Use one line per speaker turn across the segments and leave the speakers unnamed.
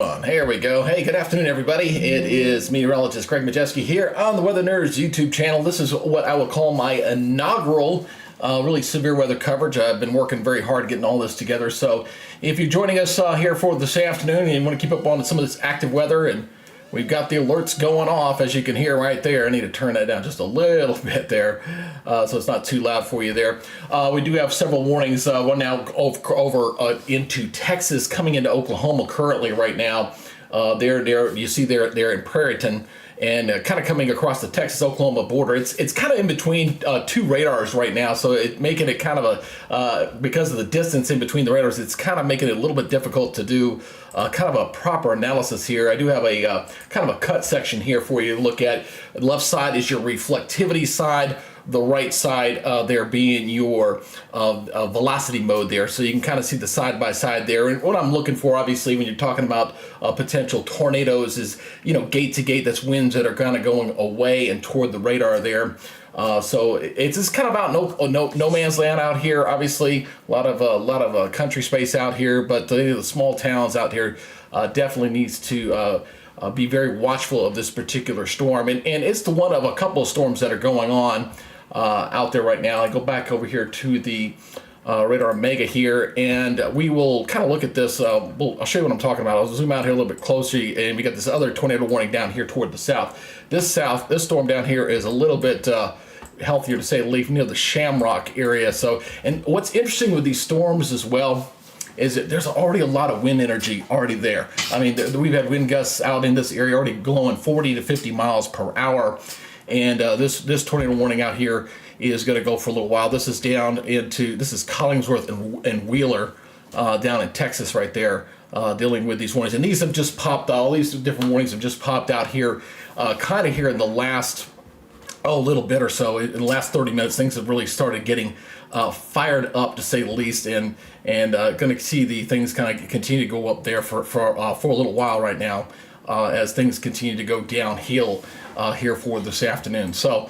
Here we go. Hey, good afternoon, everybody. It is meteorologist Greg Majeski here on the Weather Nerds YouTube channel. This is what I will call my inaugural really severe weather coverage. I've been working very hard getting all this together. So if you're joining us here for this afternoon and you want to keep up on some of this active weather, and we've got the alerts going off, as you can hear right there. I need to turn that down just a little bit there so it's not too loud for you there. We do have several warnings. One now over into Texas, coming into Oklahoma currently right now. You see they're in Prairieton, and kind of coming across the Texas-Oklahoma border. It's kind of in between two radars right now, so making it kind of because of the distance in between the radars, it's kind of making it a little bit difficult to do kind of a proper analysis here. I do have a kind of a cut section here for you to look at. The left side is your reflectivity side. The right side there being your velocity mode there, so you can kind of see the side-by-side there. And what I'm looking for, obviously, when you're talking about potential tornadoes is, gate to gate, that's winds that are kind of going away and toward the radar there. So it's just kind of out no man's land out here. Obviously, a lot of country space out here, but the small towns out here definitely needs to be very watchful of this particular storm. And it's the one of a couple of storms that are going on out there right now. I go back over here to the radar mega here, and we will kind of look at this. I'll show you what I'm talking about. I'll zoom out here a little bit closer, and we got this other tornado warning down here toward the south. This storm down here is a little bit healthier, to say the least, near the Shamrock area. So, and what's interesting with these storms as well is that there's already a lot of wind energy already there. I mean, we've had wind gusts out in this area already blowing 40 to 50 miles per hour. And this tornado warning out here is going to go for a little while. This is Collingsworth and Wheeler down in Texas right there, dealing with these warnings. And these have just popped out. All these different warnings have just popped out here, kind of here in the last, little bit or so. In the last 30 minutes, things have really started getting fired up, to say the least, and going to see the things kind of continue to go up there for a little while right now, as things continue to go downhill here for this afternoon. So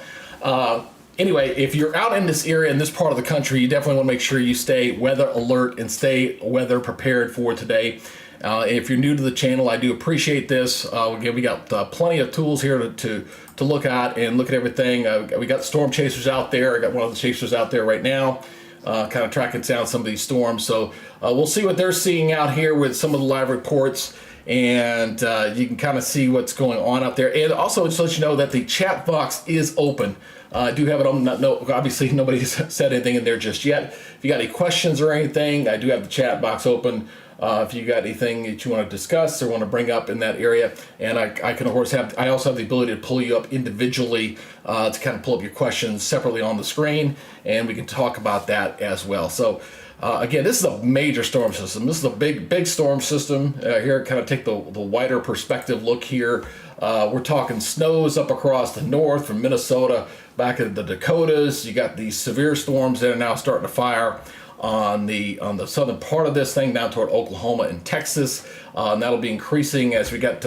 anyway, if you're out in this area, in this part of the country, you definitely want to make sure you stay weather alert and stay weather prepared for today. If you're new to the channel, I do appreciate this. Again, we got plenty of tools here to look at and look at everything. We got storm chasers out there. I got one of the chasers out there right now, kind of tracking down some of these storms. So we'll see what they're seeing out here with some of the live reports, and you can kind of see what's going on out there. And also, just to let you know that the chat box is open. I do have it on. Obviously, nobody's said anything in there just yet. If you got any questions or anything, I do have the chat box open. If you got anything that you want to discuss or want to bring up in that area, and I can of course I also have the ability to pull you up individually to kind of pull up your questions separately on the screen, and we can talk about that as well. So again, this is a major storm system. This is a big storm system here. Kind of take the wider perspective look here. We're talking snows up across the north from Minnesota back in the Dakotas. You got these severe storms that are now starting to fire on the southern part of this thing down toward Oklahoma and Texas. And that'll be increasing as we got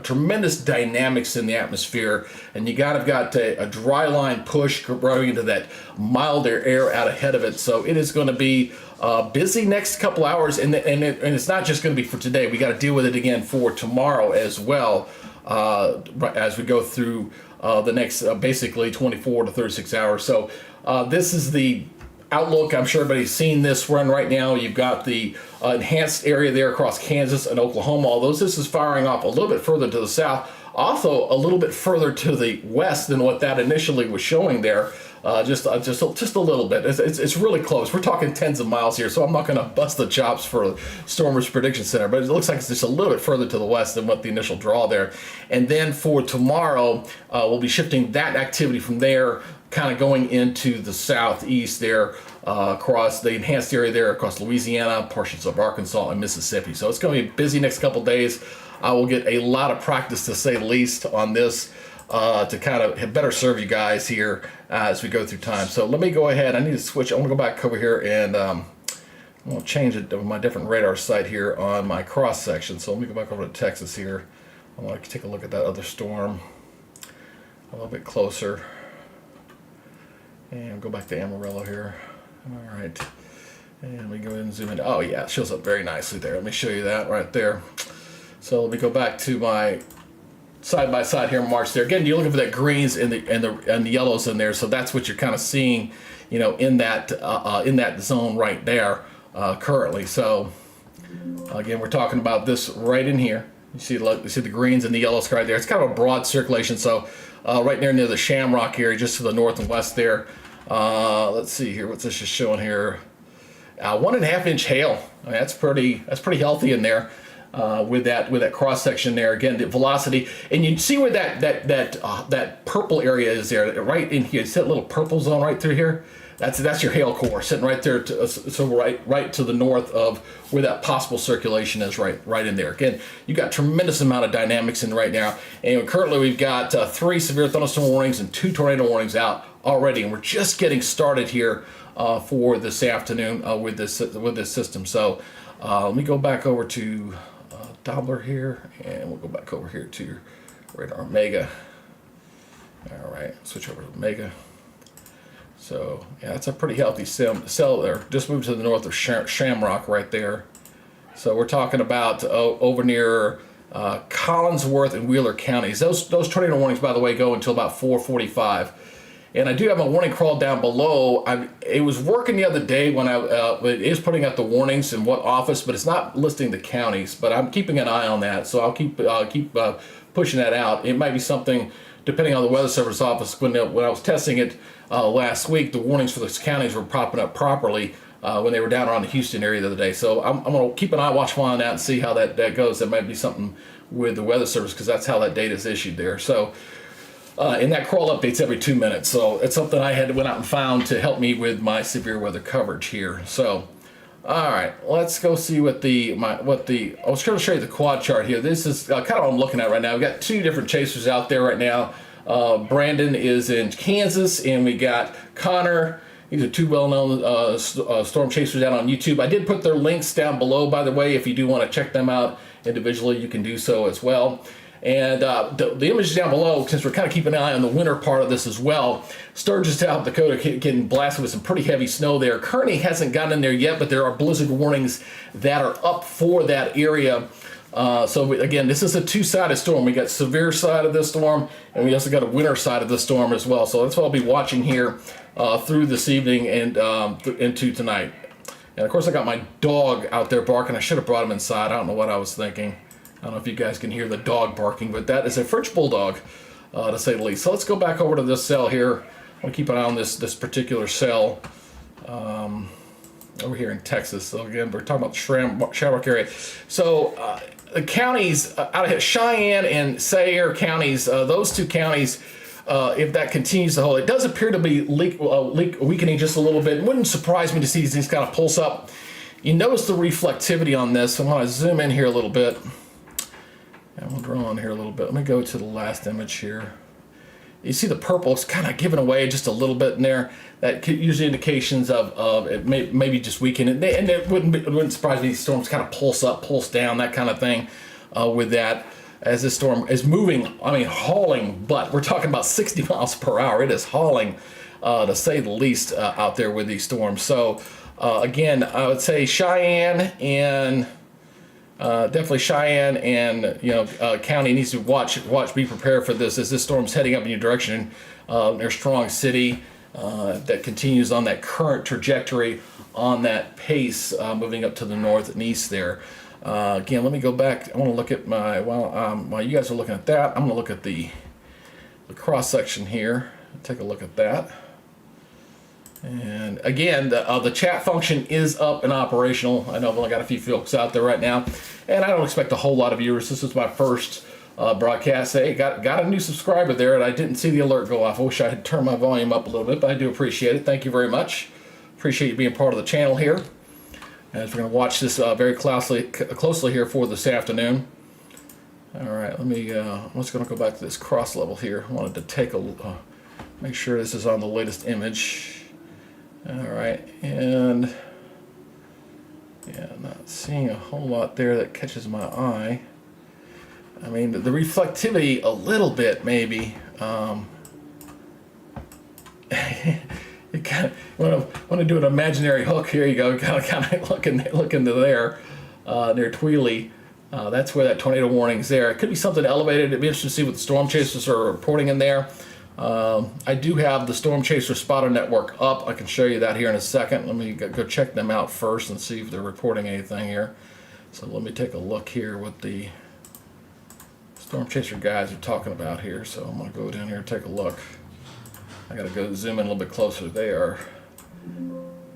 tremendous dynamics in the atmosphere, and you got a dry line push growing into that milder air out ahead of it. So it is going to be busy next couple hours, and it's not just going to be for today. We got to deal with it again for tomorrow as well, as we go through the next basically 24 to 36 hours. So this is the outlook. I'm sure everybody's seen this run right now. You've got the enhanced area there across Kansas and Oklahoma, although this is firing off a little bit further to the south, also a little bit further to the west than what that initially was showing there. Just a little bit. It's really close. We're talking tens of miles here, so I'm not going to bust the chops for Stormers Prediction Center, but it looks like it's just a little bit further to the west than what the initial draw there. And then for tomorrow, we'll be shifting that activity from there, kind of going into the southeast there, across the enhanced area there, across Louisiana, portions of Arkansas and Mississippi. So it's going to be busy next couple days. I will get a lot of practice, to say the least, on this, to kind of better serve you guys here as we go through time. So let me go ahead. I need to switch. I want to go back over here, and I'm going to change it to my different radar site here on my cross section. So let me go back over to Texas here. I want to take a look at that other storm a little bit closer. And go back to Amarillo here. All right. And we go ahead and zoom in. Oh, yeah, it shows up very nicely there. Let me show you that right there. So let me go back to my side by side here, March there. Again, you're looking for that greens and the yellows in there, so that's what you're kind of seeing, you know, in that zone right there currently. So again, we're talking about this right in here. You see the greens and the yellows right there. It's kind of a broad circulation. So right there near the Shamrock area, just to the north and west there. Let's see here. What's this just showing here? 1.5 inch hail. I mean, that's pretty healthy in there. With that cross section there, again, the velocity, and you see where that purple area is there, right in here. It's that little purple zone right through here. That's your hail core sitting right there, right to the north of where that possible circulation is, right in there. Again, you got tremendous amount of dynamics in right now, and currently we've got 3 severe thunderstorm warnings and 2 tornado warnings out already, and we're just getting started here for this afternoon with this system. So let me go back over to Dibble here, and we'll go back over here to radar Mega. All right, switch over to Mega. So yeah, that's a pretty healthy cell there. Just moved to the north of Shamrock right there. So we're talking about over near Collinsworth and Wheeler counties. Those tornado warnings, by the way, go until about 4:45. And I do have a warning crawl down below. It was working the other day when it is putting out the warnings in what office, but it's not listing the counties. But I'm keeping an eye on that, so I'll keep pushing that out. It might be something, depending on the Weather Service office. When I was testing it last week, the warnings for those counties were popping up properly when they were down around the Houston area the other day. So I'm going to keep an eye watchful on that and see how that goes. That might be something with the Weather Service, because that's how that data is issued there. So. And that crawl updates every 2 minutes, so it's something I went out and found to help me with my severe weather coverage here. So, all right, let's go see I was going to show you the quad chart here. This is kind of what I'm looking at right now. We've got 2 different chasers out there right now. Brandon is in Kansas, and we got Connor. These are 2 well-known storm chasers out on YouTube. I did put their links down below, by the way. If you do want to check them out individually, you can do so as well. And the images down below, since we're kind of keeping an eye on the winter part of this as well, Sturgis, South Dakota, getting blasted with some pretty heavy snow there. Kearney hasn't gotten in there yet, but there are blizzard warnings that are up for that area. Again, this is a 2-sided storm. We got severe side of this storm, and we also got a winter side of the storm as well. So that's what I'll be watching here through this evening and into tonight. And of course, I got my dog out there barking. I should have brought him inside. I don't know what I was thinking. I don't know if you guys can hear the dog barking, but that is a French bulldog, to say the least. So let's go back over to this cell here. I want to keep an eye on this particular cell over here in Texas. So again, we're talking about the Shamrock area. So the counties out of Cheyenne and Sayre counties, those 2 counties, if that continues to hold, it does appear to be weakening just a little bit. It wouldn't surprise me to see these things kind of pulse up. You notice the reflectivity on this. I'm going to zoom in here a little bit. And we'll draw on here a little bit. Let me go to the last image here. You see the purple, it's kind of giving away just a little bit in there. That usually indications of it maybe just weakening. And it wouldn't surprise me, these storms kind of pulse up, pulse down, that kind of thing with that. As this storm is moving, hauling, but we're talking about 60 miles per hour. It is hauling, to say the least, out there with these storms. So, again, I would say Cheyenne and... definitely Cheyenne and county needs to watch, be prepared for this as this storm's heading up in your direction. Near Strong City, that continues on that current trajectory, on that pace, moving up to the north and east there. Again, let me go back. I want to look at while you guys are looking at that, I'm going to look at the cross section here. Take a look at that. And again, the chat function is up and operational. I know I've only got a few folks out there right now, and I don't expect a whole lot of viewers. This is my first broadcast. Hey, got a new subscriber there, and I didn't see the alert go off. I wish I had turned my volume up a little bit, but I do appreciate it. Thank you very much. Appreciate you being part of the channel here. As we're going to watch this very closely here for this afternoon. All right, I'm just going to go back to this cross level here. I wanted to take make sure this is on the latest image. All right, and yeah, not seeing a whole lot there that catches my eye. I mean, the reflectivity a little bit maybe. You kind of want to do an imaginary hook here. You go, kind of look into there near Tweely. That's where that tornado warning is there. It could be something elevated. It'd be interesting to see what the storm chasers are reporting in there. I do have the Storm Chaser Spotter Network up. I can show you that here in a second. Let me go check them out first and see if they're reporting anything here. So let me take a look here what the Storm Chaser guys are talking about here. So I'm going to go down here and take a look. I got to go zoom in a little bit closer. They are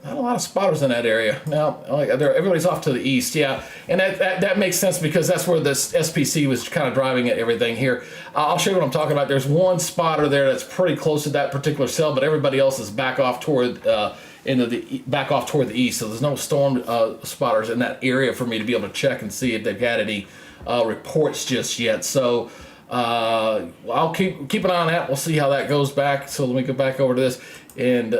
not a lot of spotters in that area. Now, everybody's off to the east, yeah. And that makes sense because that's where this SPC was kind of driving at everything here. I'll show you what I'm talking about. There's one spotter there that's pretty close to that particular cell, but everybody else is back off toward back off toward the east. So there's no storm spotters in that area for me to be able to check and see if they've got any reports just yet. So I'll keep an eye on that. We'll see how that goes back. So let me go back over to this. And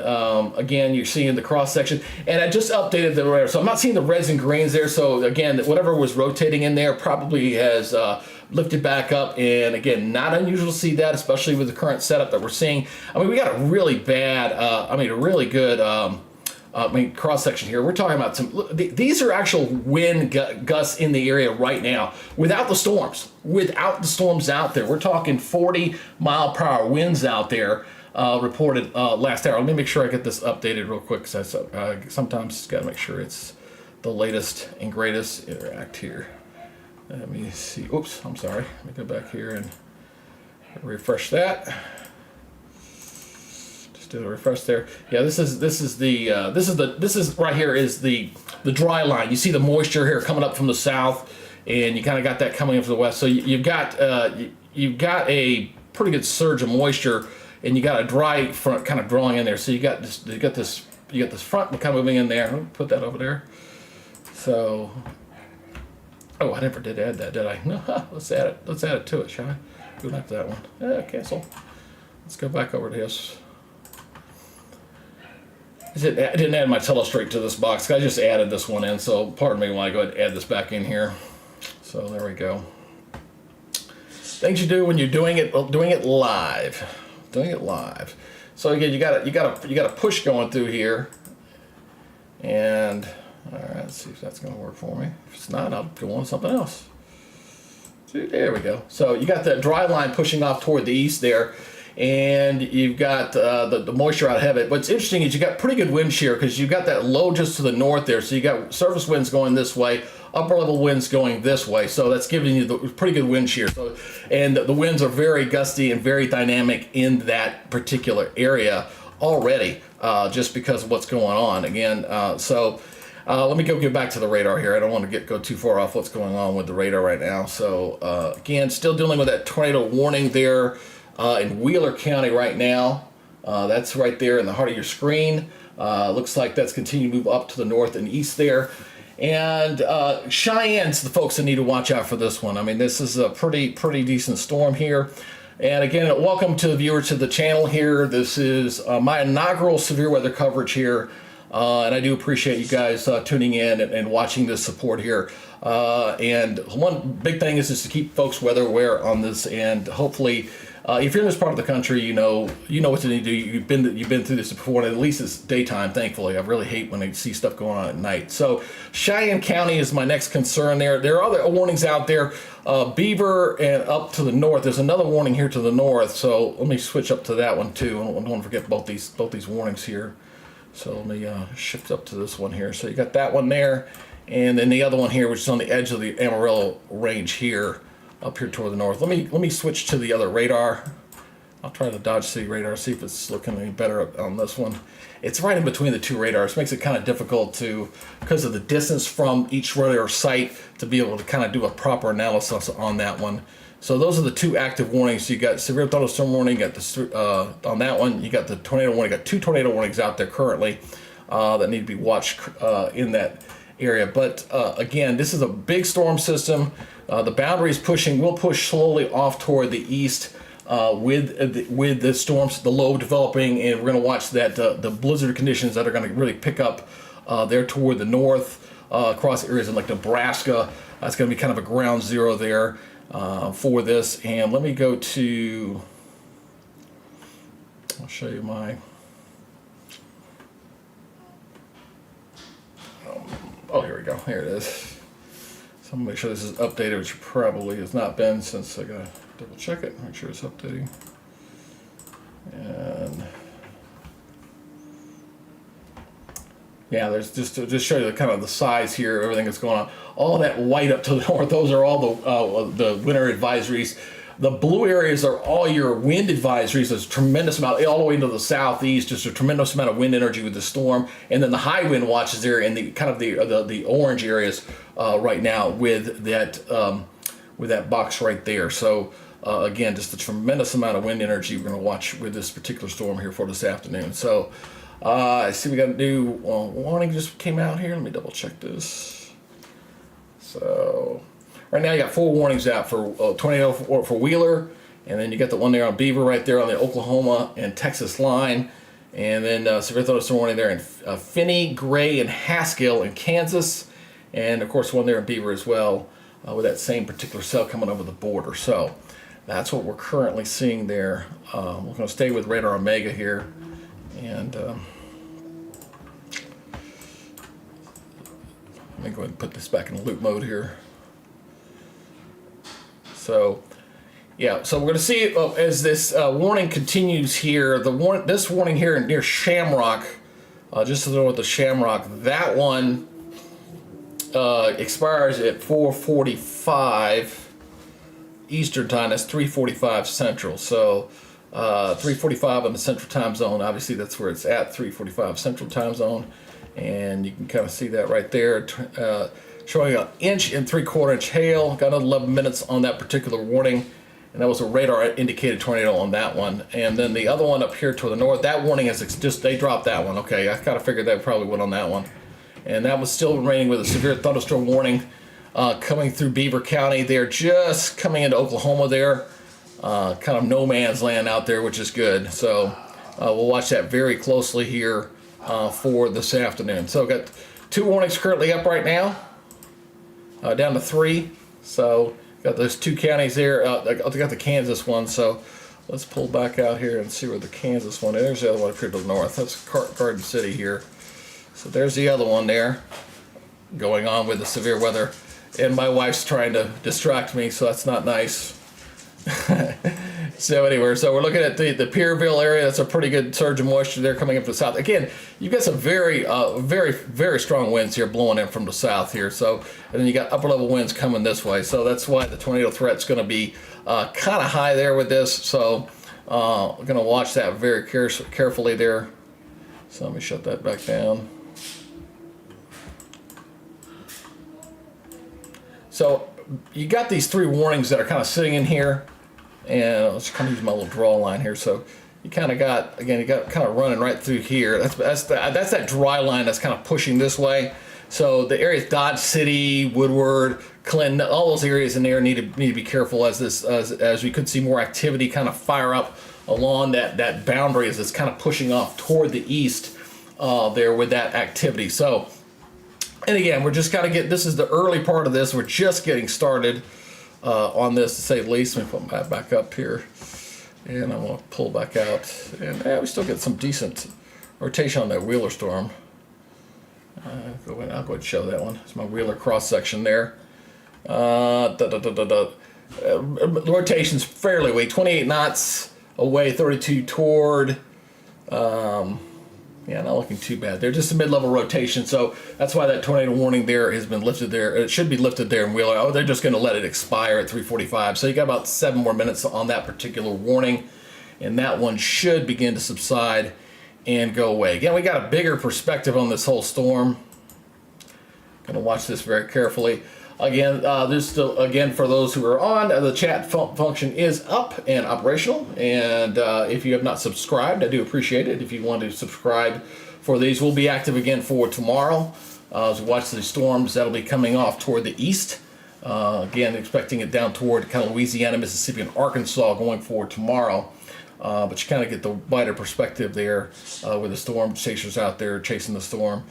again, you're seeing the cross section. And I just updated the radar. So I'm not seeing the reds and greens there. So again, whatever was rotating in there probably has lifted back up. And again, not unusual to see that, especially with the current setup that we're seeing. I mean, we got a really bad, a really good cross section here. We're talking about these are actual wind gusts in the area right now without the storms. Without the storms out there, we're talking 40-mile-per-hour winds out there reported last hour. Let me make sure I get this updated real quick because I sometimes got to make sure it's the latest and greatest. Interact here. Let me see. Oops, I'm sorry. Let me go back here and refresh that. Do a refresh there. Yeah, this is right here is the dry line. You see the moisture here coming up from the south, and you kind of got that coming in from the west. So you've got a pretty good surge of moisture, and you got a dry front kind of drawing in there. So you got this front kind of moving in there. Let me put that over there. So, oh, I never did add that, did I? No, let's add it. Let's add it to it, shall I? Go back to that one. Cancel. Let's go back over to this. I didn't add my telestrate to this box. I just added this one in, so pardon me while I go ahead and add this back in here. So there we go. Things you do when you're doing it live. Doing it live. So again, you got a push going through here, and all right, let's see if that's going to work for me. If it's not, I'll go on to something else. See, there we go. So you got that dry line pushing off toward the east there. And you've got the moisture out ahead of it. What's interesting is you got pretty good wind shear because you've got that low just to the north there. So you got surface winds going this way, upper level winds going this way. So that's giving you the pretty good wind shear. So, and the winds are very gusty and very dynamic in that particular area already, just because of what's going on. Again, let me get back to the radar here. I don't want to go too far off what's going on with the radar right now. So again, still dealing with that tornado warning there. In Wheeler County right now. That's right there in the heart of your screen. Looks like that's continuing to move up to the north and east there. And Cheyenne's the folks that need to watch out for this one. I mean, this is a pretty decent storm here. And again, welcome to the viewers to the channel here. This is my inaugural severe weather coverage here. And I do appreciate you guys tuning in and watching this support here. And one big thing is just to keep folks weather aware on this, and hopefully if you're in this part of the country, you know what to do. You've been through this before, and at least it's daytime. Thankfully, I really hate when I see stuff going on at night. So Cheyenne County is my next concern. There are other warnings out there. Beaver and up to the north. There's another warning here to the north. So let me switch up to that one too. I don't want to forget both these warnings here. So let me shift up to this one here. So you got that one there, and then the other one here, which is on the edge of the Amarillo range here. Up here toward the north. Let me switch to the other radar. I'll try the Dodge City radar, see if it's looking any better on this one. It's right in between the two radars. Makes it kind of difficult because of the distance from each radar site, to be able to kind of do a proper analysis on that one. So those are the two active warnings. You got severe thunderstorm warning. You got on that one. You got the tornado warning. You got two tornado warnings out there currently that need to be watched in that area. But again, this is a big storm system. The boundaries will push slowly off toward the east with the storms, the low developing, and we're going to watch that the blizzard conditions that are going to really pick up there toward the north across areas in like Nebraska. That's going to be kind of a ground zero there for this. And let me go to, I'll show you my, oh, here we go. Here it is. So I'm gonna make sure this is updated, which probably has not been, since I gotta double check it, make sure it's updating. And yeah, there's just to just show you the kind of the size here, everything that's going on. All that white up to the north, those are all the winter advisories. The blue areas are all your wind advisories. There's a tremendous amount, all the way into the southeast, just a tremendous amount of wind energy with the storm. And then the high wind watches there in the kind of the orange areas right now with that box right there. So again, just a tremendous amount of wind energy we're going to watch with this particular storm here for this afternoon. So I see we got a new warning just came out here. Let me double check this. So right now you got 4 warnings out for tornado for Wheeler, and then you got the one there on Beaver right there on the Oklahoma and Texas line, and then severe thunderstorm warning there in Finney, Gray, and Haskell in Kansas, and of course one there in Beaver as well with that same particular cell coming over the border. So that's what we're currently seeing there. We're going to stay with radar Omega here, and let me go ahead and put this back in loop mode here. So, yeah, so we're going to see as this warning continues here. This warning here near Shamrock, just to know what the Shamrock, that one expires at 4:45 Eastern time. That's 3:45 Central. So 3:45 on the Central Time Zone. Obviously, that's where it's at, 3:45 Central Time Zone, and you can kind of see that right there. Showing an 1 3/4 inch hail. Got another 11 minutes on that particular warning, and that was a radar indicated tornado on that one. And then the other one up here to the north, that warning is just, they dropped that one. Okay, I kind of figured that probably went on that one. And that was still raining with a severe thunderstorm warning coming through Beaver County. They're just coming into Oklahoma there, kind of no man's land out there, which is good. So we'll watch that very closely here for this afternoon. So got 2 warnings currently up right now. Down to 3, so got those 2 counties there. I got the Kansas one, so let's pull back out here and see where the Kansas one is. There's the other one up here to the north. That's Garden City here. So there's the other one there going on with the severe weather, and my wife's trying to distract me, so that's not nice. So anyway, so we're looking at the Pierreville area. That's a pretty good surge of moisture there coming up to the south. Again, you've got some very, very strong winds here blowing in from the south here. So, and then you got upper level winds coming this way. So that's why the tornado threat's going to be kind of high there with this. So I'm going to watch that very carefully there. So let me shut that back down. So you got these 3 warnings that are kind of sitting in here. And let's kind of use my little draw line here. So you kind of got, again, you got kind of running right through here. That's that dry line that's kind of pushing this way. So the areas Dodge City, Woodward, Clinton, all those areas in there need to be careful as we could see more activity kind of fire up along that boundary as it's kind of pushing off toward the east there with that activity. So, and again, we're just kind of this is the early part of this. We're just getting started on this, to say the least. Let me put that back up here, and I'm going to pull back out, and we still get some decent rotation on that Wheeler storm. I'll go ahead and show that one. It's my Wheeler cross section there. Rotation's fairly weak, 28 knots away, 32 toward. Yeah, not looking too bad. They're just a mid-level rotation, so that's why that tornado warning there has been lifted there. It should be lifted there in Wheeler. Oh, they're just going to let it expire at 3:45. So you got about 7 more minutes on that particular warning, and that one should begin to subside and go away. Again, we got a bigger perspective on this whole storm. Going to watch this very carefully. Again, for those who are on, the chat function is up and operational. And if you have not subscribed, I do appreciate it. If you want to subscribe for these, we'll be active again for tomorrow. As we watch the storms, that'll be coming off toward the east. Again, expecting it down toward kind of Louisiana, Mississippi, and Arkansas going forward tomorrow. But you kind of get the wider perspective there with the storm chasers out there chasing the storm.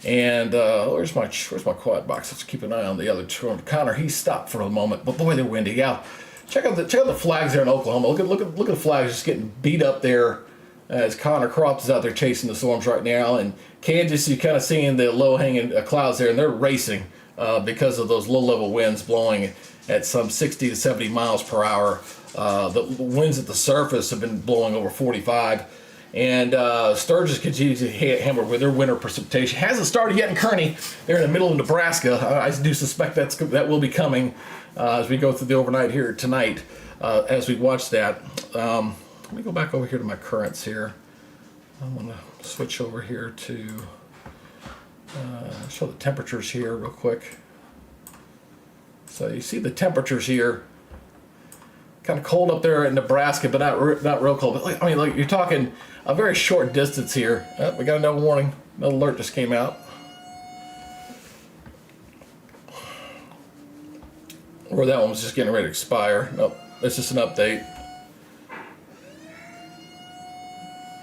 And where's my quad box? Let's keep an eye on the other two. Connor, he stopped for a moment, but boy, they're windy. Yeah, check out the flags there in Oklahoma. Look at the flags just getting beat up there as Connor Croft is out there chasing the storms right now. And Kansas, you're kind of seeing the low hanging clouds there, and they're racing because of those low-level winds blowing at some 60 to 70 miles per hour. The winds at the surface have been blowing over 45. And Sturgis continues to hammer with their winter precipitation. Hasn't started yet in Kearney. They're in the middle of Nebraska. I do suspect that will be coming as we go through the overnight here tonight. As we watch that, let me go back over here to my currents here. I'm going to switch over here to show the temperatures here real quick. So you see the temperatures here. Kind of cold up there in Nebraska, but not real cold. But I mean, like you're talking a very short distance here. Oh, we got another warning. Another alert just came out. Or that one was just getting ready to expire. Nope, it's just an update.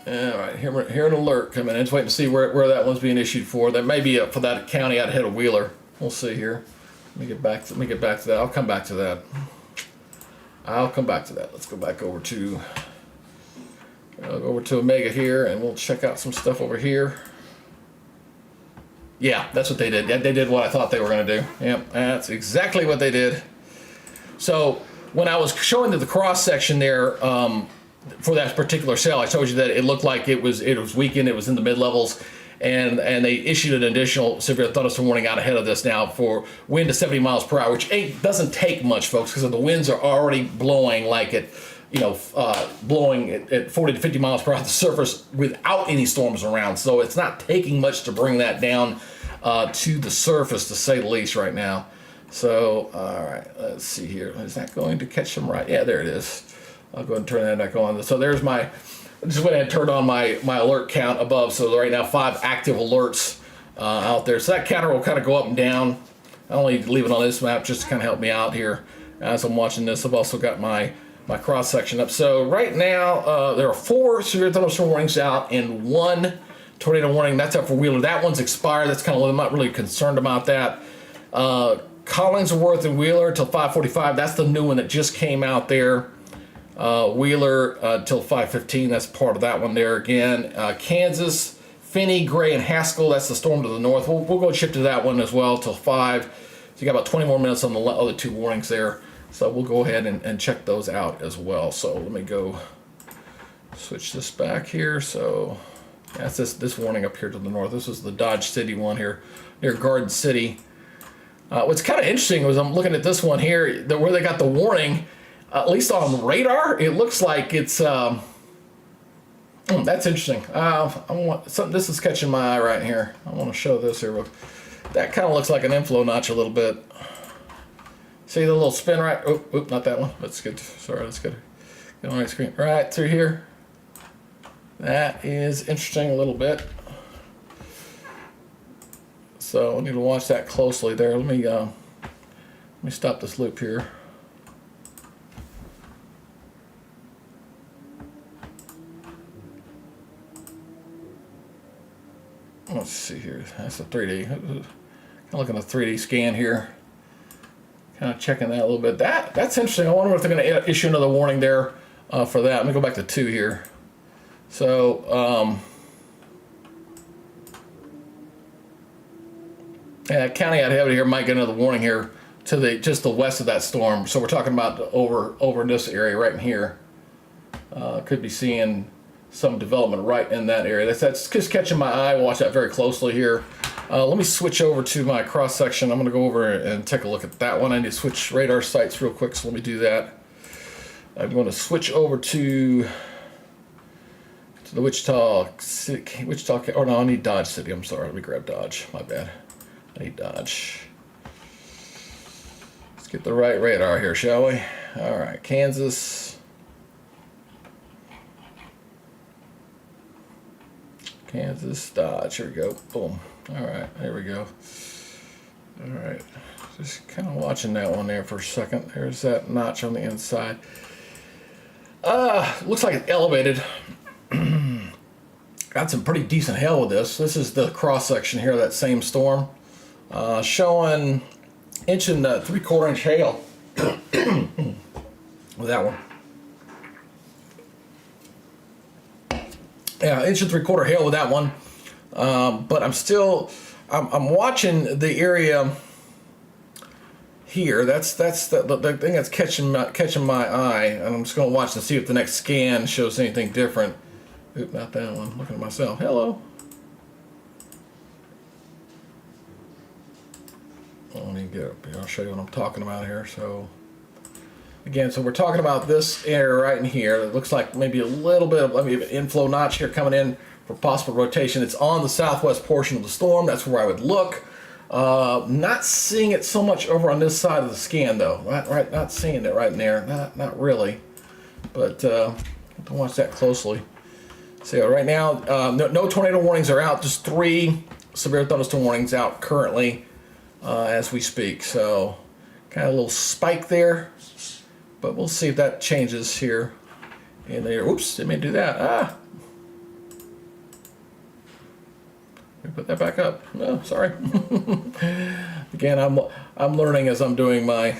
All right, here an alert coming in. Just waiting to see where that one's being issued for. That may be for that county out ahead of Wheeler. We'll see here. Let me get back to that. I'll come back to that. Let's go back over to Omega here, and we'll check out some stuff over here. Yeah, that's what they did. Yeah, they did what I thought they were going to do. Yep, that's exactly what they did. So when I was showing the cross section there for that particular cell, I told you that it looked like it was weakened. It was in the mid levels. And they issued an additional severe thunderstorm warning out ahead of this now for wind to 70 miles per hour, which doesn't take much, folks, because the winds are already blowing like at, blowing at 40 to 50 miles per hour at the surface without any storms around. So it's not taking much to bring that down to the surface, to say the least, right now. So, all right, let's see here. Is that going to catch them right? Yeah, there it is. I'll go ahead and turn that back on. So there's I just went ahead and turned on my alert count above. So right now 5 active alerts out there. So that counter will kind of go up and down. I only leave it on this map just to kind of help me out here as I'm watching this. I've also got my cross section up. So right now there are 4 severe thunderstorm warnings out and 1 tornado warning. That's up for Wheeler. That one's expired. That's kind of, I'm not really concerned about that. Collingsworth and Wheeler till 5:45. That's the new one that just came out there. Wheeler till 5:15. That's part of that one there again. Kansas, Finney, Gray, and Haskell. That's the storm to the north. We'll go shift to that one as well till 5. So you got about 20 more minutes on the other 2 warnings there. So we'll go ahead and check those out as well. So let me go switch this back here. So that's this warning up here to the north. This is the Dodge City one here near Garden City. What's kind of interesting was I'm looking at this one here, where they got the warning. At least on radar, it looks like it's. That's interesting. This is catching my eye right here. I want to show this here. That kind of looks like an inflow notch a little bit. See the little spin right? Oh, not that one. That's good. Sorry, that's good. Get on my screen. Right through here. That is interesting a little bit. So I need to watch that closely there. Let me stop this loop here. Let's see here. That's a 3D. Kind of looking at a 3D scan here. Kind of checking that a little bit. That's interesting. I wonder if they're going to issue another warning there for that. Let me go back to 2 here. So, yeah, county out here might get another warning here to just the west of that storm. So we're talking about over in this area right in here. Could be seeing some development right in that area. That's just catching my eye. Watch that very closely here. Let me switch over to my cross section. I'm going to go over and take a look at that one. I need to switch radar sites real quick, so let me do that. I'm going to switch over to the Wichita City. Oh no, I need Dodge City. I'm sorry. Let me grab Dodge. My bad. I need Dodge. Let's get the right radar here, shall we? All right, Kansas. Kansas, Dodge, here we go, boom. All right, there we go. All right, just kind of watching that one there for a second. There's that notch on the inside. Looks like it's elevated. Got some pretty decent hail with this. This is the cross section here of that same storm. Showing 1 3/4 inch hail with that one. Yeah, 1 3/4 hail with that one. But I'm watching the area here. That's the thing that's catching my eye, and I'm just going to watch and see if the next scan shows anything different. Oop, not that one. Looking at myself. Hello. Let me get up here. I'll show you what I'm talking about here. So again, so we're talking about this area right in here. It looks like maybe a little bit of inflow notch here coming in for possible rotation. It's on the southwest portion of the storm. That's where I would look. Not seeing it so much over on this side of the scan though. Not seeing it right in there. Not really. But have to watch that closely. So right now, no tornado warnings are out. Just 3 severe thunderstorm warnings out currently as we speak. So kind of a little spike there, but we'll see if that changes here and there. Oops, didn't mean to do that. Let me put that back up. No, sorry. Again, I'm learning as I'm doing my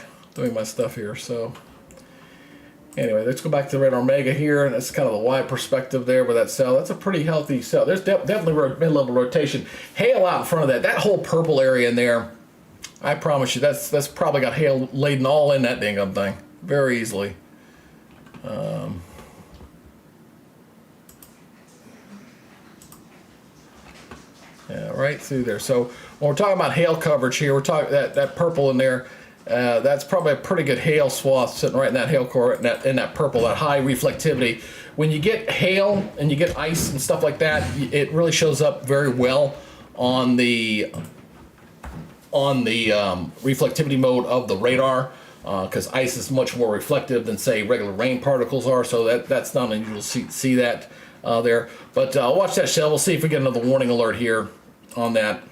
stuff here. So anyway, let's go back to the radar mega here. That's kind of the wide perspective there with that cell. That's a pretty healthy cell. There's definitely mid-level rotation. Hail out in front of that. That whole purple area in there, I promise you, that's probably got hail laden all in that dang thing very easily. Yeah, right through there. So when we're talking about hail coverage here, we're talking that purple in there. That's probably a pretty good hail swath sitting right in that hail core, in that purple, that high reflectivity. When you get hail and you get ice and stuff like that, it really shows up very well on the reflectivity mode of the radar, because ice is much more reflective than say regular rain particles are. So that's not unusual to see that there. But watch that shell. We'll see if we get another warning alert here on that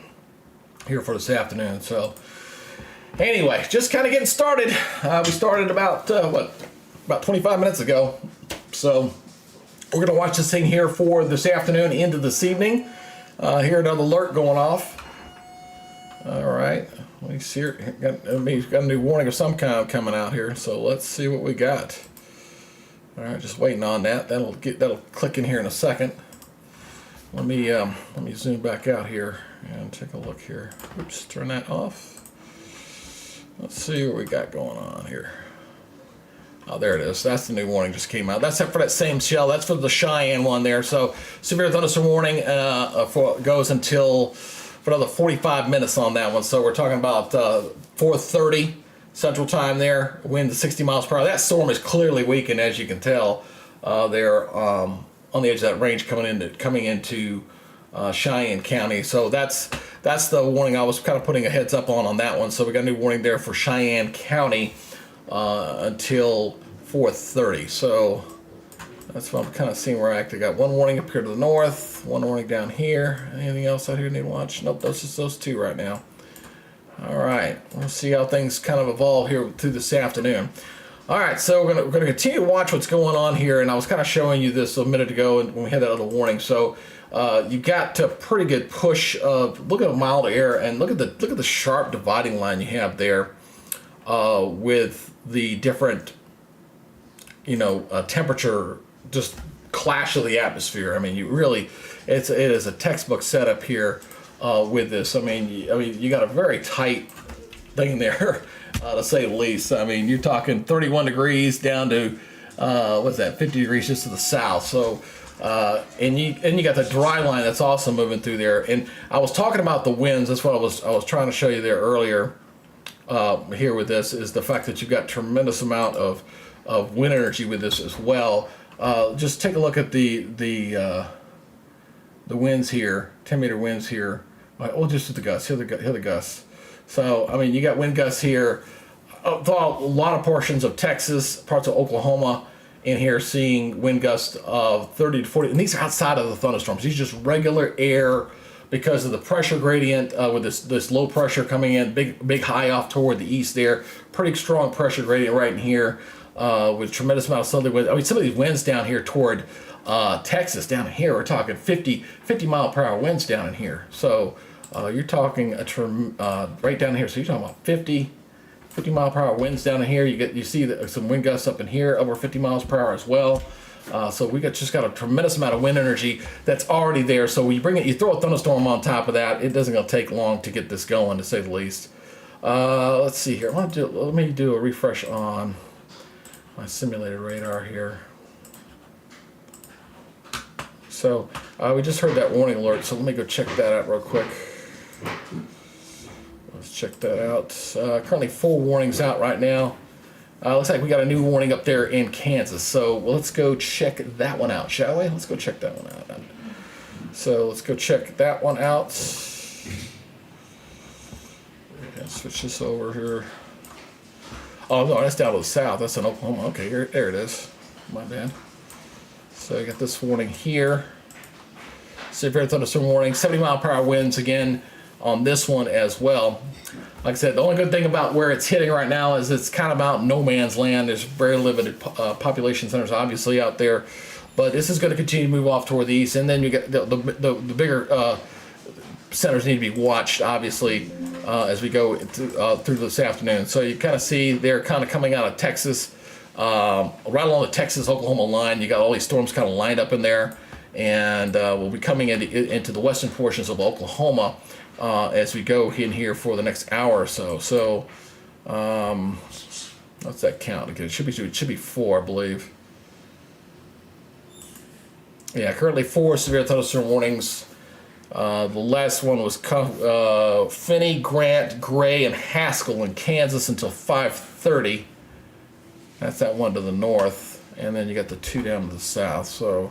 here for this afternoon. So anyway, just kind of getting started. We started about 25 minutes ago. So we're going to watch this thing here for this afternoon into this evening. Here another alert going off. All right, let me see here. Got a new warning of some kind coming out here. So let's see what we got. All right, just waiting on that. That'll click in here in a second. Let me zoom back out here and take a look here. Oops, turn that off. Let's see what we got going on here. Oh, there it is. That's the new warning just came out. That's for that same shell. That's for the Cheyenne one there. So severe thunderstorm warning goes until for another 45 minutes on that one. So we're talking about 4:30 Central Time there. Wind to 60 miles per hour. That storm is clearly weakened, as you can tell there on the edge of that range coming into Cheyenne County. So that's the warning I was kind of putting a heads up on that one. So we got a new warning there for Cheyenne County until 4:30. So that's what I'm kind of seeing where I actually got one warning up here to the north, one warning down here. Anything else out here need to watch? Nope, that's just those 2 right now. All right, we'll see how things kind of evolve here through this afternoon. All right, so we're gonna continue to watch what's going on here, and I was kind of showing you this a minute ago when we had that other warning. So you got a pretty good push of, look at the mild air, and look at the sharp dividing line you have there with the different temperature just clash of the atmosphere. I mean, it is a textbook setup here with this. I mean, you got a very tight thing there. To say the least. I mean, you're talking 31 degrees down to what's that, 50 degrees just to the south. So and you got the dry line that's also moving through there. And I was talking about the winds. That's what I was trying to show you there earlier. Here with this is the fact that you've got tremendous amount of wind energy with this as well. Just take a look at the winds here, 10-meter winds here. Well, just at the gusts. Here the gusts. So, I mean, you got wind gusts here. A lot of portions of Texas, parts of Oklahoma in here seeing wind gusts of 30 to 40. And these are outside of the thunderstorms. These are just regular air because of the pressure gradient with this low pressure coming in, big high off toward the east there. Pretty strong pressure gradient right in here with tremendous amount of southerly wind. I mean, some of these winds down here toward Texas, down here, we're talking 50 mile per hour winds down in here. So you're talking right down here. So you're talking about 50 mile per hour winds down in here. You see some wind gusts up in here over 50 miles per hour as well. So we just got a tremendous amount of wind energy that's already there. So when you throw a thunderstorm on top of that, it doesn't gonna take long to get this going, to say the least. Let's see here. Let me do a refresh on my simulated radar here. So we just heard that warning alert, so let me go check that out real quick. Let's check that out. Currently 4 warnings out right now. Looks like we got a new warning up there in Kansas. So let's go check that one out, shall we? Let's go check that one out. So let's go check that one out. Switch this over here. Oh no, that's down to the south. That's in Oklahoma. Okay, there it is. My bad. So you got this warning here. Severe thunderstorm warning. 70-mile-per-hour winds again on this one as well. Like I said, the only good thing about where it's hitting right now is it's kind of out in no man's land. There's very limited population centers obviously out there, but this is going to continue to move off toward the east, and then you get the bigger centers need to be watched obviously as we go through this afternoon. So you kind of see they're kind of coming out of Texas, right along the Texas-Oklahoma line. You got all these storms kind of lined up in there, and we'll be coming into the western portions of Oklahoma as we go in here for the next hour or so. So what's that count again? It should be 4, I believe. Yeah, currently 4 severe thunderstorm warnings. The last one was Finney, Grant, Gray, and Haskell in Kansas until 5:30. That's that one to the north, and then you got the 2 down to the south. So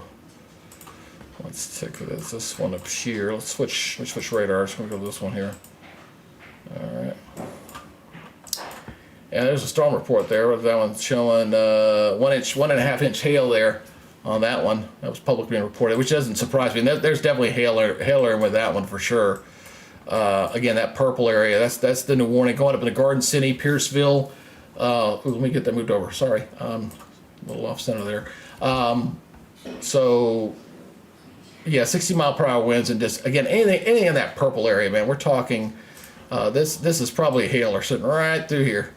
let's take this one up here. Let's switch radars. We're gonna go to this one here. All right. Yeah, there's a storm report there. That one's showing 1.5 inch hail there. On that one, that was publicly being reported, which doesn't surprise me. There's definitely hailer with that one for sure. Again, that purple area, that's the new warning going up in the Garden City, Pierceville. Let me get that moved over. Sorry, a little off center there. So yeah, 60-mile-per-hour winds, and just again anything in that purple area, man. We're talking this is probably a hailer sitting right through here.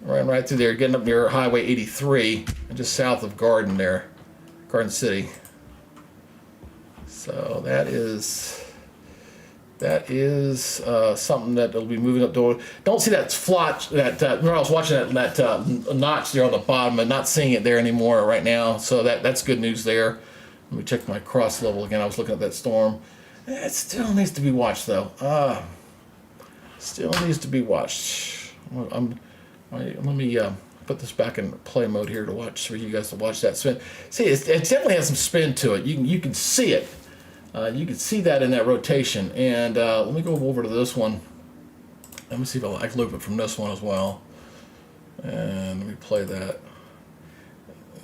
Right through there, getting up near Highway 83, and just south of Garden there, Garden City. So that is something that will be moving up. Don't see that splotch. Remember I was watching that notch there on the bottom, and not seeing it there anymore right now. So that's good news there. Let me check my cross level again. I was looking at that storm. It still needs to be watched though. Still needs to be watched. Let me put this back in play mode here to watch for you guys to watch that spin. See, it definitely has some spin to it. You can see it. You can see that in that rotation. And let me go over to this one. Let me see if I can loop it from this one as well. And let me play that.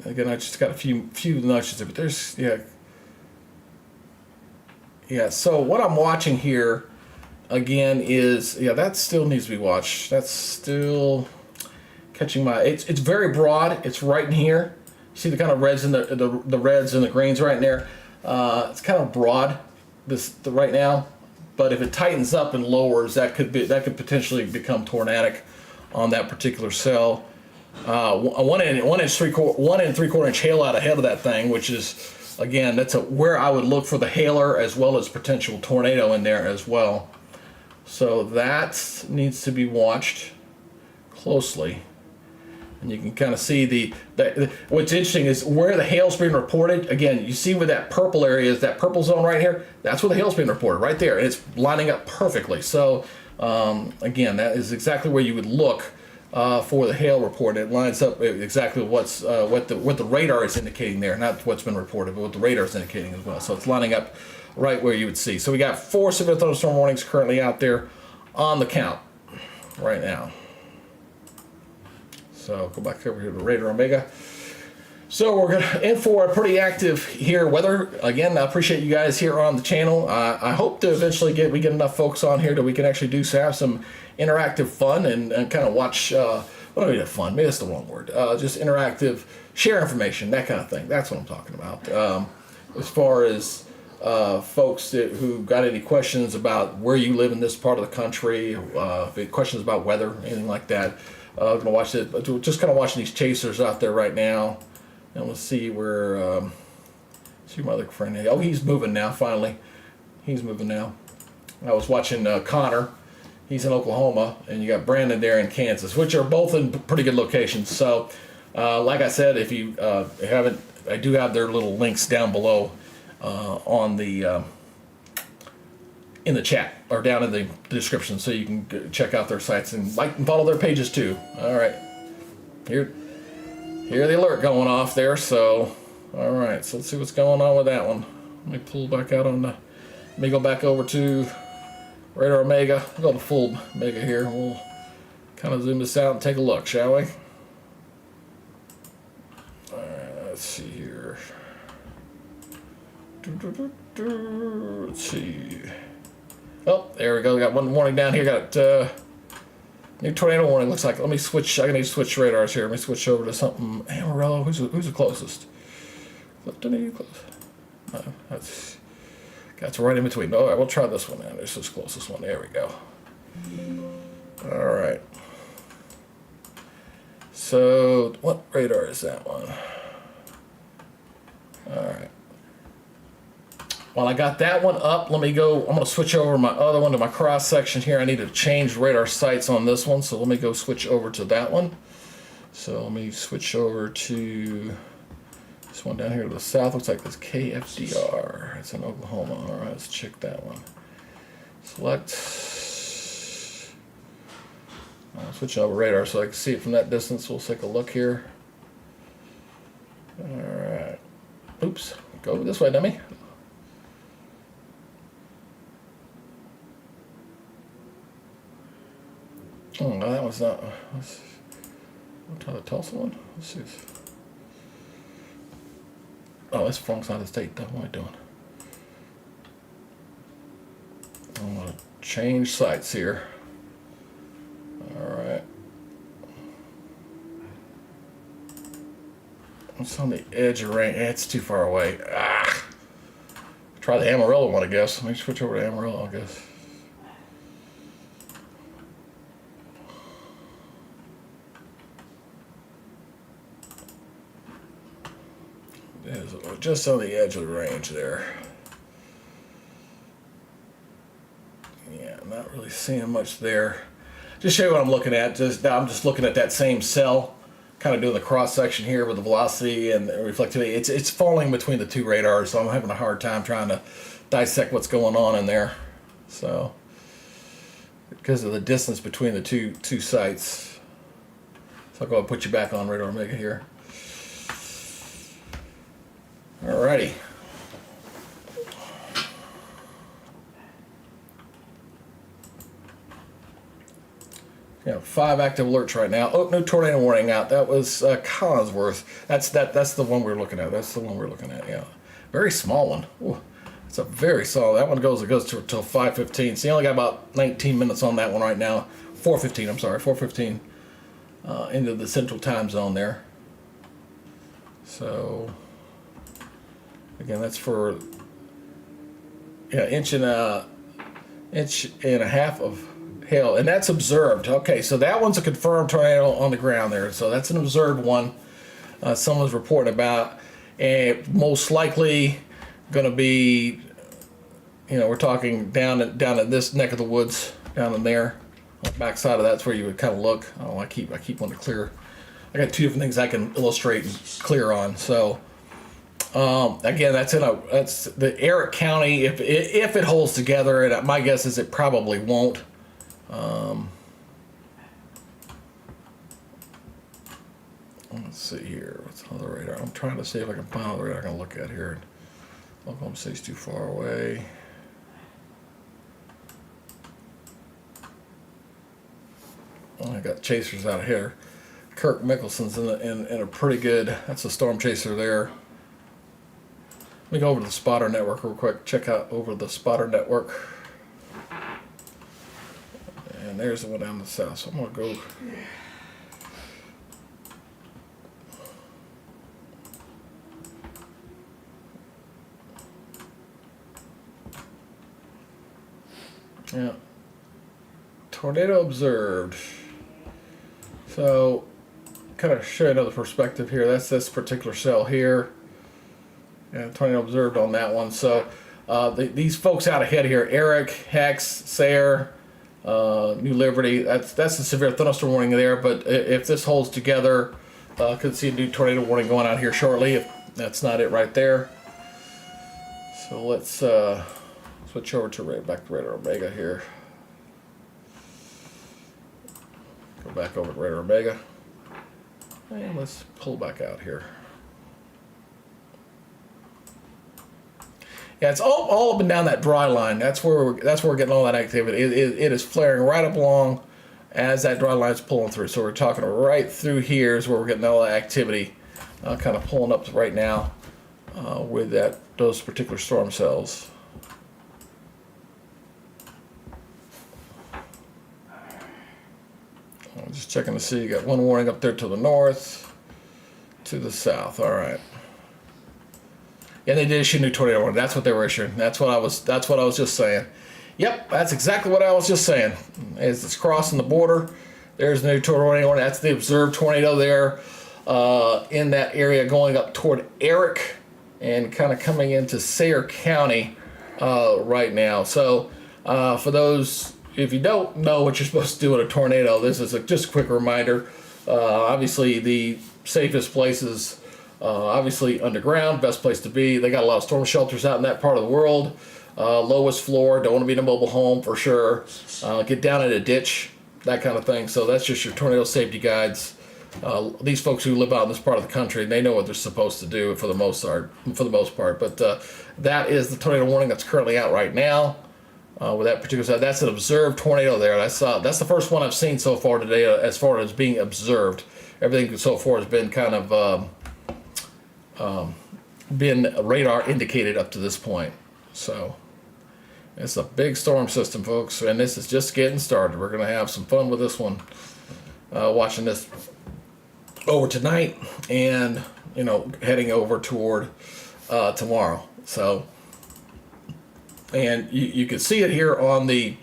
Again, I just got a few notches there, but there's yeah. So what I'm watching here again is that still needs to be watched. That's still catching my. It's very broad. It's right in here. You see the kind of reds and the reds and the greens right in there. It's kind of broad right now, but if it tightens up and lowers, that could potentially become tornadic on that particular cell. 1 and 3/4 inch hail out ahead of that thing, which is again that's where I would look for the hailer as well as potential tornado in there as well. So that needs to be watched closely. And you can kind of see what's interesting is where the hail's being reported. Again, you see where that purple area is, that purple zone right here, that's where the hail's being reported, right there. And it's lining up perfectly. So, again, that is exactly where you would look for the hail report. It lines up exactly what the radar is indicating there, not what's been reported, but what the radar is indicating as well. So it's lining up right where you would see. So we got 4 severe thunderstorm warnings currently out there on the count right now. So go back over here to Radar Omega. So we're in for a pretty active here weather. Again, I appreciate you guys here on the channel. I hope to eventually we get enough folks on here that we can actually have some interactive fun and kind of watch. Well, maybe not fun. Maybe that's the wrong word. Just interactive, share information, that kind of thing. That's what I'm talking about. As far as folks who got any questions about where you live in this part of the country, questions about weather, anything like that. Gonna watch it, but just kind of watching these chasers out there right now, and we'll see where. See my other friend. Oh, he's moving now. Finally, he's moving now. I was watching Connor. He's in Oklahoma, and you got Brandon there in Kansas, which are both in pretty good locations. So, like I said, if you haven't, I do have their little links down below on the in the chat or down in the description, so you can check out their sites and like and follow their pages too. All right, here the alert going off there. So, all right, so let's see what's going on with that one. Let me pull back out on the. Let me go back over to Radar Omega. We'll go to full Mega here. We'll kind of zoom this out and take a look, shall we? All right, let's see here. Let's see. Oh, there we go. We got one warning down here. Got new tornado warning. Looks like. Let me switch. I need to switch radars here. Let me switch over to something. Amarillo. Who's the closest? Clifton, are you close? No, that's right in between. All right, we'll try this one now. This is the closest one. There we go. All right. So, what radar is that one? All right. While I got that one up, let me go. I'm going to switch over my other one to my cross section here. I need to change radar sights on this one, so let me go switch over to that one. So let me switch over to this one down here to the south. Looks like this KFDR. It's in Oklahoma. All right, let's check that one. Select. I'll switch over radar so I can see it from that distance. We'll take a look here. All right. Oops. Go this way, dummy. Oh, no, that one's not. Let's try the Tulsa one. Let's see. Oh, that's from outside the state. What am I doing? I'm going to change sites here. All right. It's on the edge of range. It's too far away. Ah. Try the Amarillo one, I guess. Let me switch over to Amarillo, I guess. Just on the edge of the range there. Yeah, I'm not really seeing much there. Just show you what I'm looking at. I'm just looking at that same cell, kind of doing the cross section here with the velocity and the reflectivity. It's falling between the two radars, so I'm having a hard time trying to dissect what's going on in there. So, because of the distance between the two sites. So I'll go ahead and put you back on Radar Omega here. Alrighty. Yeah, 5 active alerts right now. Oh, no tornado warning out. That was Collinsworth. That's the one we're looking at. That's the one we're looking at. Yeah, very small one. Ooh, it's a very small. That one goes to till 5:15. So you only got about 19 minutes on that one right now. 4:15. I'm sorry, 4:15 into the Central Time Zone there. So. Again, that's for inch and a half of hail, and that's observed. Okay, so that one's a confirmed tornado on the ground there. So that's an observed one. Someone's reporting about, and most likely going to be, we're talking down at this neck of the woods, down in there, on the back side of that's where you would kind of look. Oh, I keep wanting to clear. I got 2 different things I can illustrate and clear on. So. Again, that's the Eric County. If it holds together, and my guess is it probably won't. Let's see here. What's another radar? I'm trying to see if I can find another radar I can look at here. Oklahoma City's too far away. Oh, I got chasers out here. Kirk Mickelson's in a pretty good. That's a storm chaser there. Let me go over to the spotter network real quick. Check out over the spotter network. And there's the one down the south. So I'm going to go. Yeah. Tornado observed. So, kind of show you another perspective here. That's this particular cell here. Yeah, tornado observed on that one. So these folks out ahead here, Eric, Hex, Sayer, New Liberty. That's a severe thunderstorm warning there. But if this holds together, could see a new tornado warning going out here shortly. If that's not it right there. So let's switch over to back to Radar Omega here. Go back over to Radar Omega. And let's pull back out here. Yeah, it's all up and down that dry line. That's where we're getting all that activity. It is flaring right up along as that dry line's pulling through. So we're talking right through here is where we're getting all that activity, kind of pulling up right now with those particular storm cells. I'm just checking to see. You got one warning up there to the north, to the south. All right. Yeah, they did issue a new tornado warning. That's what they were issuing. That's what I was just saying. Yep, that's exactly what I was just saying. As it's crossing the border, there's the new tornado warning. That's the observed tornado there in that area going up toward Eric and kind of coming into Sayre County right now. So for those, if you don't know what you're supposed to do in a tornado, this is just a quick reminder. Obviously, the safest places, obviously underground, best place to be. They got a lot of storm shelters out in that part of the world. Lowest floor, don't want to be in a mobile home for sure. Get down in a ditch, that kind of thing. So that's just your tornado safety guides. These folks who live out in this part of the country, they know what they're supposed to do for the most part. But that is the tornado warning that's currently out right now. With that particular side, that's an observed tornado there. That's the first one I've seen so far today as far as being observed. Everything so far has been kind of been radar indicated up to this point. So it's a big storm system, folks, and this is just getting started. We're going to have some fun with this one, watching this over tonight and, heading over toward tomorrow. So, and you can see it here on the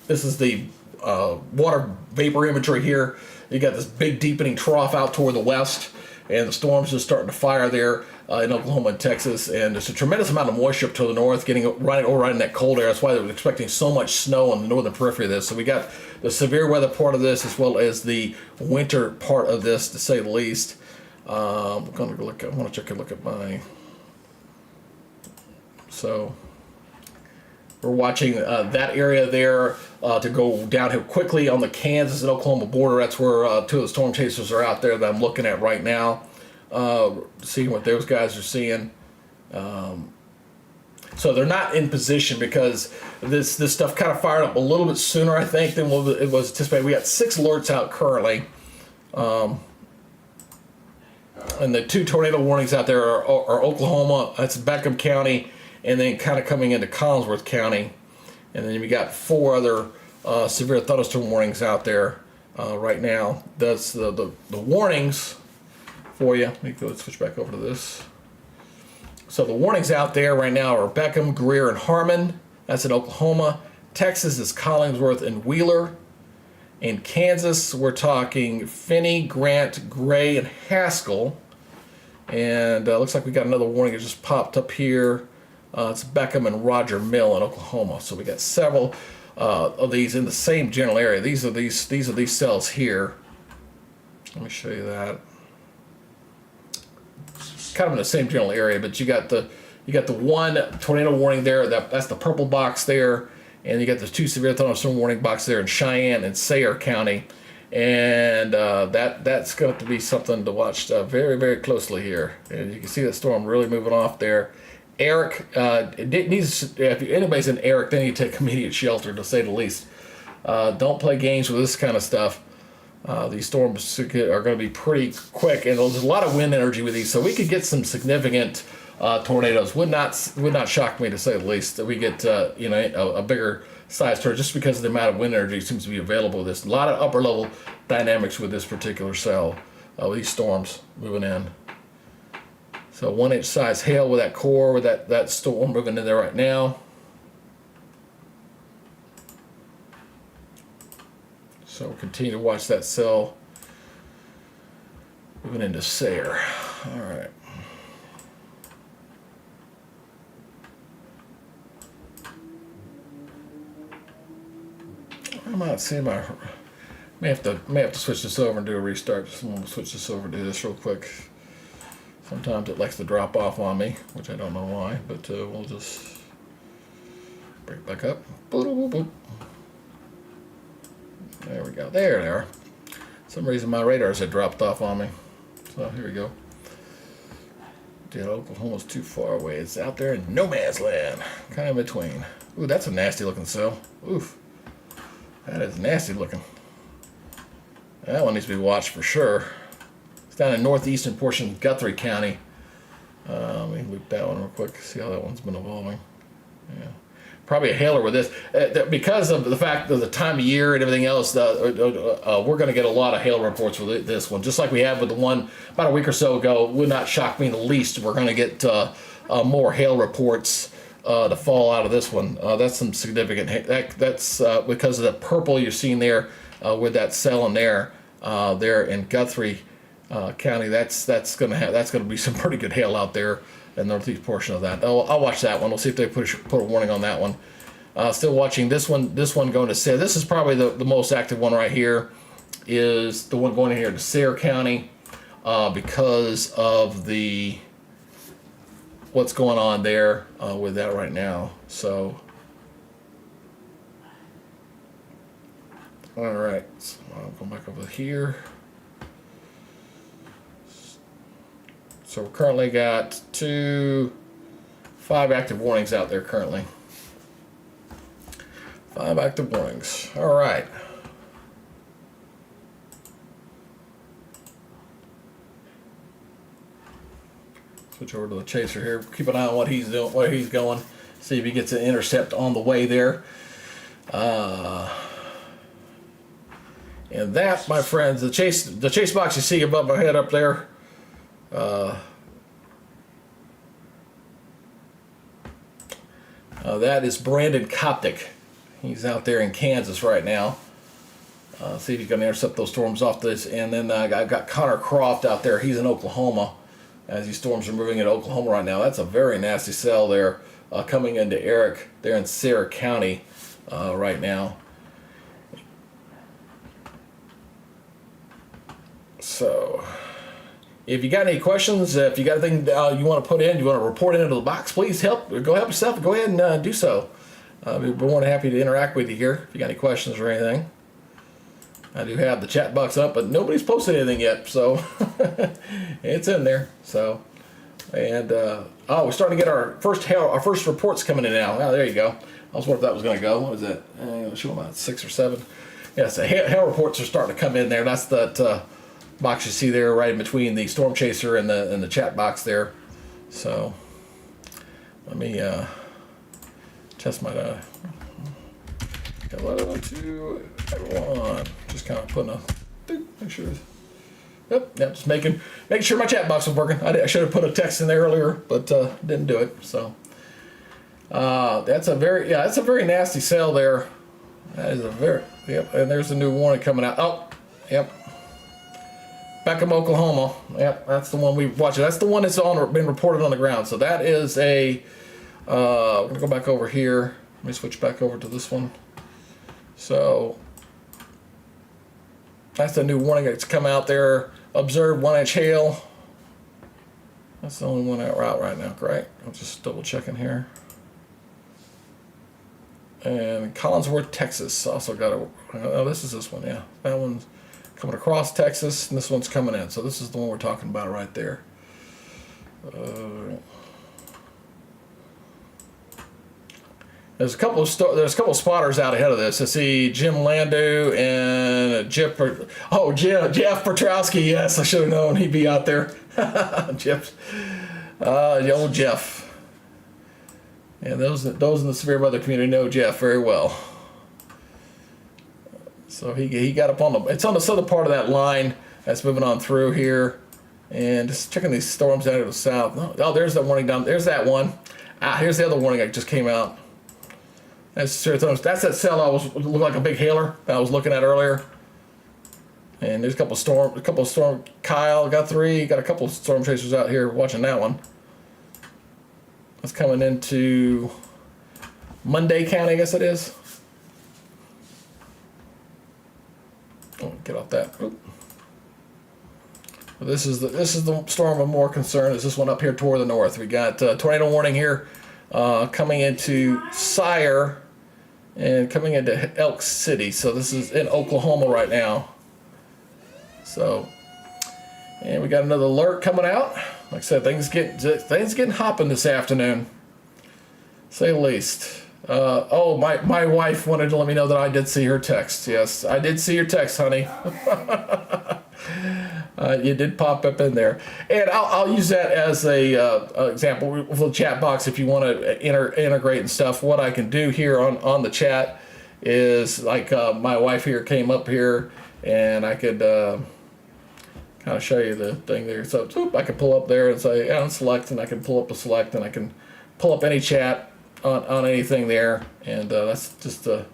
this is the water vapor imagery here. You got this big deepening trough out toward the west, and the storm's just starting to fire there in Oklahoma and Texas. And there's a tremendous amount of moisture up to the north, getting right in that cold air. That's why they're expecting so much snow on the northern periphery of this. So we got the severe weather part of this as well as the winter part of this, to say the least. I'm going to look. I want to take a look at my. So we're watching that area there to go downhill quickly on the Kansas and Oklahoma border. That's where two of the storm chasers are out there that I'm looking at right now, seeing what those guys are seeing. So they're not in position because this stuff kind of fired up a little bit sooner, I think, than what it was anticipated. We got 6 alerts out currently. And the 2 tornado warnings out there are Oklahoma, that's Beckham County, and then kind of coming into Collinsworth County. And then we got 4 other severe thunderstorm warnings out there right now. That's the warnings for you. Let me go switch back over to this. So the warnings out there right now are Beckham, Greer, and Harmon. That's in Oklahoma. Texas is Collinsworth and Wheeler. In Kansas, we're talking Finney, Grant, Gray, and Haskell. And looks like we got another warning that just popped up here. It's Beckham and Roger Mill in Oklahoma. So we got several of these in the same general area. These are these cells here. Let me show you that. Kind of in the same general area, but you got the one tornado warning there. That's the purple box there, and you got the 2 severe thunderstorm warning box there in Cheyenne and Sayre County, and that's going to be something to watch very, very closely here. And you can see that storm really moving off there. Eric, it needs. If anybody's in Eric, they need to take immediate shelter, to say the least. Don't play games with this kind of stuff. These storms are going to be pretty quick, and there's a lot of wind energy with these, so we could get some significant tornadoes. Would not shock me, to say the least, that we get a bigger size tornado, just because of the amount of wind energy seems to be available with this. A lot of upper level dynamics with this particular cell, with these storms moving in. So 1-inch size hail with that core, with that storm moving in there right now. So we'll continue to watch that cell moving into Sayre. All right. might see my. May have to switch this over and do a restart. Just want to switch this over and do this real quick. Sometimes it likes to drop off on me, which I don't know why, but we'll just bring it back up. Boop, boop, boop. There we go. There they are. For some reason my radars had dropped off on me. So here we go. Dude, Oklahoma's too far away. It's out there in no man's land. Kind of in between. Ooh, that's a nasty looking cell. Oof. That is nasty looking. That one needs to be watched for sure. It's down in northeastern portion of Guthrie County. Let me loop that one real quick. See how that one's been evolving. Yeah. Probably a hailer with this. Because of the fact of the time of year and everything else, we're going to get a lot of hail reports with this one. Just like we had with the one about a week or so ago. Would not shock me in the least. We're going to get more hail reports to fall out of this one. That's some significant. That's because of the purple you're seeing there with that cell in there in Guthrie County. That's going to be some pretty good hail out there. The northeast portion of that. I'll watch that one. We'll see if they put a warning on that one. Still watching this one. This one going to Sayre. This is probably the most active one right here. Is the one going in here to Sayre County because of what's going on there with that right now. So, all right. So I'll go back over here. So we're currently got 5 active warnings out there currently. 5 active warnings. All right. Switch over to the chaser here. Keep an eye on what he's doing, where he's going. See if he gets an intercept on the way there. And that, my friends, the chase box you see above my head up there. That is Brandon Coptic. He's out there in Kansas right now. See if he's going to intercept those storms off this. And then I've got Connor Croft out there. He's in Oklahoma as these storms are moving into Oklahoma right now. That's a very nasty cell there coming into Eric there in Sayre County right now. So, if you got any questions, if you got anything you want to put in, you want to report into the box, please go help yourself. Go ahead and do so. We're more than happy to interact with you here if you got any questions or anything. I do have the chat box up, but nobody's posted anything yet, so it's in there. So, and we're starting to get our first reports coming in now. Oh, there you go. I was wondering if that was going to go. What is that? Show about 6 or 7. Yes, the hail reports are starting to come in there. That's that. Box you see there right in between the storm chaser and the chat box there. So let me test my hello to everyone. Just kind of putting make sure. Yep, just making sure my chat box was working. I should have put a text in there earlier, but didn't do it. So that's a very nasty cell there. That is and there's a new warning coming out. Oh, yep. Beckham, Oklahoma. Yep, that's the one we've watched. That's the one that's been reported on the ground. So that is we're going to go back over here. Let me switch back over to this one. So that's the new warning that's come out there. Observe 1-inch hail. That's the only one out right now, right? I'm just double checking here. And Collinsworth, Texas. Also got this is this one, yeah. That one's coming across Texas, and this one's coming in. So this is the one we're talking about right there. There's a couple of spotters out ahead of this. I see Jim Landu and Jeff Petrowski. Yes, I should have known he'd be out there. Jeff, the old Jeff. Yeah, those in the severe weather community know Jeff very well. So he got up on it's on the southern part of that line that's moving on through here, and just checking these storms out to the south. Oh, there's that warning down. There's that one. Here's the other warning that just came out. That's that cell looked like a big hailer that I was looking at earlier. And there's a couple of storm. Kyle got 3. Got a couple of storm chasers out here watching that one. That's coming into Monday County, I guess it is. get off that. Oop. This is the storm of more concern. Is this one up here toward the north? We got tornado warning here coming into Sire and coming into Elk City. So this is in Oklahoma right now. So, and we got another alert coming out. Like I said, things getting hopping this afternoon, to say the least. Oh, my wife wanted to let me know that I did see her text. Yes, I did see your text, honey. You did pop up in there, and I'll use that as a example for the chat box if you want to integrate and stuff. What I can do here on the chat is like my wife here came up here, and I could kind of show you the thing there. So I can pull up there and say unselect, and I can pull up a select, and I can pull up any chat on anything there, and that's just a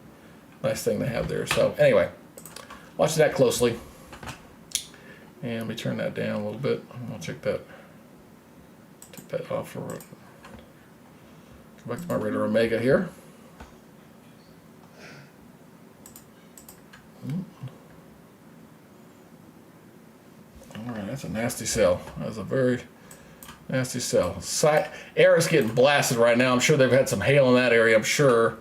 nice thing to have there. So anyway, watch that closely. And let me turn that down a little bit. I'll take that off for go back to my radar Omega here. All right, that's a nasty cell. That's a very nasty cell. Air's getting blasted right now. I'm sure they've had some hail in that area, I'm sure.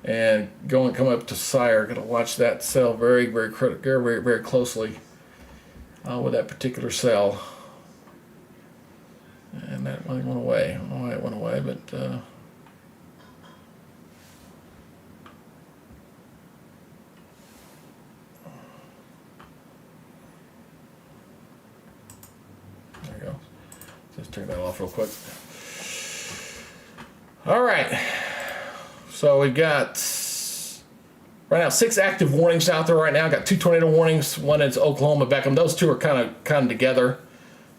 And coming up to Sire, gonna watch that cell very closely. With that particular cell, and that one went away. I don't know why it went away, but there you go. Just turn that off real quick. All right, so we've got right now 6 active warnings out there right now. Got 2 tornado warnings. One is Oklahoma, Beckham. Those 2 are kind of together.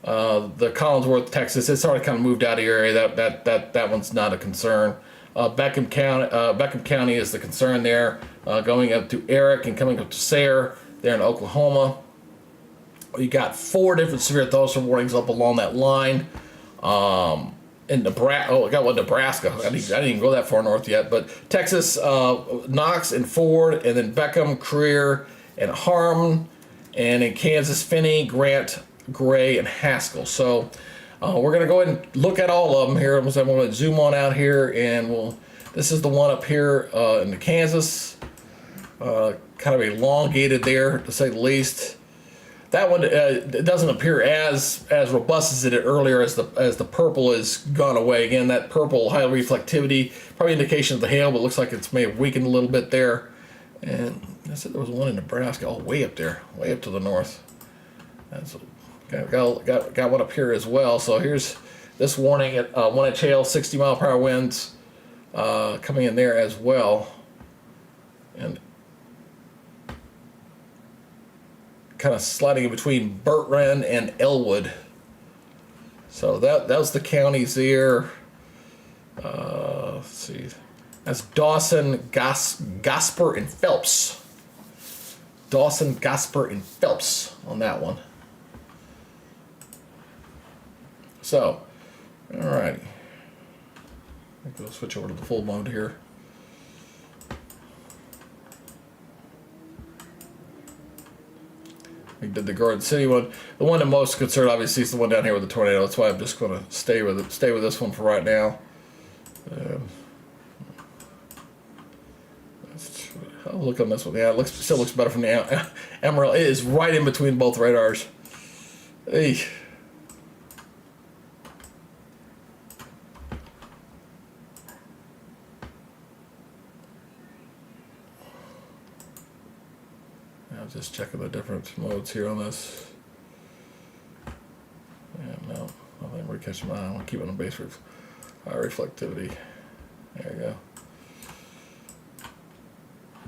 The Collinsworth, Texas, it's already kind of moved out of the area. That one's not a concern. Beckham County is the concern there. Going up to Eric and coming up to Sayre there in Oklahoma. You got 4 different severe thunderstorm warnings up along that line. In Nebraska, I got one Nebraska. I didn't even go that far north yet. But Texas, Knox and Ford, and then Beckham, Creer, and Harmon, and in Kansas, Finney, Grant, Gray, and Haskell. So we're gonna go ahead and look at all of them here. I'm gonna zoom on out here, and this is the one up here in the Kansas, kind of elongated there to say the least. That one it doesn't appear as robust as it did earlier as the purple has gone away. Again, that purple high reflectivity, probably indication of the hail, but looks like it's may have weakened a little bit there. And I said there was one in Nebraska, way up there, way up to the north. That's got one up here as well. So here's this warning at 1 inch hail, 60 mile per hour winds coming in there as well. And kind of sliding in between Bertrand and Elwood. So that was the counties there. Let's see. That's Dawson, Gosper, and Phelps. Dawson, Gosper, and Phelps on that one. So, all right. I'll switch over to the full mode here. We did the Garden City one. The one I'm most concerned, obviously, is the one down here with the tornado. That's why I'm just going to stay with it. Stay with this one for right now. I'll look on this one. Yeah, it still looks better from the Emerald. It is right in between both radars. Hey. Just checking the different modes here on this. Yeah, no, nothing really catching my eye. I want to keep it on base with high reflectivity. There you go.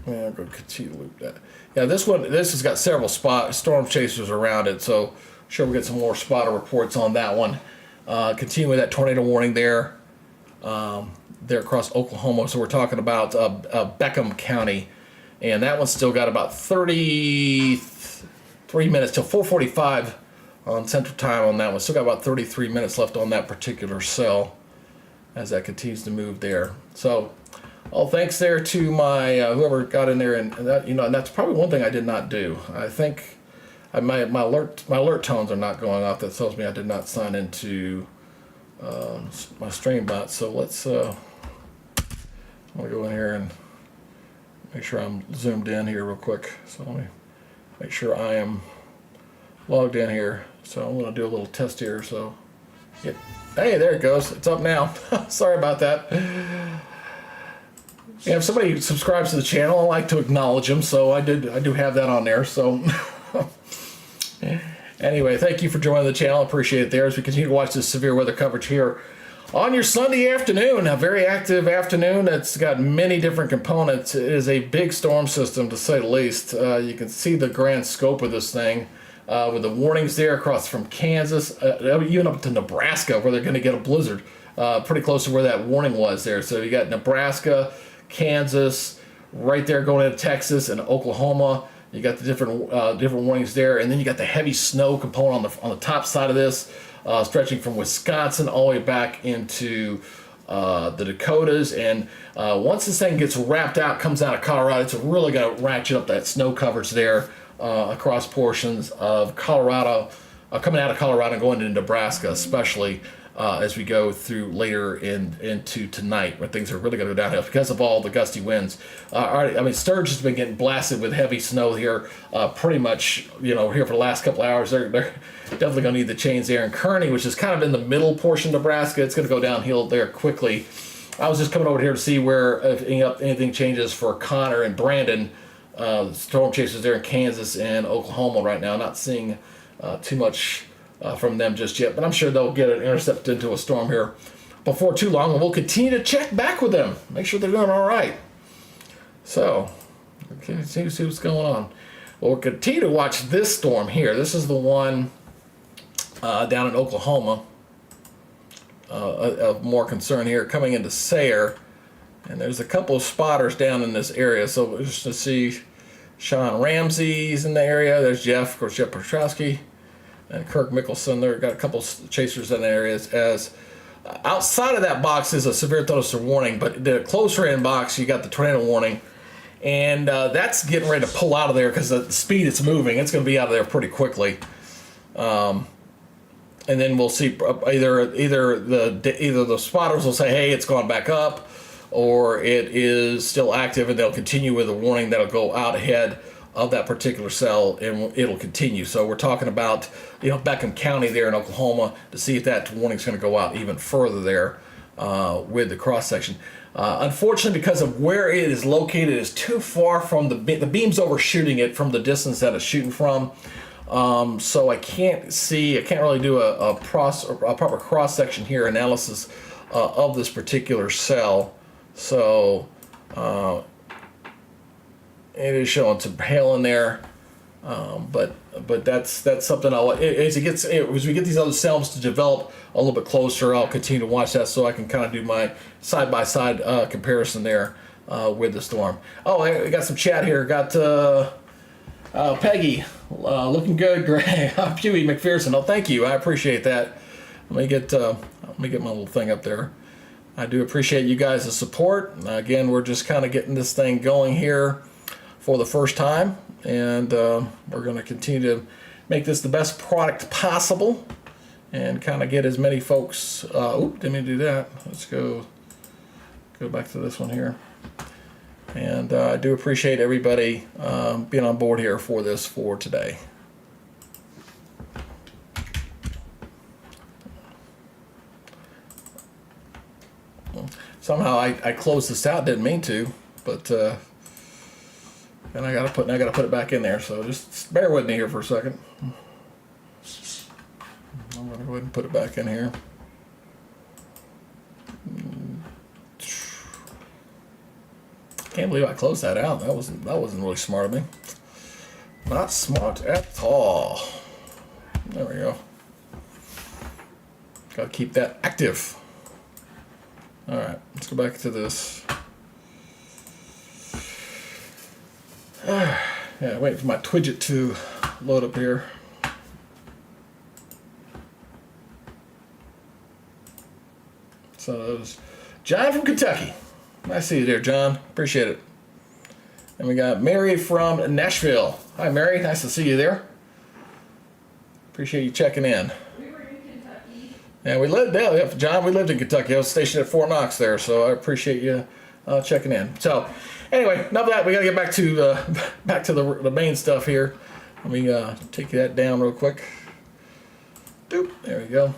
Yeah, I'm going to continue to loop that. Yeah, this has got several storm chasers around it, so I'm sure we'll get some more spotter reports on that one. Continuing that tornado warning there across Oklahoma. So we're talking about Beckham County. And that one's still got about 33 minutes till 4:45 on Central Time on that one. Still got about 33 minutes left on that particular cell as that continues to move there. So Oh, thanks there to my whoever got in there, and that, and that's probably one thing I did not do. I think my alert tones are not going off. That tells me I did not sign into my stream bot. So let's I'm gonna go in here and make sure I'm zoomed in here real quick. So let me make sure I am logged in here. So I'm gonna do a little test here. So hey, there it goes. It's up now. Sorry about that. Yeah, if somebody subscribes to the channel, I like to acknowledge them, so I do have that on there. So anyway, thank you for joining the channel. I appreciate it there as we continue to watch this severe weather coverage here on your Sunday afternoon. A very active afternoon. It's got many different components. It is a big storm system, to say the least. You can see the grand scope of this thing with the warnings there across from Kansas, even up to Nebraska, where they're going to get a blizzard. Pretty close to where that warning was there. So you got Nebraska, Kansas, right there going into Texas and Oklahoma. You got the different warnings there, and then you got the heavy snow component on the top side of this, stretching from Wisconsin all the way back into the Dakotas. And once this thing gets wrapped out, comes out of Colorado, it's really going to ratchet up that snow coverage there across portions of Colorado, coming out of Colorado and going into Nebraska, especially. As we go through later into tonight, when things are really going to go downhill because of all the gusty winds. Sturgis has been getting blasted with heavy snow here, pretty much, here for the last couple hours. They're definitely going to need the chains there. And Kearney, which is kind of in the middle portion of Nebraska, it's going to go downhill there quickly. I was just coming over here to see where if anything changes for Connor and Brandon, storm chasers there in Kansas and Oklahoma right now. Not seeing too much from them just yet, but I'm sure they'll get it intercepted into a storm here before too long, and we'll continue to check back with them, make sure they're doing all right. So, okay, see what's going on. Well, we'll continue to watch this storm here. This is the one down in Oklahoma of more concern here, coming into Sayre, and there's a couple of spotters down in this area. So just to see Sean Ramsey's in the area. There's Jeff, of course, Jeff Petrowski. And Kirk Mickelson, there got a couple chasers in the areas. As outside of that box is a severe thunderstorm warning, but the closer in box you got the tornado warning, and that's getting ready to pull out of there because the speed it's moving. It's going to be out of there pretty quickly, and then we'll see either the spotters will say, hey, it's gone back up, or it is still active, and they'll continue with a warning that'll go out ahead of that particular cell, and it'll continue. So we're talking about Beckham County there in Oklahoma to see if that warning's going to go out even further there with the cross section. Unfortunately, because of where it is located, is too far from the beam's overshooting it from the distance that it's shooting from. So I can't really do a proper cross section here analysis of this particular cell. So it is showing some hail in there, but that's something as we get these other cells to develop a little bit closer, I'll continue to watch that so I can kind of do my side by side comparison there with the storm. Oh, I got some chat here. Got Peggy looking good, Greg. Pewee McPherson. Oh, thank you. I appreciate that. Let me get my little thing up there. I do appreciate you guys' support. Again, we're just kind of getting this thing going here for the first time, and we're going to continue to make this the best product possible and kind of get as many folks. Didn't mean to do that. Let's go back to this one here. And I do appreciate everybody being on board here for this for today. Somehow I closed this out, didn't mean to, but and I gotta put it back in there. So just bear with me here for a second. I'm gonna go ahead and put it back in here. Can't believe I closed that out. That wasn't really smart of me. Not smart at all. There we go. Gotta keep that active. All right, let's go back to this. Yeah, waiting for my Twidget to load up here. So that was John from Kentucky. Nice to see you there, John. Appreciate it. And we got Mary from Nashville. Hi, Mary. Nice to see you there. Appreciate you checking in.
We were in Kentucky.
Yeah, we lived there. Yeah, John, we lived in Kentucky. I was stationed at Fort Knox there, so I appreciate you checking in. So, anyway, enough of that. We got to get back to the main stuff here. Let me take that down real quick. Doop. There we go.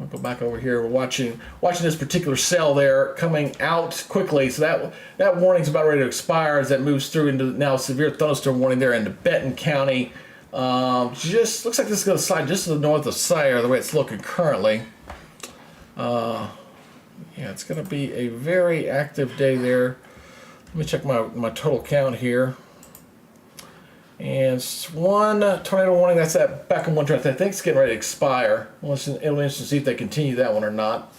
I'll go back over here. We're watching this particular cell there coming out quickly. So that warning's about ready to expire as that moves through into now severe thunderstorm warning there into Benton County. Just looks like this is going to slide just to the north of Sire, the way it's looking currently. Yeah, it's going to be a very active day there. Let me check my total count here. And it's one tornado warning. That's that back in one draft. I think it's getting ready to expire. It'll be interesting to see if they continue that one or not.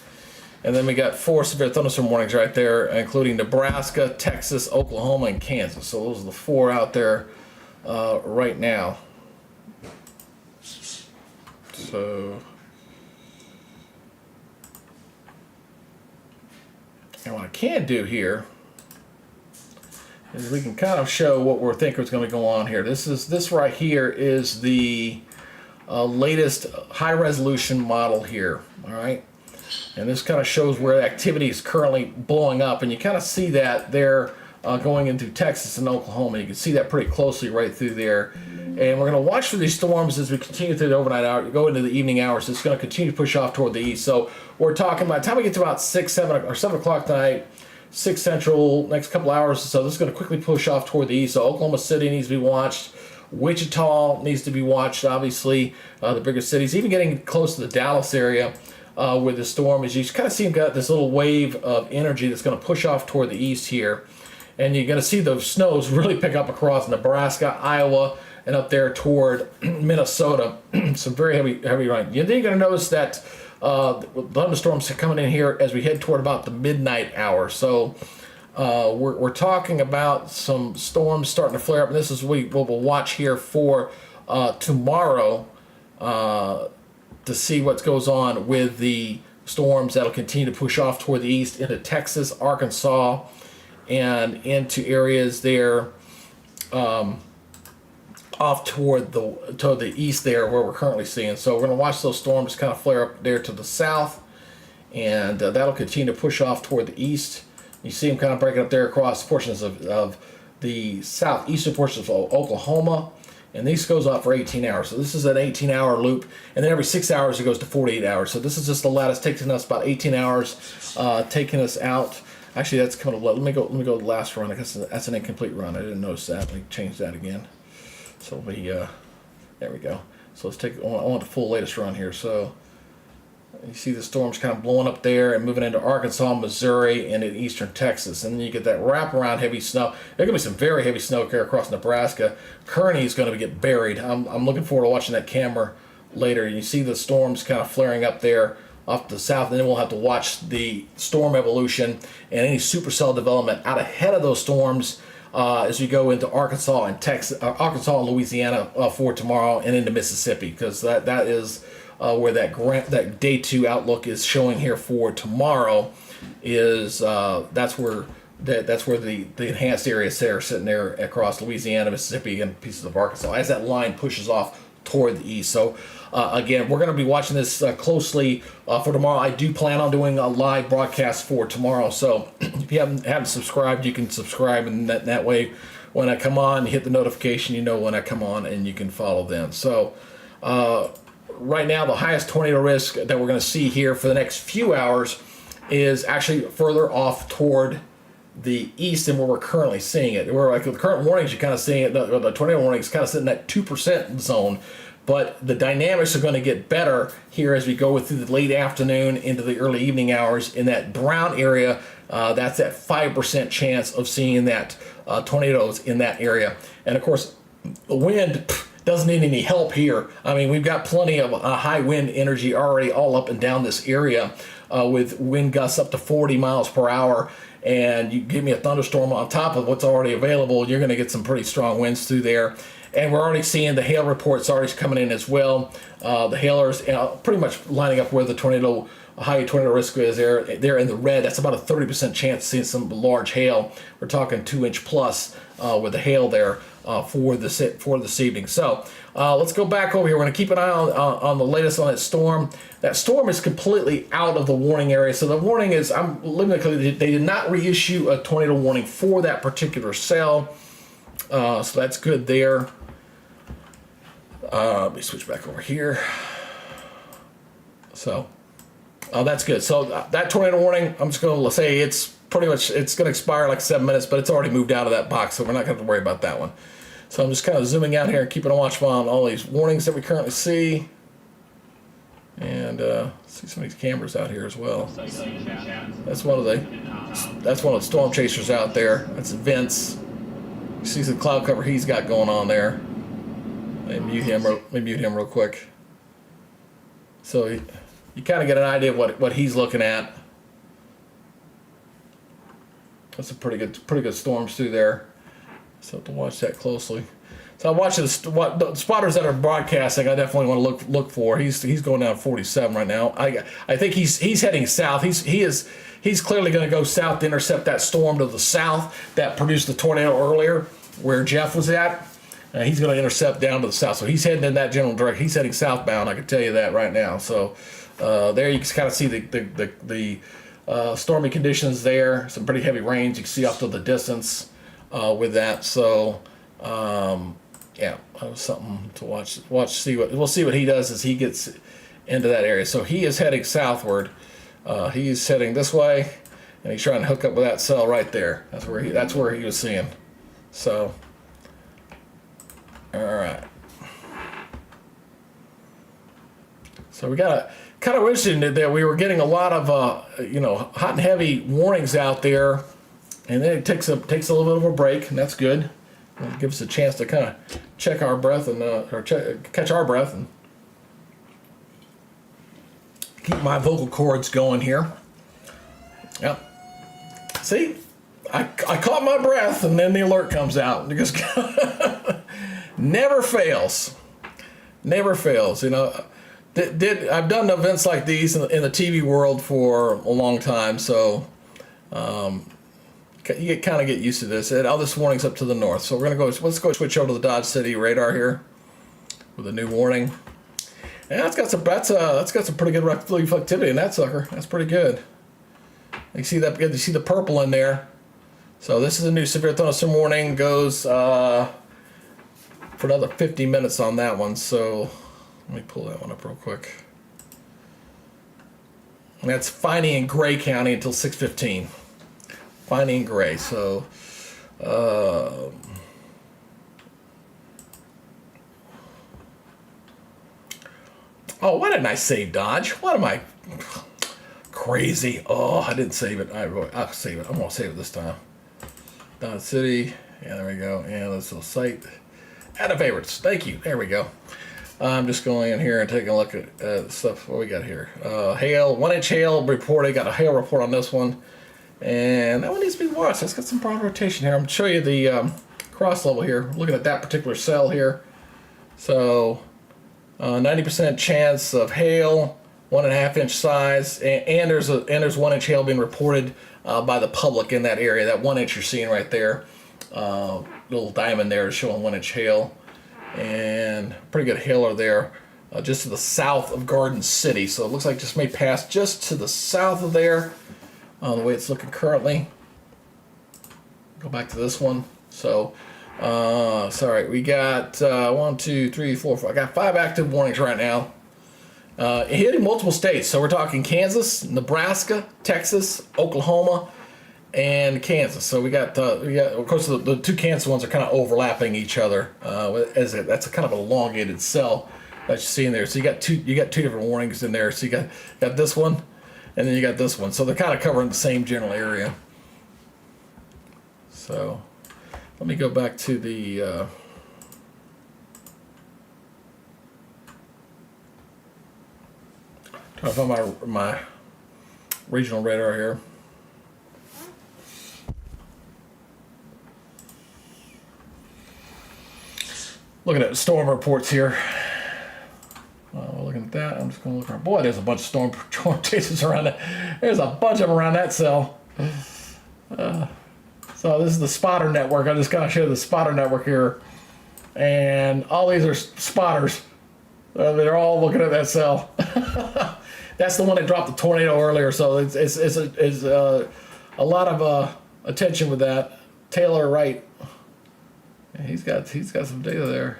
And then we got 4 severe thunderstorm warnings right there, including Nebraska, Texas, Oklahoma, and Kansas. So those are the 4 out there right now. So, and what I can do here is we can kind of show what we're thinking is going to go on here. This right here is the latest high resolution model here. All right, and this kind of shows where activity is currently blowing up, and you kind of see that there going into Texas and Oklahoma. You can see that pretty closely right through there. And we're going to watch for these storms as we continue through the overnight hour, go into the evening hours. It's going to continue to push off toward the east. So we're talking by the time we get to about 7 o'clock tonight, 6 Central, next couple hours. So this is going to quickly push off toward the east. So Oklahoma City needs to be watched. Wichita needs to be watched, obviously, the bigger cities. Even getting close to the Dallas area with the storm, as you kind of see got this little wave of energy that's going to push off toward the east here. And you're going to see those snows really pick up across Nebraska, Iowa, and up there toward Minnesota. Some very heavy rain. Then you're going to notice that thunderstorms are coming in here as we head toward about the midnight hour. So we're talking about some storms starting to flare up, and this is what we'll watch here for tomorrow to see what goes on with the storms that'll continue to push off toward the east into Texas, Arkansas, and into areas there off toward the east there where we're currently seeing. So we're going to watch those storms kind of flare up there to the south, and that'll continue to push off toward the east. You see them kind of breaking up there across portions of the southeastern portions of Oklahoma, and this goes on for 18 hours. So this is an 18-hour loop, and then every 6 hours it goes to 48 hours. So this is just the latest, taking us about 18 hours, taking us out. Actually, that's coming. Let me go to the last run. I guess that's an incomplete run. I didn't notice that. Let me change that again. So there we go. So let's take. I want the full latest run here. So you see the storms kind of blowing up there and moving into Arkansas, Missouri, and in eastern Texas. And then you get that wraparound heavy snow. There's going to be some very heavy snow here across Nebraska. Kearney is going to get buried. I'm looking forward to watching that camera later. You see the storms kind of flaring up there off to the south, and then we'll have to watch the storm evolution and any supercell development out ahead of those storms as we go into Arkansas and Texas, Arkansas and Louisiana for tomorrow, and into Mississippi, because that is where that day 2 outlook is showing here for tomorrow. Is that's where the enhanced areas there are sitting there across Louisiana, Mississippi, and pieces of Arkansas as that line pushes off toward the east. So again, we're going to be watching this closely for tomorrow. I do plan on doing a live broadcast for tomorrow. So if you haven't subscribed, you can subscribe, and that way when I come on, you hit the notification, you know when I come on, and you can follow then. So right now, the highest tornado risk that we're going to see here for the next few hours is actually further off toward the east than where we're currently seeing it. Where like with the current warnings, you're kind of seeing it, the tornado warnings kind of sitting in that 2% zone. But the dynamics are going to get better here as we go through the late afternoon into the early evening hours. In that brown area, that's that 5% chance of seeing that tornadoes in that area. And of course, the wind doesn't need any help here. I mean, we've got plenty of high wind energy already all up and down this area with wind gusts up to 40 miles per hour. And you give me a thunderstorm on top of what's already available, you're going to get some pretty strong winds through there. And we're already seeing the hail reports already coming in as well. The hailers pretty much lining up where the tornado high tornado risk is there in the red. That's about a 30% chance of seeing some large hail. We're talking 2-inch plus with the hail there for this evening. So let's go back over here. We're going to keep an eye on the latest on that storm. That storm is completely out of the warning area. So the warning is, they did not reissue a tornado warning for that particular cell. So that's good there. Let me switch back over here. So that's good. So that tornado warning, I'm just going to say it's pretty much, it's going to expire like 7 minutes, but it's already moved out of that box, so we're not going to have to worry about that one. So I'm just kind of zooming out here and keeping a watch on all these warnings that we currently see. And see some of these cameras out here as well. That's one of the storm chasers out there. That's Vince. You see the cloud cover he's got going on there. Let me mute him real quick. So you kind of get an idea of what he's looking at. That's a pretty good storms through there. So have to watch that closely. So I watch the spotters that are broadcasting. I definitely want to look for. He's going down 47 right now. I think he's heading south. He's clearly going to go south to intercept that storm to the south that produced the tornado earlier, where Jeff was at. He's going to intercept down to the south. So he's heading in that general direction. He's heading southbound. I can tell you that right now. So there you can kind of see the stormy conditions there. Some pretty heavy rains you can see off to the distance with that. So yeah, that was something to watch. We'll see what he does as he gets into that area. So he is heading southward. He's heading this way, and he's trying to hook up with that cell right there. That's where he was seeing. So. All right. So we got a kind of interesting that we were getting a lot of hot and heavy warnings out there, and then it takes a little bit of a break, and that's good. It gives us a chance to kind of check our breath and catch our breath and keep my vocal cords going here. Yep. See, I caught my breath, and then the alert comes out. It just never fails. Never fails. You know, I've done events like these in the TV world for a long time, so you kind of get used to this. And all this warning's up to the north, so we're gonna let's go switch over to the Dodge City radar here with a new warning. And that's got some pretty good reflectivity in that sucker. That's pretty good. You see that? You see the purple in there. So this is a new severe thunderstorm warning. Goes for another 50 minutes on that one. So let me pull that one up real quick. And that's Finey and Gray County until 6:15. Finey and Gray. So oh, why didn't I save Dodge? What am I crazy? Oh, I didn't save it. I'll save it. I'm gonna save it this time. Dodge City. Yeah, there we go. And let's go site. Add a favorites. Thank you. There we go. I'm just going in here and taking a look at stuff. What we got here? Hail. 1-inch hail reported. Got a hail report on this one. And that one needs to be watched. It's got some proper rotation here. I'm going to show you the cross level here. Looking at that particular cell here. So 90% chance of hail, 1.5-inch size, and there's 1-inch hail being reported by the public in that area. That 1-inch you're seeing right there, little diamond there is showing 1-inch hail, and pretty good hailer there, just to the south of Garden City. So it looks like just may pass just to the south of there, the way it's looking currently. Go back to this one. So. Sorry, we got 1, 2, 3, 4, 5. I got 5 active warnings right now. Hitting multiple states. So we're talking Kansas, Nebraska, Texas, Oklahoma, and Kansas. So we got of course the two Kansas ones are kind of overlapping each other. That's a kind of an elongated cell that you see in there. So you got two different warnings in there. So you got this one, and then you got this one. So they're kind of covering the same general area. So. Let me go back to the trying to find my regional radar here. Looking at storm reports here. Looking at that, I'm Just gonna look around. Boy, there's a bunch of storm chasers around that. There's a bunch of them around that cell. So this is the spotter network. I just gotta show the spotter network here, and all these are spotters. They're all looking at that cell. That's the one that dropped the tornado earlier. So it's a lot of attention with that. Taylor Wright. Yeah, he's got some data there.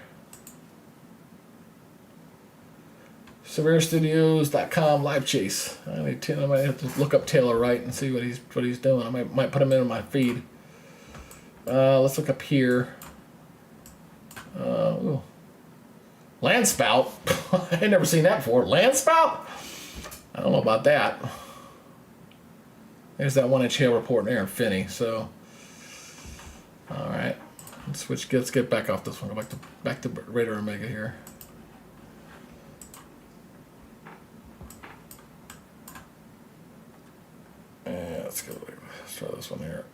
SevereStudios.com live chase. I might have to look up Taylor Wright and see what he's doing. I might put him in my feed. Let's look up here. Ooh. Land spout. I ain't never seen that before. Land spout? I don't know about that. There's that 1-inch hail report there in Finney. So, all right. Let's get back off this one. Go back to Radar Omega here. Let's try this one here.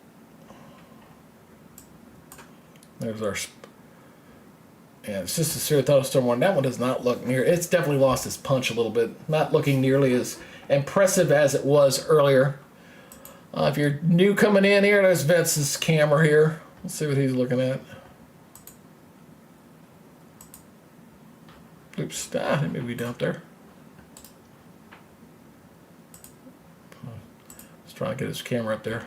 There's our. Yeah, it's just a serial thunderstorm one. That one does not look near. It's definitely lost its punch a little bit. Not looking nearly as impressive as it was earlier. If you're new coming in here, there's Vince's camera here. Let's see what he's looking at. Oops, he may be down there. Let's try to get his camera up there.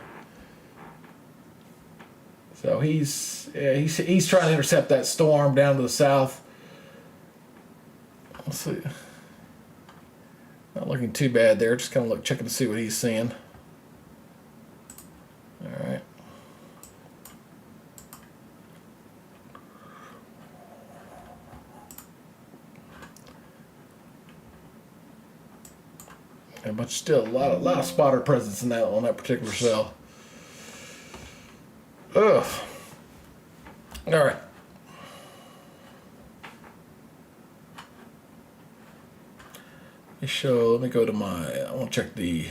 So he's trying to intercept that storm down to the south. Let's see. Not looking too bad there. Just kind of checking to see what he's seeing. All right. But still, a lot of spotter presence in on that particular cell. Ugh. All right. Let me go to I want to check is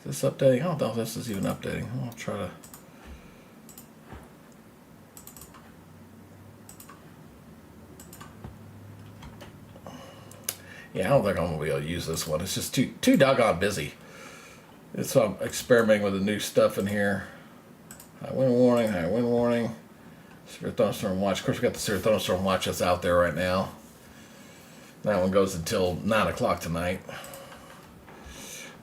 this updating? I don't know if this is even updating. I'll try to. Yeah, I don't think I'm going to be able to use this one. It's just too doggone busy. So I'm experimenting with the new stuff in here. High wind warning. Severe thunderstorm watch. Of course, we got the severe thunderstorm watch that's out there right now. That one goes until 9 o'clock tonight.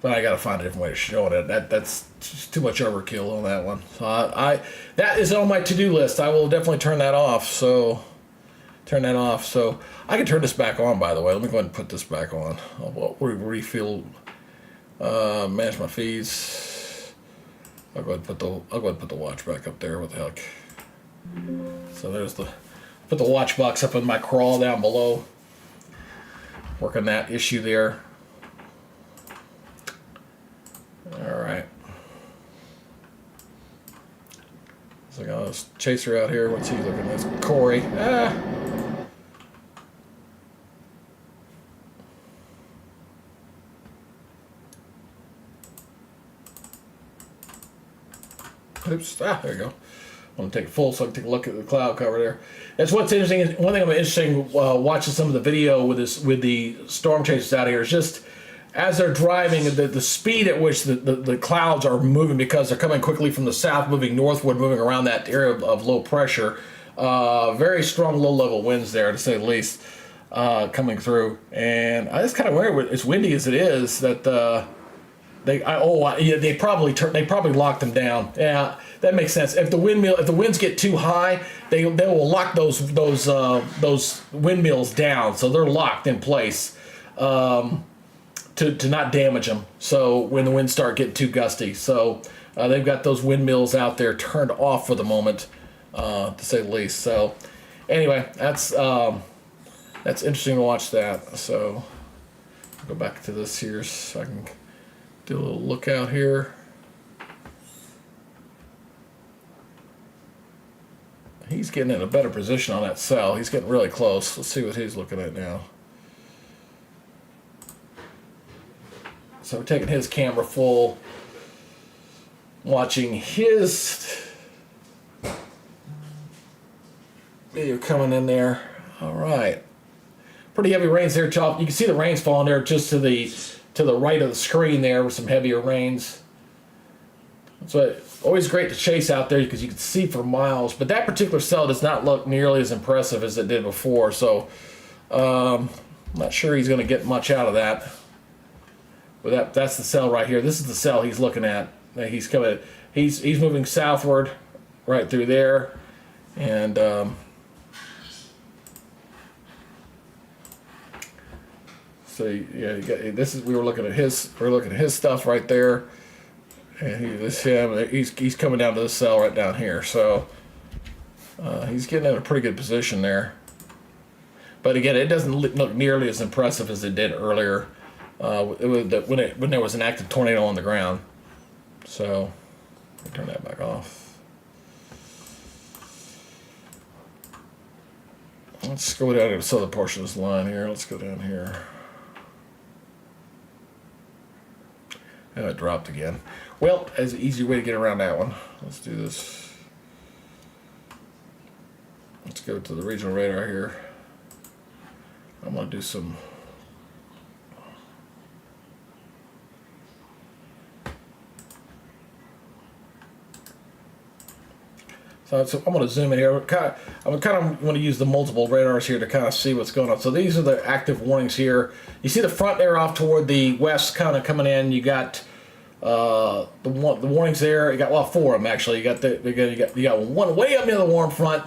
But I got to find a different way of showing it. That's just too much overkill on that one. So that is on my to-do list. I will definitely turn that off. So I can turn this back on, by the way. Let me go ahead and put this back on. I'll refill, manage my feeds. I'll go ahead and put the watch back up there. What the heck? So put the watch box up in my crawl down below. Work on that issue there. All right. So I got this chaser out here. What's he looking at? It's Corey. Oops. There you go. I'm going to take it full so I can take a look at the cloud cover there. That's what's interesting. One thing I'm interesting watching some of the video with the storm chasers out here is just as they're driving, the speed at which the clouds are moving, because they're coming quickly from the south, moving northward, moving around that area of low pressure. Very strong low-level winds there, to say the least, coming through. And I just kind of wonder, as windy as it is, that they probably locked them down. Yeah, that makes sense. If the winds get too high, they will lock those windmills down, so they're locked in place to not damage them. So when the winds start getting too gusty, so they've got those windmills out there turned off for the moment, to say the least. So anyway, that's interesting to watch that. So I'll go back to this here so I can do a little lookout here. He's getting in a better position on that cell. He's getting really close. Let's see what he's looking at now. So we're taking his camera full, watching his video coming in there. All right. pretty heavy rains there, Chop. You can see the rains falling there just to the right of the screen there with some heavier rains. So always great to chase out there because you can see for miles. But that particular cell does not look nearly as impressive as it did before. So I'm not sure he's going to get much out of that. But that's the cell right here. This is the cell he's looking at. He's coming. He's moving southward, right through there, and so yeah, this is we were looking at his stuff right there, and he's coming down to this cell right down here. So he's getting in a pretty good position there. But again, it doesn't look nearly as impressive as it did earlier when there was an active tornado on the ground. So turn that back off. Let's go down to the southern portion of this line here. Let's go down here. Oh, it dropped again. Well, as an easy way to get around that one. Let's do this. Let's go to the regional radar here. I'm going to do some. So I'm going to zoom in here. I'm kind of going to use the multiple radars here to kind of see what's going on. So these are the active warnings here. You see the front there off toward the west kind of coming in. You got the warnings there. You got, well, 4 of them actually. You got one way up near the warm front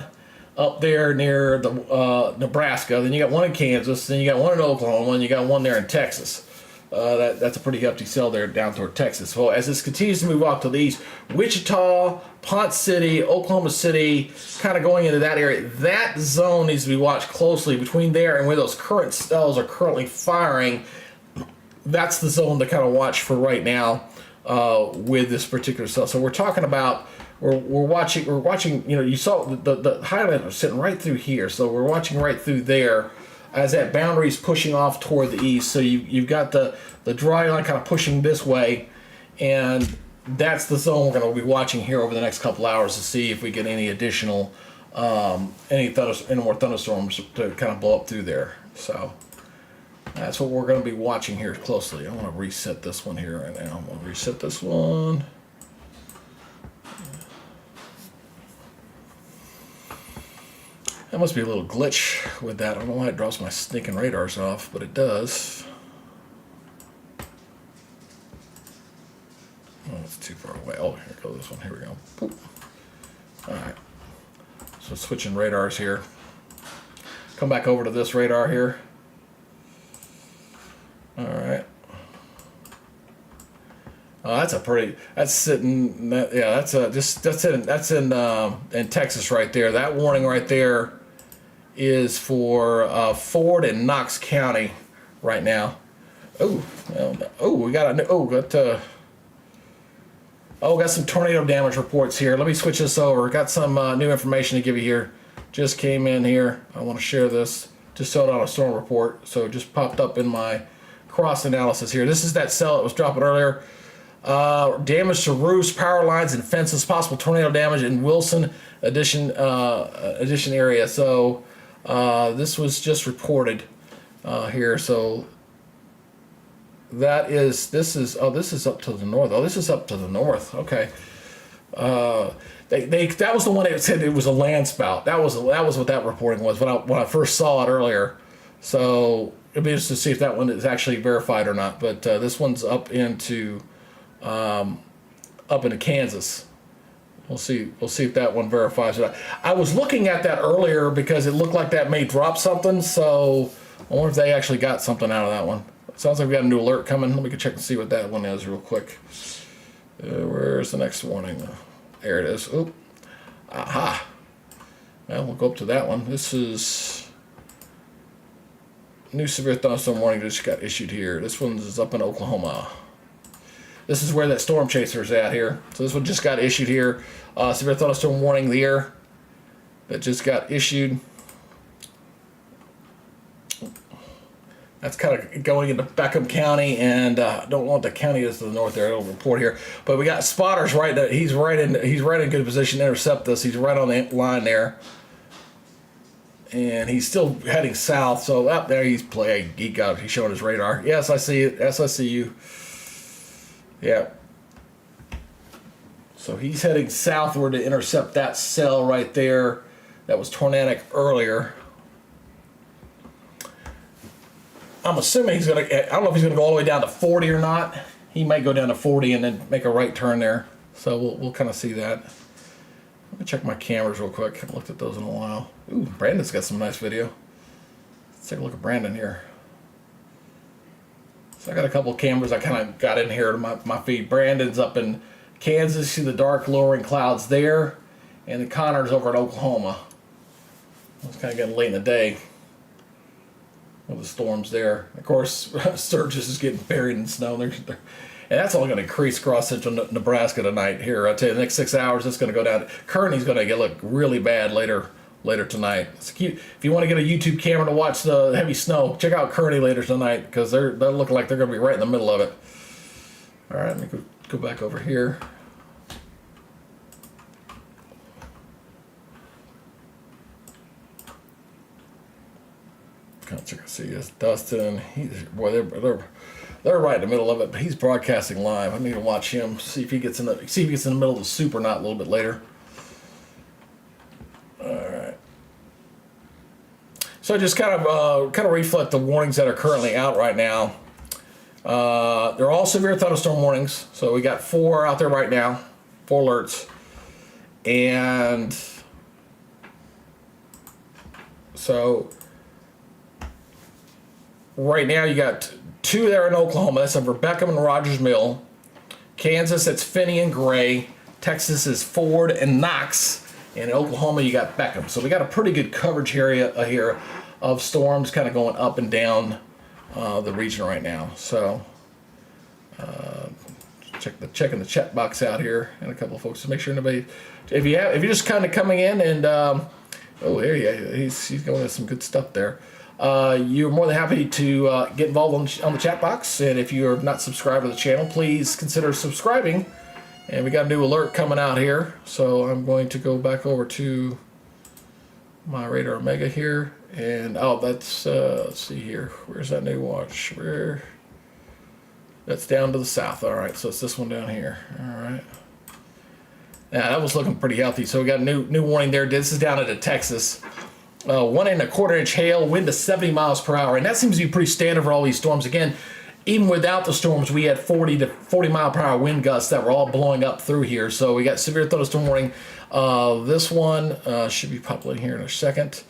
up there near the Nebraska. Then you got one in Kansas. Then you got one in Oklahoma. And you got one there in Texas. That's a pretty hefty cell there down toward Texas. Well, as this continues to move off to the east, Wichita, Ponce City, Oklahoma City, kind of going into that area, that zone needs to be watched closely between there and where those current cells are currently firing. That's the zone to kind of watch for right now with this particular cell. So we're talking about, we're watching, you know, you saw the highlight was sitting right through here. So we're watching right through there as that boundary is pushing off toward the east. So you've got the dry line kind of pushing this way, and that's the zone we're going to be watching here over the next couple hours to see if we get any additional any more thunderstorms to kind of blow up through there. So that's what we're going to be watching here closely. I want to reset this one here right now. I'm going to reset this one. That must be a little glitch with that. I don't know why it drops my sneaking radars off, but it does. Oh, it's too far away. Oh, here goes this one. Here we go. Boop. All right. So switching radars here. Come back over to this radar here. All right. Oh, that's a pretty. That's sitting. Yeah, that's in Texas right there. That warning right there is for Ford and Knox County right now. We got got some tornado damage reports here. Let me switch this over. Got some new information to give you here. Just came in here. I want to share this. Just saw it on a storm report, so it just popped up in my cross analysis here. This is that cell that was dropping earlier. Damage to roofs, power lines, and fences. Possible tornado damage in Wilson addition area. So this was just reported here. So this is up to the north. Oh, this is up to the north. Okay. That was the one that said it was a land spout. That was what that reporting was when I first saw it earlier. So it'll be interesting to see if that one is actually verified or not. But this one's up into Kansas. We'll see if that one verifies it. I was looking at that earlier because it looked like that may drop something. So I wonder if they actually got something out of that one. It sounds like we got a new alert coming. Let me go check and see what that one is real quick. Where's the next warning? There it is. Oop. Aha. Well, we'll go up to that one. This is new severe thunderstorm warning just got issued here. This one is up in Oklahoma. This is where that storm chaser is at here. So this one just got issued here. Severe thunderstorm warning there that just got issued. That's kind of going into Beckham County, and don't know what the county is to the north there. It'll report here, but we got spotters right there. He's right in good position to intercept this. He's right on the line there. and he's still heading south. So up there he's showing his radar. Yes, I see it. Yes, I see you. Yeah. So he's heading southward to intercept that cell right there that was tornadic earlier. I'm assuming he's going to, I don't know if he's going to go all the way down to 40 or not. He might go down to 40 and then make a right turn there. So we'll kind of see that. Let me check my cameras real quick. I haven't looked at those in a while. Ooh, Brandon's got some nice video. Let's take a look at Brandon here. So I got a couple of cameras I kind of got in here to my feed. Brandon's up in Kansas. See the dark lowering clouds there. And then Connor's over in Oklahoma. It's kind of getting late in the day with the storms there. Of course, Sturgis is getting buried in snow. And that's only going to increase across central Nebraska tonight. Here, I'll tell you, the next 6 hours, it's going to go down. Kearney's going to look really bad later tonight. It's cute. If you want to get a YouTube camera to watch the heavy snow, check out Kearney later tonight because they're looking like they're going to be right in the middle of it. All right, let me go back over here. See, it's Dustin. They're right in the middle of it, but he's broadcasting live. I need to watch him, see if he gets in the middle of the soup or not a little bit later. All right. So just kind of reflect the warnings that are currently out right now. They're all severe thunderstorm warnings. So we got 4 out there right now, 4 alerts, and so right now you got 2 there in Oklahoma. That's over Beckham and Rogers Mill. Kansas, it's Finney and Gray. Texas is Ford and Knox. And in Oklahoma, you got Beckham. So we got a pretty good coverage area here of storms kind of going up and down the region right now. So checking the chat box out here and a couple of folks to make sure nobody. If you're just kind of coming in and he's going with some good stuff there. You're more than happy to get involved on the chat box, and if you're not subscribed to the channel, please consider subscribing. And we got a new alert coming out here, so I'm going to go back over to my Radar Omega here, and that's let's see here. Where's that new watch? That's down to the south. All right, so it's this one down here. All right. Yeah, that was looking pretty healthy. So we got a new warning there. This is down into Texas. 1 1/4 inch hail, wind to 70 miles per hour, and that seems to be pretty standard for all these storms. Again, even without the storms, we had 40 to 40 mile per hour wind gusts that were all blowing up through here. So we got severe thunderstorm warning. This one should be popping here in a second.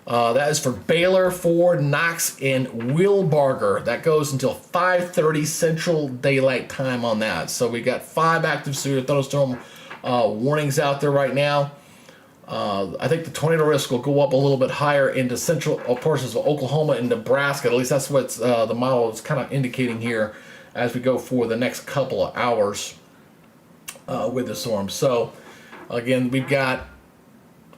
That is for Baylor, Ford, Knox, and Wilbarger. That goes until 5:30 Central Daylight Time on that. So we got 5 active severe thunderstorm warnings out there right now. I think the tornado risk will go up a little bit higher into central portions of Oklahoma and Nebraska. At least that's what the model is kind of indicating here as we go for the next couple of hours with the storm. So, again, we've got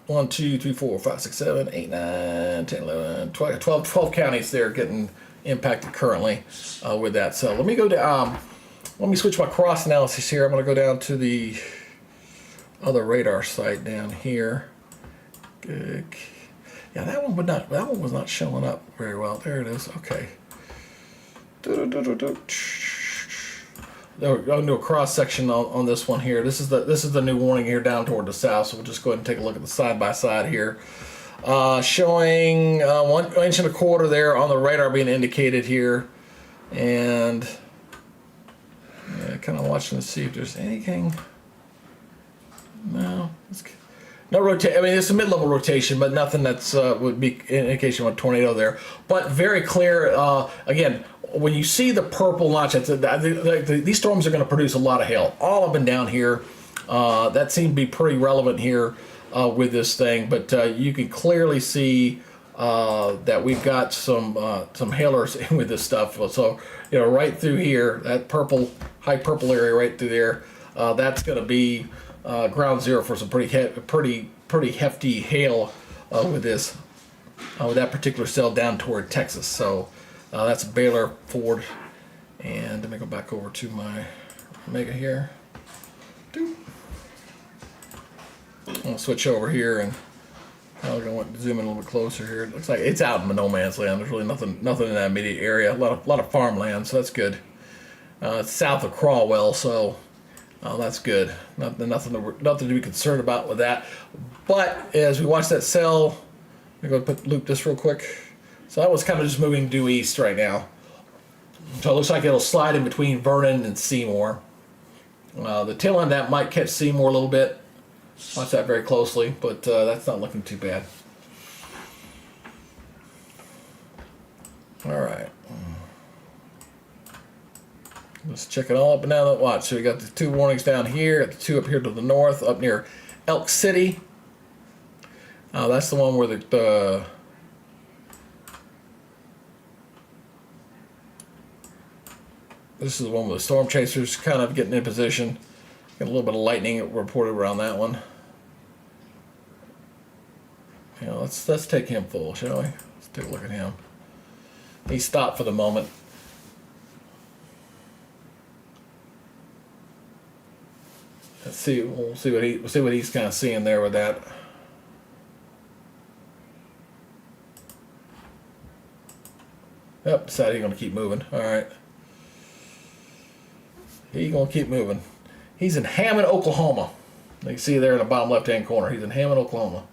1, 2, 3, 4, 5, 6, 7, 8, 9, 10, 11, 12 counties there getting impacted currently with that. So let me go to, let me switch my cross analysis here. I'm going to go down to the other radar site down here. Good. Yeah, that one was not showing up very well. There it is. Okay. I'll do a cross section on this one here. This is the new warning here down toward the south. So we'll just go ahead and take a look at the side by side here. Showing 1 1/4 inch there on the radar being indicated here, and kind of watching to see if there's anything. No, no rotation. I mean, it's a mid-level rotation, but nothing that's would be an indication of a tornado there. But very clear. Again, when you see the purple notch, these storms are going to produce a lot of hail all up and down here. That seemed to be pretty relevant here with this thing. But you can clearly see that we've got some hailers in with this stuff. So right through here, that high purple area right through there, that's going to be ground zero for some pretty hefty hail with that particular cell down toward Texas. So that's Baylor, Ford, and let me go back over to my Omega here. I'll switch over here and I'm going to zoom in a little bit closer here. It looks like it's out in no man's land. There's really nothing in that immediate area. A lot of farmland, so that's good. It's south of Crawwell, so that's good. Nothing to be concerned about with that. But as we watch that cell, I'm going to loop this real quick. So that was kind of just moving due east right now. So it looks like it'll slide in between Vernon and Seymour. The tail end of that might catch Seymour a little bit. Watch that very closely, but that's not looking too bad. All right. Let's check it all up and down. Watch. So we got the 2 warnings down here, got the 2 up here to the north, up near Elk City. That's the one where the this is the one with the storm chasers kind of getting in position. Got a little bit of lightning reported around that one. Let's take him full, shall we? Let's take a look at him. He stopped for the moment. Let's see. We'll see what he's kind of seeing there with that. Yep, decided he's gonna keep moving. All right. He's gonna keep moving. He's in Hammond, Oklahoma. You can see there in the bottom left-hand corner. He's in Hammond, Oklahoma.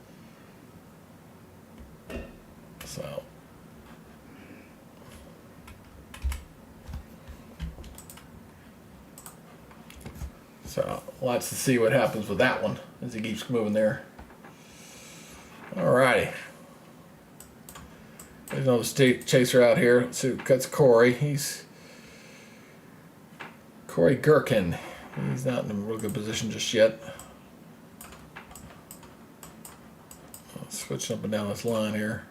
So let's see what happens with that one as he keeps moving there. Alrighty. There's another chaser out here. Let's see, that's Corey. He's Corey Gherkin. He's not in a real good position just yet. Switching up and down this line here.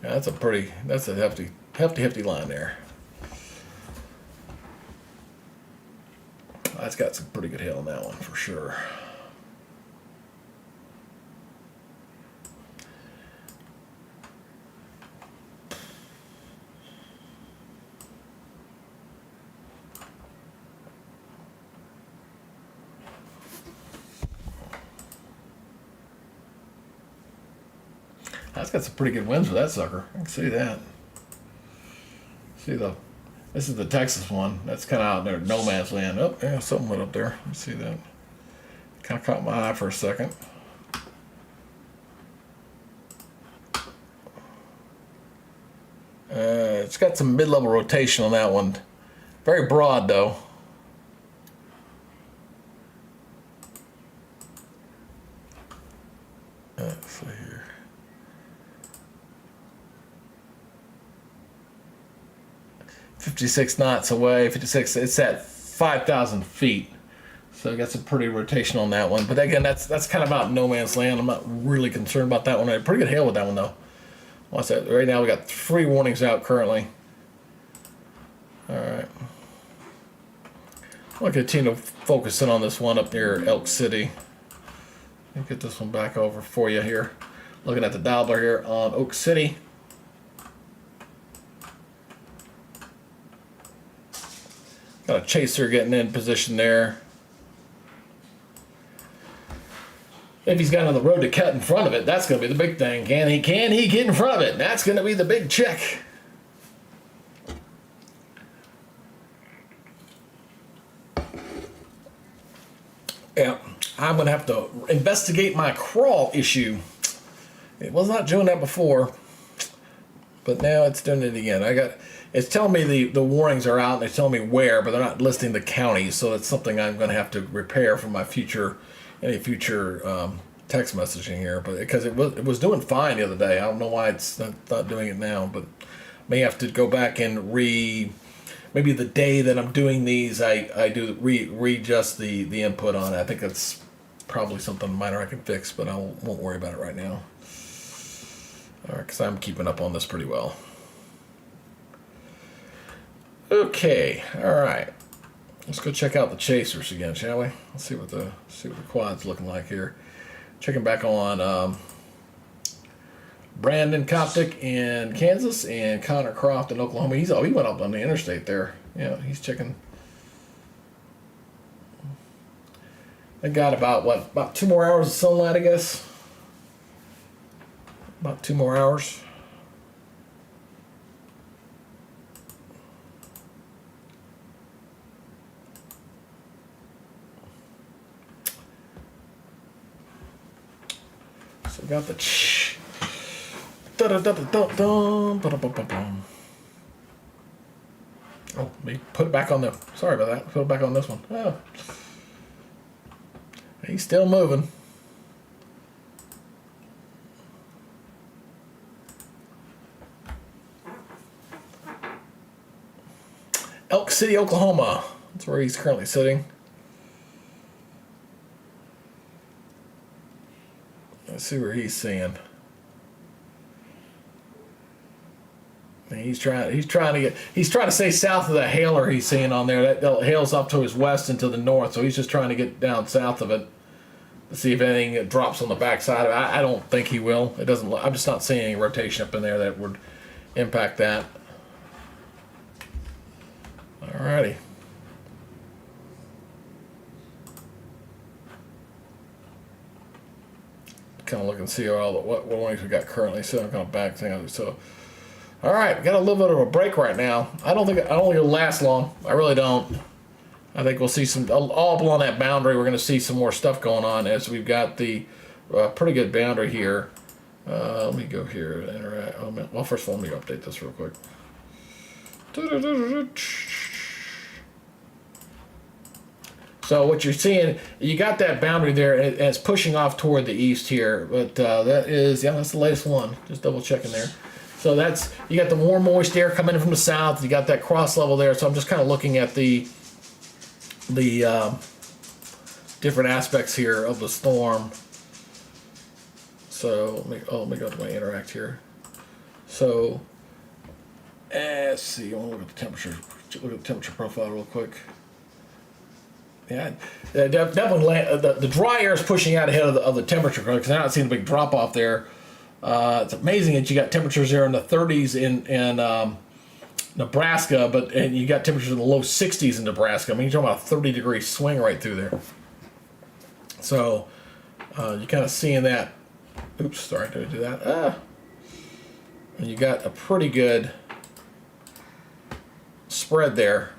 Yeah, that's a hefty line there. That's got some pretty good hail on that one for sure. That's got some pretty good winds with that sucker. I can see that. This is the Texas one. That's kind of out there, no man's land. Oh, yeah, something went up there. You see that? Kind of caught my eye for a second. It's got some mid-level rotation on that one. Very broad, though. Let's see here. "56 knots away, 56, it's at 5,000 feet. So I got some pretty rotation on that one. But again, that's kind of out in no man's land. I'm not really concerned about that one. I had pretty good hail with that one, though. What's that? Right now we got 3 warnings out currently. Alright. I'll continue to focus in on this one up near Elk City. Let me get this one back over for you here. Looking at the Dibble here on Oak City. Got a chaser getting in position there. If he's got on the road to cut in front of it, that's going to be the big thing. Can he get in front of it? That's going to be the big check. Yeah, I'm going to have to investigate my crawl issue. It was not doing that before, but now it's doing it again. It's telling me the warnings are out, and it's telling me where, but they're not listing the counties, so it's something I'm going to have to repair for my any future text messaging here. But because it was doing fine the other day, I don't know why it's not doing it now, but may have to go back and maybe the day that I'm doing these, I do readjust the input on it. I think that's probably something minor I can fix, but I won't worry about it right now. All right, because I'm keeping up on this pretty well. Okay, all right. Let's go check out the chasers again, shall we? Let's see what the quad's looking like here. Checking back on Brandon Coptic in Kansas and Connor Croft in Oklahoma. He went up on the interstate there. Yeah, he's checking. They got about 2 more hours of sunlight, I guess. About 2 more hours. So we got the oh, let me put it back on there. Sorry about that. Put it back on this one. Oh. He's still moving. Elk City, Oklahoma. That's where he's currently sitting. Let's see where he's seeing. And he's trying to stay south of the hailer he's seeing on there. That hails up to his west and to the north, so he's just trying to get down south of it to see if anything drops on the backside of it. I don't think he will. It doesn't. I'm just not seeing any rotation up in there that would impact that. Alrighty. Kind of look and see what warnings we got currently. So I'm going to back thing. So, all right, we got a little bit of a break right now. I don't think it'll last long. I really don't. I think we'll see some all along that boundary. We're going to see some more stuff going on as we've got the pretty good boundary here. Let me go here and interact. Well, first of all, let me update this real quick. So what you're seeing, you got that boundary there, and it's pushing off toward the east here. But that's the latest one. Just double checking there. So you got the warm, moist air coming in from the south. You got that cross level there. So I'm just kind of looking at the different aspects here of the storm. So let me go to my interact here. So let's see. I want to look at the temperature. Look at the temperature profile real quick. Yeah, definitely. The dry air is pushing out ahead of the temperature because I'm not seeing a big drop off there. It's amazing that you got temperatures there in the 30s in Nebraska, and you got temperatures in the low 60s in Nebraska. I mean, you're talking about a 30-degree swing right through there. So you're kind of seeing that. Oops, sorry, did I do that? And you got a pretty good spread there.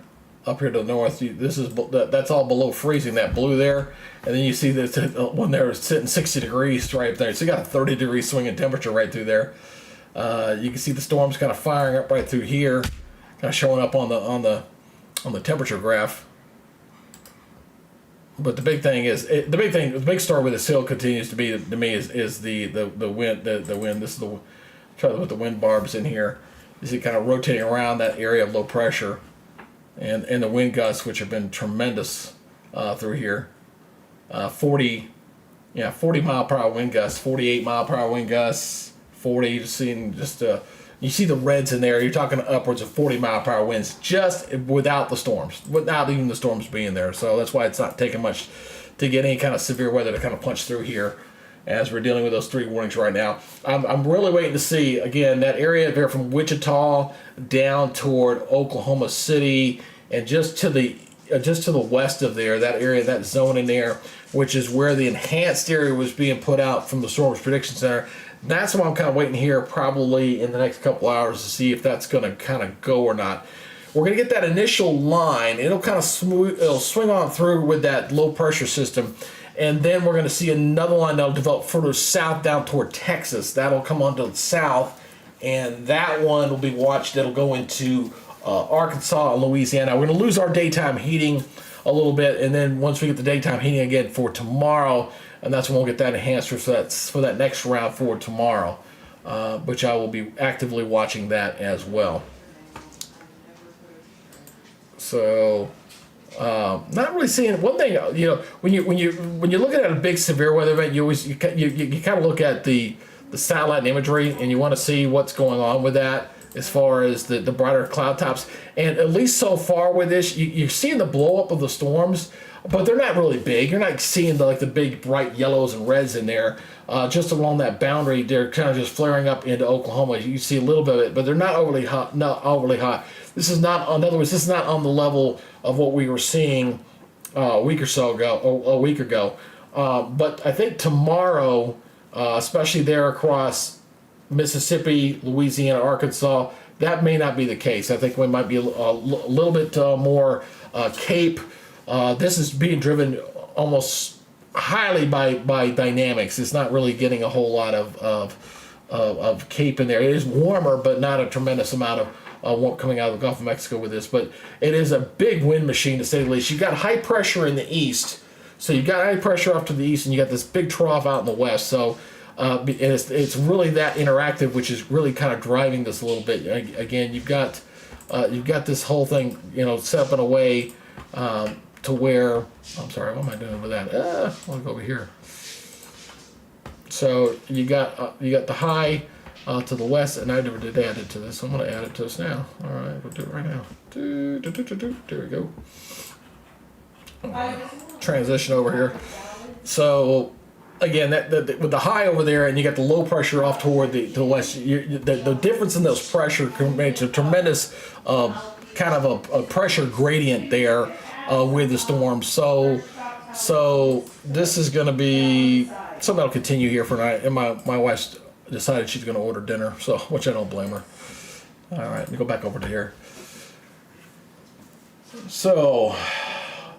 Up here to the north, that's all below freezing, that blue there, and then you see that one there is sitting 60 degrees right up there. So you got a 30-degree swing in temperature right through there. You can see the storms kind of firing up right through here, kind of showing up on the temperature graph. But the big thing is the big story with this hill continues to be to me is the wind. The wind. This is try to put the wind barbs in here. You see, kind of rotating around that area of low pressure. And the wind gusts, which have been tremendous through here, 40 mile per hour wind gusts, 48 mile per hour wind gusts, 40. You see the reds in there. You're talking upwards of 40 mile per hour winds just without the storms, without even the storms being there. So that's why it's not taking much to get any kind of severe weather to kind of punch through here. As we're dealing with those 3 warnings right now, I'm really waiting to see again that area there from Wichita down toward Oklahoma City and just to the west of there, that area, that zone in there, which is where the enhanced area was being put out from the Storms Prediction Center. That's what I'm kind of waiting here, probably in the next couple hours, to see if that's going to kind of go or not. We're going to get that initial line. It'll kind of it'll swing on through with that low pressure system. And then we're going to see another line that'll develop further south down toward Texas. That'll come onto the south, and that one will be watched. That'll go into Arkansas and Louisiana. We're going to lose our daytime heating a little bit, and then once we get the daytime heating again for tomorrow, and that's when we'll get that enhanced for that next round for tomorrow, which I will be actively watching that as well. So. Not really seeing one thing. When you're looking at a big severe weather event, you kind of look at the satellite imagery, and you want to see what's going on with that as far as the brighter cloud tops. And at least so far with this, you're seeing the blow up of the storms, but they're not really big. You're not seeing the big bright yellows and reds in there. Just along that boundary, they're kind of just flaring up into Oklahoma. You see a little bit of it, but they're not overly hot. Not overly hot. This is not. In other words, this is not on the level of what we were seeing a week ago. But I think tomorrow, especially there across Mississippi, Louisiana, Arkansas, that may not be the case. I think we might be a little bit more Cape. This is being driven almost highly by dynamics. It's not really getting a whole lot of Cape in there. It is warmer, but not a tremendous amount of warmth coming out of the Gulf of Mexico with this. But it is a big wind machine, to say the least. You've got high pressure in the east. So you've got high pressure off to the east, and you got this big trough out in the west. So and it's really that interactive, which is really kind of driving this a little bit. Again, you've got this whole thing, set up in a way to where, I'm sorry, what am I doing with that? I'll go over here. So you got the high to the west, and I never did add it to this. So I'm going to add it to this now. All right, we'll do it right now. There we go. Transition over here. So again, with the high over there, and you got the low pressure off toward the west, the difference in those pressure creates a tremendous kind of a pressure gradient there with the storm. So this is going to be something that'll continue here for tonight. And my wife's decided she's going to order dinner, so which I don't blame her. All right, let me go back over to here. So.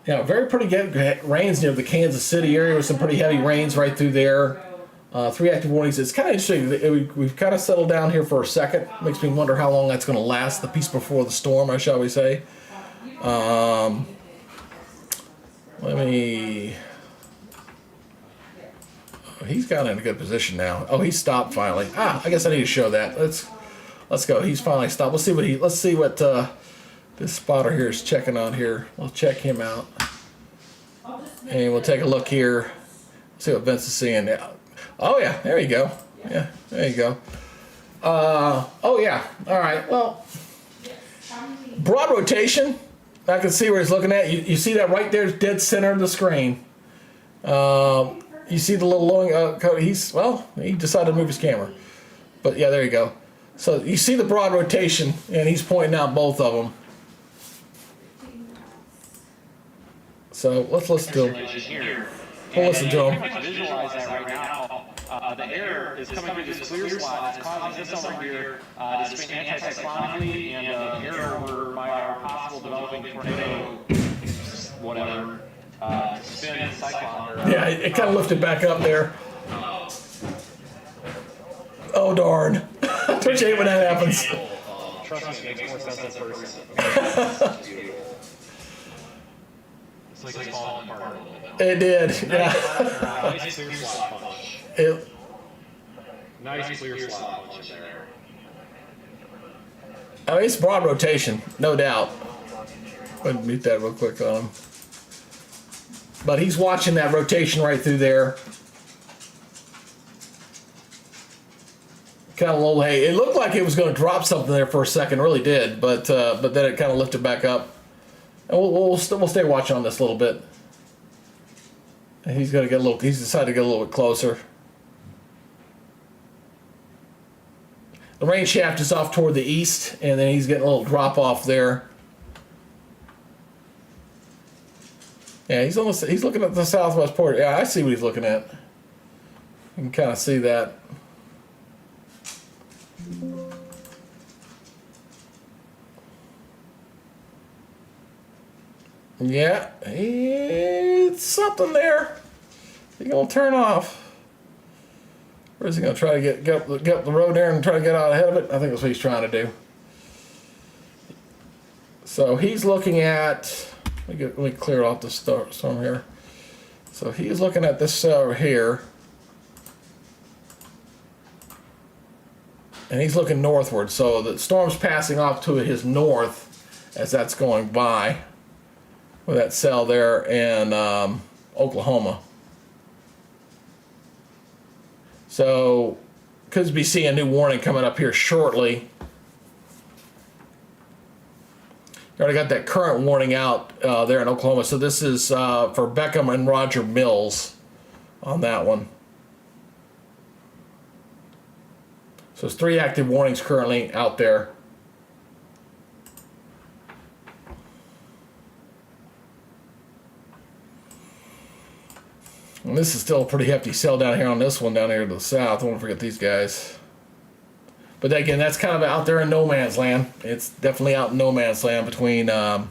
Yeah, very pretty good rains near the Kansas City area with some pretty heavy rains right through there. 3 active warnings. It's kind of interesting. We've kind of settled down here for a second. Makes me wonder how long that's going to last, the peace before the storm, shall we say. He's got in a good position now. Oh, he stopped finally. I guess I need to show that. Let's go. He's finally stopped. Let's see what this spotter here is checking on here. We'll check him out. And we'll take a look here. See what Vince is seeing. Oh yeah, there you go. Yeah, there you go. Oh yeah. All right. Well, broad rotation. I can see where he's looking at. You see that right there, dead center of the screen. You see the little lowing. He decided to move his camera. But yeah, there you go. So you see the broad rotation, and he's pointing out both of them. So let's listen to him. We'll listen to him.
Visualize that right now. The air is coming through this clear slot. It's causing this over here to spin anticyclonically, and the air over by our possible developing tornado, whatever, spin cyclone.
Yeah, it kind of lifted back up there. Oh darn! Don't you hate when that happens?
Trust me, it makes more sense at first. It's like it's falling apart a little bit.
It did, yeah.
Nice clear slot punch. Nice clear slot punch in there.
I mean, it's broad rotation, no doubt. Go ahead and mute that real quick on him. But he's watching that rotation right through there. Kind of low. Hey, it looked like it was going to drop something there for a second, really did, but then it kind of lifted back up. And we'll stay watching on this a little bit. And he's decided to get a little bit closer. The rain shaft is off toward the east, and then he's getting a little drop off there. Yeah, he's looking at the southwest port. Yeah, I see what he's looking at. You can kind of see that. Yeah, it's something there. He's gonna turn off. Or is he gonna try to get up the road there and try to get out ahead of it? I think that's what he's trying to do. So he's looking at. Let me clear off the storm here. So he's looking at this cell here, and he's looking northward. So the storm's passing off to his north as that's going by. With that cell there in Oklahoma. So, could be seeing a new warning coming up here shortly. You already got that current warning out there in Oklahoma. So this is for Beckham and Roger Mills on that one. So it's 3 active warnings currently out there. And this is still a pretty hefty cell down here on this one down here to the south. I won't forget these guys. But again, that's kind of out there in no man's land. It's definitely out in no man's land between there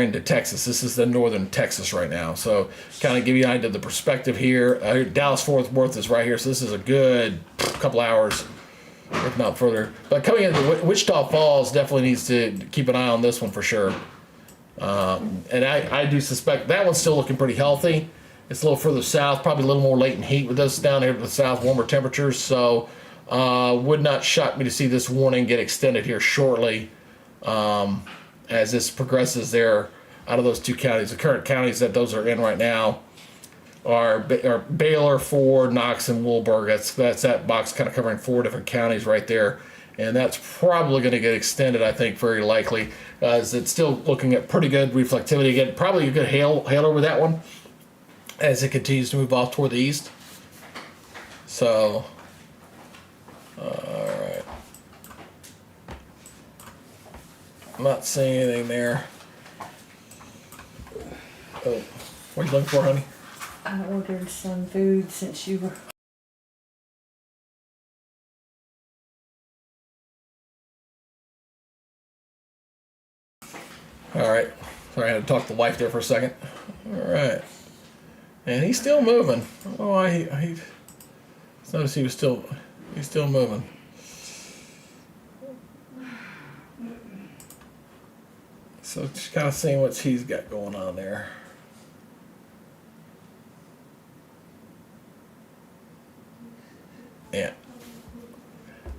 into Texas. This is the northern Texas right now. So kind of give you an idea of the perspective here. Dallas Fort Worth is right here, so this is a good couple hours, if not further. But coming into Wichita Falls definitely needs to keep an eye on this one for sure. And I do suspect that one's still looking pretty healthy. It's a little further south, probably a little more latent heat with us down here to the south, warmer temperatures. So would not shock me to see this warning get extended here shortly as this progresses there out of those two counties. The current counties that those are in right now are Baylor, Ford, Knox, and Woolburg. That's that box kind of covering 4 different counties right there. And that's probably going to get extended, I think, very likely, as it's still looking at pretty good reflectivity. Again, probably a good hail over that one as it continues to move off toward the east. So, all right. I'm not seeing anything there. Oh, what are you looking for, honey?
I ordered some food since you were.
All right. Sorry, I had to talk to the wife there for a second. All right. And he's still moving. Oh, I noticed he's still moving. So just kind of seeing what he's got going on there. Yeah.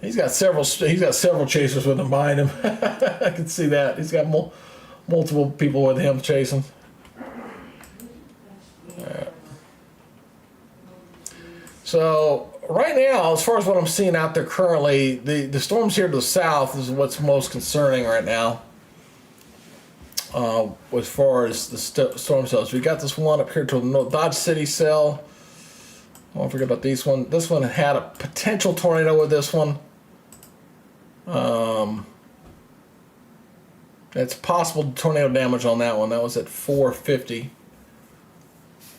He's got several chasers with him behind him. I can see that. He's got multiple people with him chasing. Alright. So right now, as far as what I'm seeing out there currently, the storms here to the south is what's most concerning right now. As far as the storm cells, we got this one up here to the north, Dodge City cell. Don't forget about these one. This one had a potential tornado with this one. It's possible tornado damage on that one. That was at 4:50,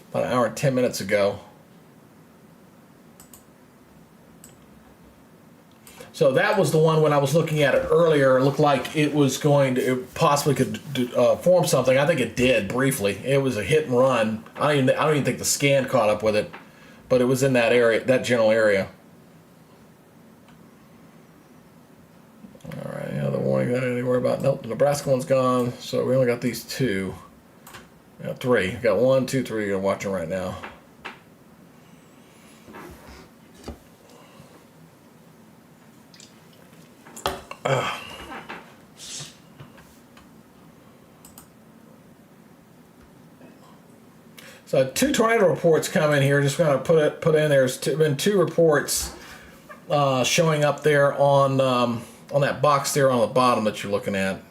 about an hour and 10 minutes ago. So that was the one when I was looking at it earlier. It looked like it was going to, it possibly could form something. I think it did briefly. It was a hit and run. I don't even think the scan caught up with it, but it was in that area, that general area. All right, yeah, the warning that I didn't worry about. Nope, the Nebraska one's gone. So we only got these 2. We got 3. We got 1, 2, 3. You're watching right now. So 2 tornado reports come in here. Just going to put in. There's been 2 reports showing up there on that box there on the bottom that you're looking at.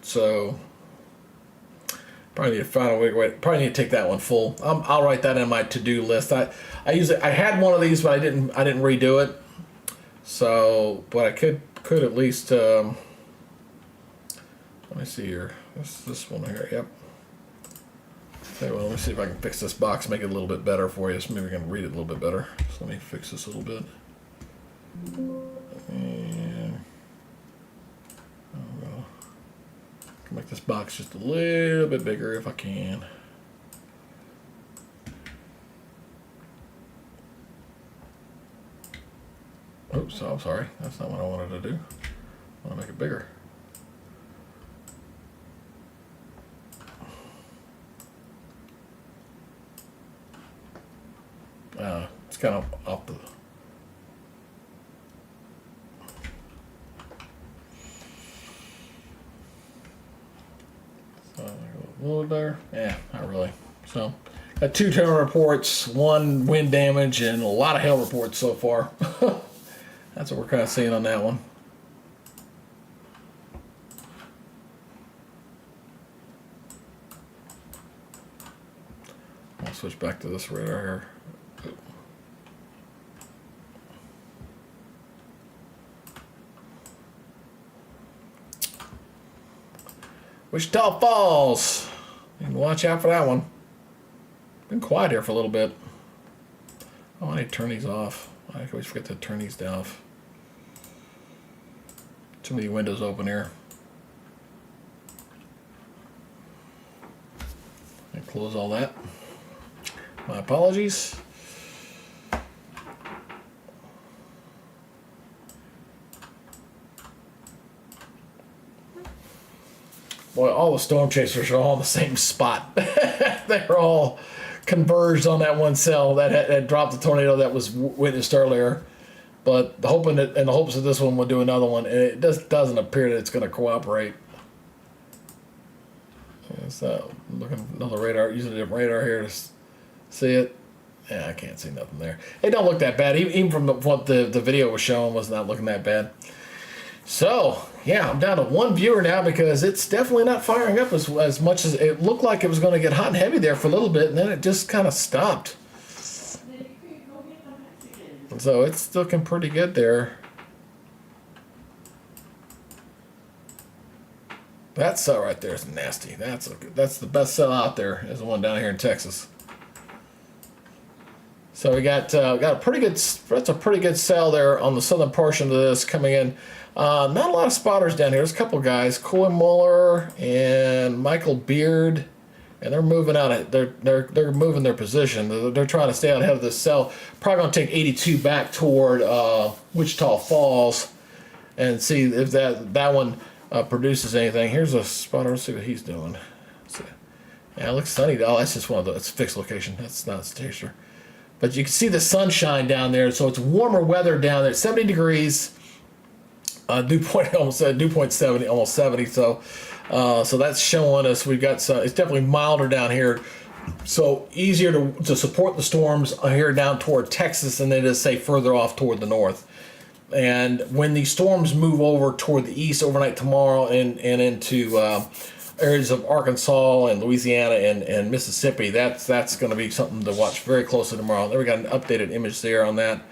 So probably need to find a way. Probably need to take that one full. I'll write that in my to-do list. I had one of these, but I didn't redo it. So, but I could at least. Let me see here. This one here. Yep. Okay, well, let me see if I can fix this box, make it a little bit better for you. So maybe we can read it a little bit better. So let me fix this a little bit. And I can make this box just a little bit bigger if I can. Oops, I'm sorry. That's not what I wanted to do. I want to make it bigger. It's kind of off the. So a little better. Yeah, not really. So, got 2 tornado reports, 1 wind damage, and a lot of hail reports so far. That's what we're kind of seeing on that one. I'll switch back to this radar here. Wichita Falls. You can watch out for that one. Been quiet here for a little bit. Oh, I need to turn these off. I always forget to turn these down. Too many windows open here. And close all that. My apologies. Boy, all the storm chasers are all in the same spot. They're all converged on that one cell that had dropped the tornado that was witnessed earlier. But the hopes that this one will do another one, and it just doesn't appear that it's going to cooperate. So looking at another radar, using a different radar here to see it. Yeah, I can't see nothing there. It don't look that bad. Even from what the video was showing, was not looking that bad. So, yeah, I'm down to one viewer now because it's definitely not firing up as much as it looked like it was going to get hot and heavy there for a little bit, and then it just kind of stopped. So it's looking pretty good there. That cell right there is nasty. That's the best cell out there, is the one down here in Texas. So we got a pretty good. That's a pretty good cell there on the southern portion of this coming in. Not a lot of spotters down here. There's a couple guys, Coy Muller and Michael Beard, and they're moving out. They're moving their position. They're trying to stay out ahead of this cell. Probably gonna take 82 back toward Wichita Falls, and see if that one produces anything. Here's a spotter. Let's see what he's doing. Yeah, it looks sunny. Oh, that's just one of the. It's a fixed location. That's not a stationer. But you can see the sunshine down there, so it's warmer weather down there. 70 degrees. Dew point almost 70, almost 70. So that's showing us we've got some. It's definitely milder down here, so easier to support the storms here down toward Texas than it is, say, further off toward the north. And when these storms move over toward the east overnight tomorrow and into areas of Arkansas and Louisiana and Mississippi, that's going to be something to watch very closely tomorrow. There we got an updated image there on that.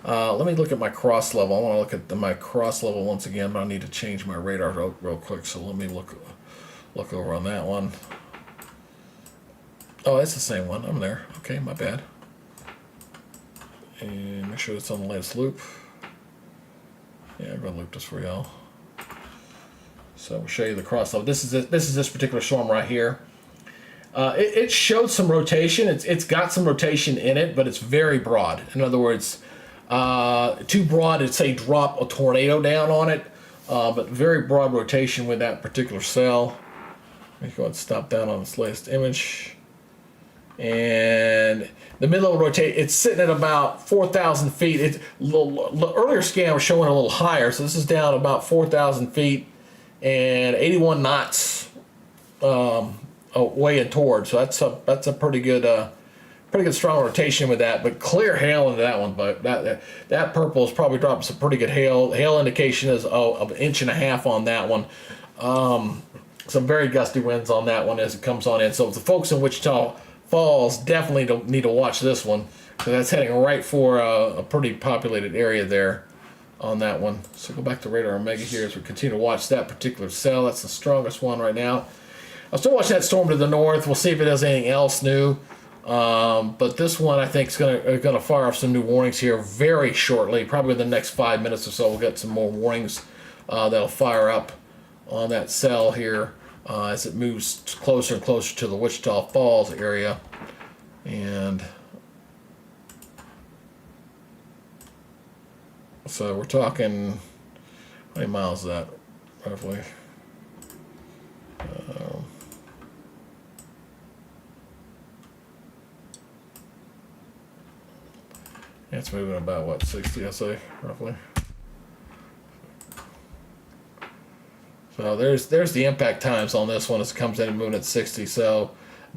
Let me look at my cross level. I want to look at my cross level once again, but I need to change my radar real quick. So let me look over on that one. Oh, that's the same one. I'm there. Okay, my bad. And make sure it's on the latest loop. Yeah, I'm gonna loop this for y'all. So we'll show you the cross level. This is this particular storm right here. It showed some rotation. It's got some rotation in it, but it's very broad. In other words, too broad to say drop a tornado down on it, but very broad rotation with that particular cell. Let me go ahead and stop down on this latest image. And the middle of the rotate, it's sitting at about 4,000 feet. It's earlier scan was showing a little higher, so this is down about 4,000 feet and 81 knots way toward. So that's a pretty good strong rotation with that. But clear hail into that one. But that purple is probably dropping some pretty good hail. Hail indication is of 1.5 inches on that one. Some very gusty winds on that one as it comes on in. So the folks in Wichita Falls definitely don't need to watch this one, because that's heading right for a pretty populated area there on that one. So go back to Radar Omega here as we continue to watch that particular cell. That's the strongest one right now. I'll still watch that storm to the north. We'll see if it does anything else new. But this one I think is gonna fire off some new warnings here very shortly. Probably in the next 5 minutes or so we'll get some more warnings that'll fire up on that cell here. As it moves closer and closer to the Wichita Falls area. And so we're talking, how many miles is that, roughly? It's moving about, what, 60, I say, roughly? So there's the impact times on this one as it comes in and moving at 60. So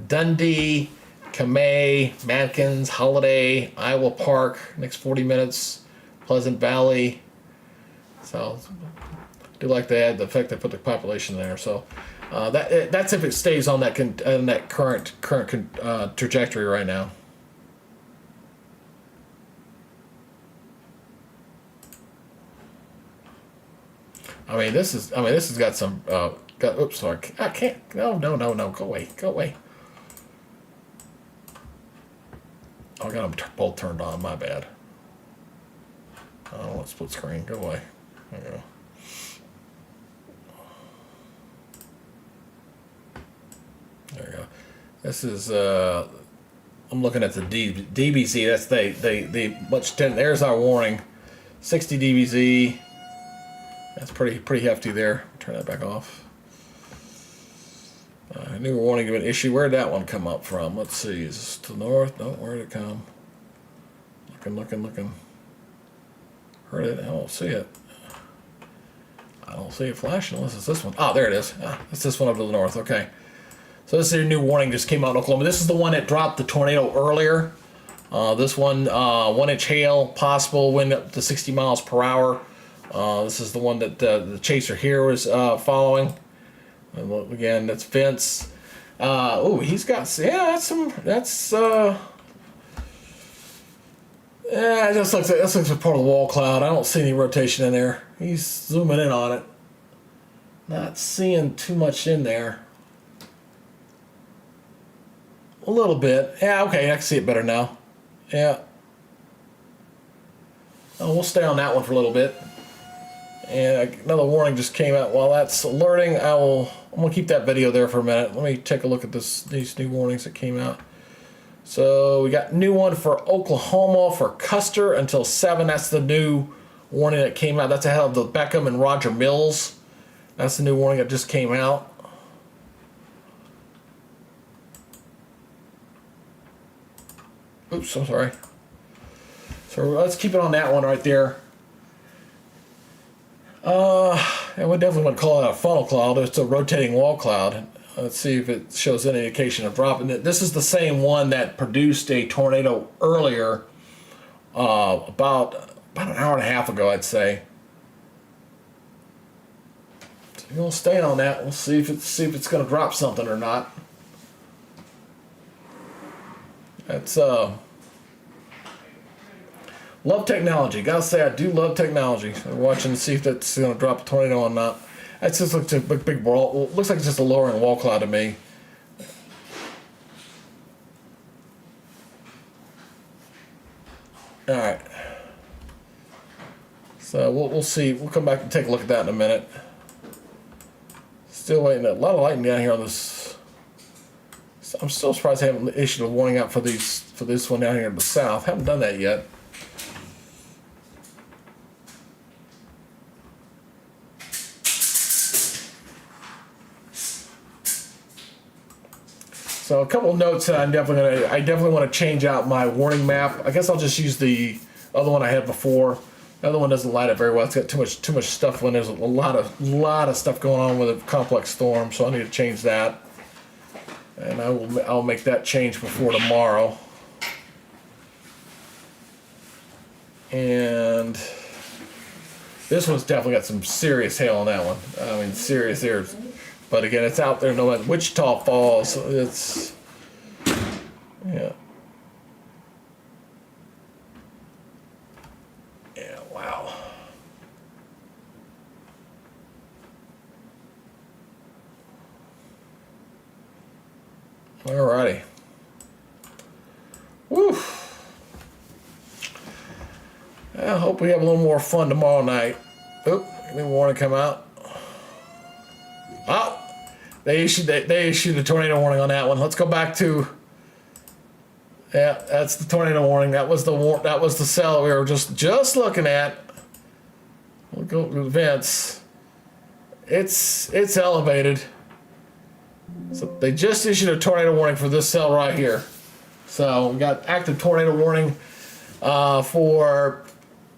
Dundee, Kamay, Matkins, Holiday, Iowa Park, next 40 minutes, Pleasant Valley. So I do like to add the fact they put the population there. So that's if it stays on that current trajectory right now. This has got some. Oops, sorry. I can't. No. Go away. I got them both turned on. My bad. split screen. Go away. There you go. There you go. This is I'm looking at the DBZ. That's they much 10. There's our warning. 60 DBZ. That's pretty hefty there. Turn that back off. New warning given issue. Where'd that one come up from? Let's see. Is this to the north? No. Where'd it come? Looking. Heard it. I don't see it. I don't see it flashing unless it's this one. Oh, there it is. It's this one up to the north. Okay. So this is your new warning just came out in Oklahoma. This is the one that dropped the tornado earlier. This one, 1 inch hail, possible wind up to 60 miles per hour. This is the one that the chaser here was following. And look, again, that's Vince. Oh, he's got, yeah, yeah, it just looks like, this looks like part of the wall cloud. I don't see any rotation in there. He's zooming in on it. Not seeing too much in there. A little bit. Yeah, okay, I can see it better now. Yeah. Oh, we'll stay on that one for a little bit. And another warning just came out. While that's alerting, I'm going to keep that video there for a minute. Let me take a look at these new warnings that came out. So we got new one for Oklahoma for Custer until 7. That's the new warning that came out. That's ahead of the Beckham and Roger Mills. That's the new warning that just came out. Oops, I'm sorry. So let's keep it on that one right there. And we definitely want to call it a funnel cloud. It's a rotating wall cloud. Let's see if it shows any indication of dropping. This is the same one that produced a tornado earlier, about an hour and a half ago, I'd say. So we'll stay on that. We'll see if it's going to drop something or not. That's love technology. Gotta say, I do love technology. I'm watching to see if that's gonna drop a tornado or not. That just looks like a big wall. Looks like it's just a lowering wall cloud to me. All right. So we'll see. We'll come back and take a look at that in a minute. Still waiting. A lot of lightning down here on this. I'm still surprised I haven't issued a warning out for this one down here in the south. Haven't done that yet. So a couple of notes that I definitely want to change out my warning map. I guess I'll just use the other one I had before. The other one doesn't light up very well. It's got too much stuff when there's a lot of stuff going on with a complex storm. So I need to change that. And I'll make that change before tomorrow. And this one's definitely got some serious hail on that one. I mean, serious here. But again, it's out there no matter Wichita Falls. It's, yeah. Yeah, wow. Alrighty. Woo. I hope we have a little more fun tomorrow night. Oop, any warning come out? Oh, they issued a tornado warning on that one. Let's go back to. Yeah, that's the tornado warning. That was the cell we were just looking at. We'll go to Vince. It's elevated. So they just issued a tornado warning for this cell right here. So we got active tornado warning for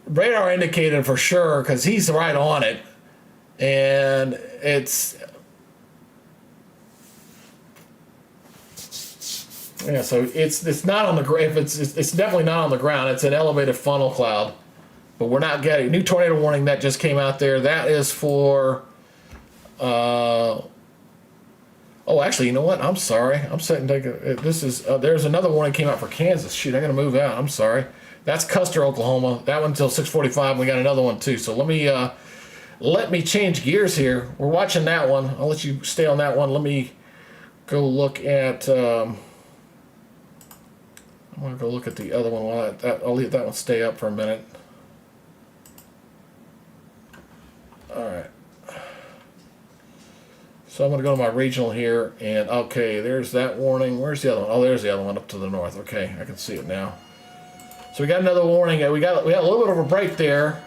radar indicated for sure because he's right on it, and it's. Yeah, so it's not on the if it's definitely not on the ground. It's an elevated funnel cloud, but we're not getting new tornado warning that just came out there. That is for. Oh, actually, you know what? I'm sorry. I'm setting. This is there's another warning came out for Kansas. Shoot, I gotta move out. I'm sorry. That's Custer, Oklahoma. That one until 6:45. We got another one too. So let me change gears here. We're watching that one. I'll let you stay on that one. Let me go look at. I want to go look at the other one. I'll leave that one stay up for a minute. So I'm going to go to my regional here, and okay, there's that warning. Where's the other one? Oh, there's the other one up to the north. Okay, I can see it now. So we got another warning. We got a little bit of a break there,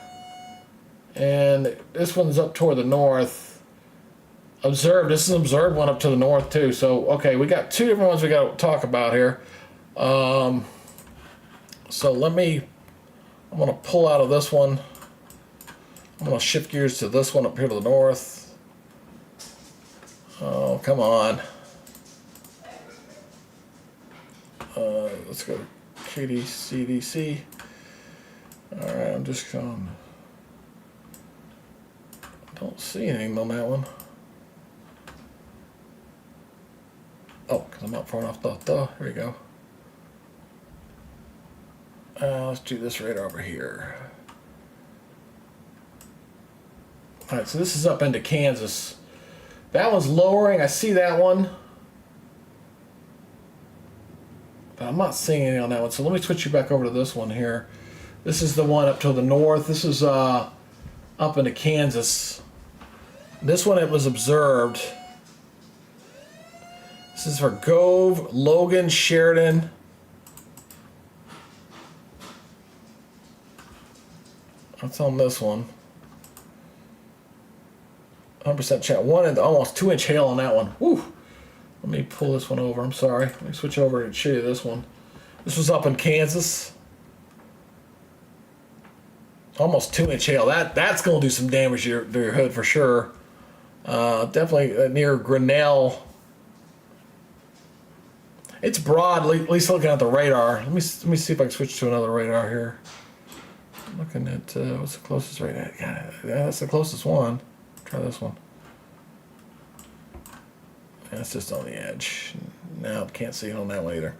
and this one's up toward the north. Observed. This is an observed one up to the north too. So okay, we got two different ones we got to talk about here. So I'm going to pull out of this one. I'm going to shift gears to this one up here to the north. Oh, come on. Let's go to KDCDC. Alright, I'm just going. Don't see anything on that one. Oh, because I'm up far enough. Here we go. Let's do this right over here. Alright, so this is up into Kansas. That one's lowering. I see that one. But I'm not seeing anything on that one. So let me switch you back over to this one here. This is the one up to the north. This is up into Kansas. This one, it was observed. This is for Gove, Logan, Sheridan. What's on this one? 100% chance. One and almost 2-inch hail on that one. Woo! Let me pull this one over. I'm sorry. Let me switch over and show you this one. This was up in Kansas. Almost 2-inch hail. That's going to do some damage to your hood for sure. Definitely near Grinnell. It's broad. At least looking at the radar. Let me see if I can switch to another radar here. I'm looking at what's the closest radar? Yeah, that's the closest one. Try this one. That's just on the edge. No, can't see it on that one either.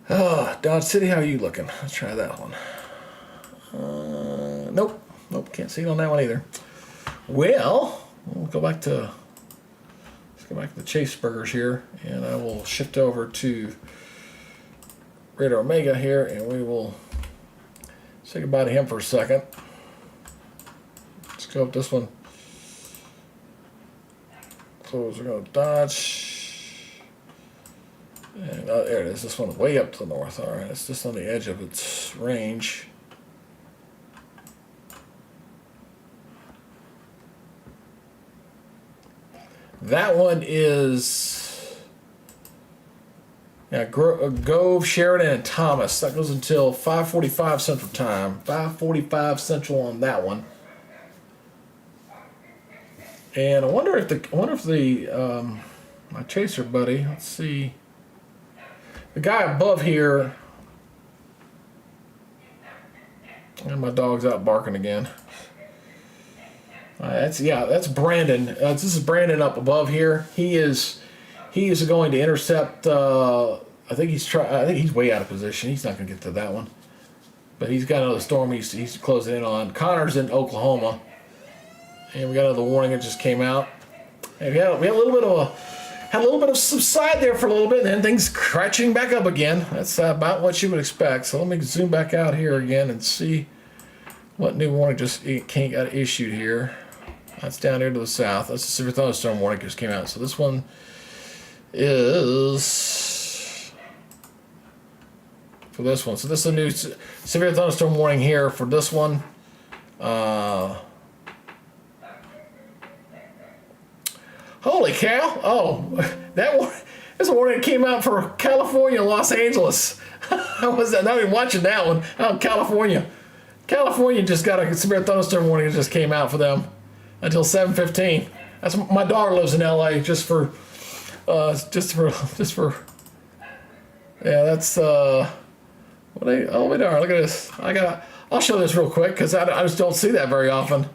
Oh, Dodge City, how are you looking? Let's try that one. Nope, can't see it on that one either. Well, we'll go back to the Chase Burgers here, and I will shift over to Radar Omega here, and we will say goodbye to him for a second. Let's go with this one. Close, we're going to Dodge. And there it is, this one way up to the north. Alright, it's just on the edge of its range. That one is Gove, Sheridan, and Thomas. That goes until 5:45 Central Time. 5:45 Central on that one. And I wonder if my chaser buddy, let's see, the guy above here, and my dog's out barking again. That's Brandon. This is Brandon up above here. He is going to intercept. I think he's way out of position. He's not going to get to that one. But he's got another storm he's closing in on. Connor's in Oklahoma. And we got another warning that just came out. And we had a little bit of subside there for a little bit, and then things crashing back up again. That's about what you would expect. So let me zoom back out here again and see what new warning just got issued here. That's down here to the south. That's a severe thunderstorm warning just came out. So this one is for this one. So this is a new severe thunderstorm warning here for this one. Holy cow! Oh, that one. There's a warning that came out for California and Los Angeles. I was not even watching that one. Out in California. California just got a severe thunderstorm warning that just came out for them until 7:15. That's my daughter lives in LA just for. Yeah, that's oh my darn! Look at this. I'll show this real quick because I just don't see that very often.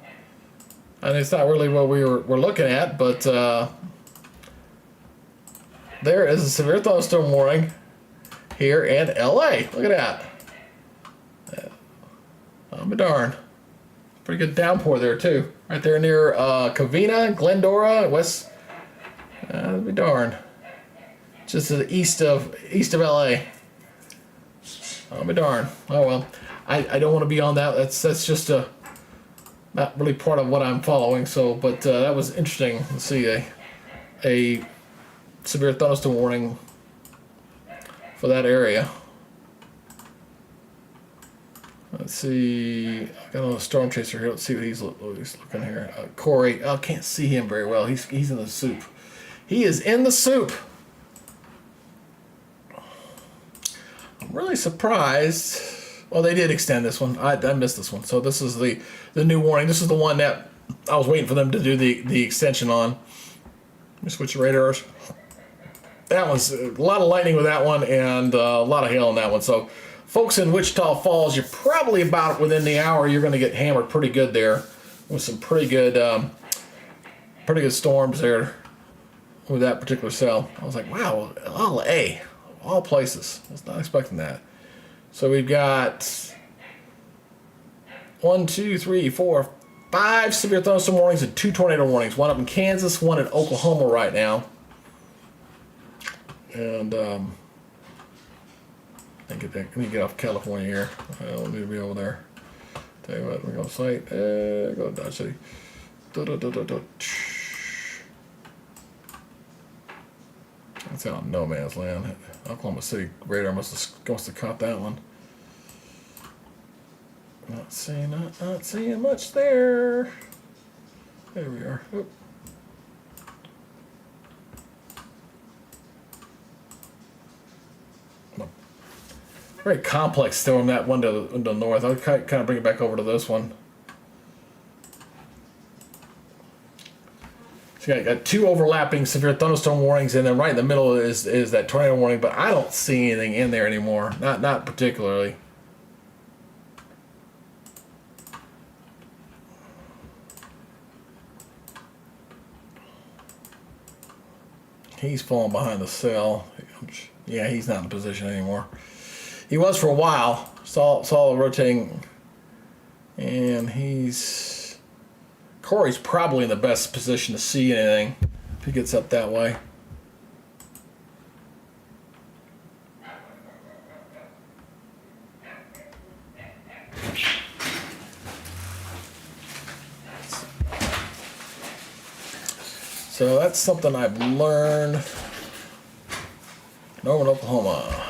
And it's not really what we're looking at, but there is a severe thunderstorm warning here in LA. Look at that. I'm a darn. Pretty good downpour there too. Right there near Covina, Glendora, West. I'll be darn. Just to the east of LA. I'll be darn. Oh well. I don't want to be on that. That's just a not really part of what I'm following. So, but that was interesting to see a severe thunderstorm warning for that area. Let's see. I got another storm chaser here. Let's see what he's looking here. Corey. I can't see him very well. He's in the soup. He is in the soup. I'm really surprised. Well, they did extend this one. I missed this one. So this is the new warning. This is the one that I was waiting for them to do the extension on. Let me switch the radars. That was a lot of lightning with that one and a lot of hail on that one. So folks in Wichita Falls, you're probably about within the hour, you're going to get hammered pretty good there with some pretty good storms there with that particular cell. I was like, wow, LA, all places. I was not expecting that. So we've got 1, 2, 3, 4, 5 severe thunderstorm warnings and 2 tornado warnings. One up in Kansas, one in Oklahoma right now. And I need to get off California here. I don't need to be over there. Tell you what, we're going to site. Go to Dodge City. That's out in no man's land. Oklahoma City radar must have caught that one. Not seeing much there. There we are. Oop. Very complex storm, that one to the north. I'll kind of bring it back over to this one. So you got 2 overlapping severe thunderstorm warnings, and then right in the middle is that tornado warning, but I don't see anything in there anymore. Not particularly. He's falling behind the cell. Yeah, he's not in position anymore. He was for a while. Saw rotating, and Corey's probably in the best position to see anything if he gets up that way. So that's something I've learned. Norman, Oklahoma.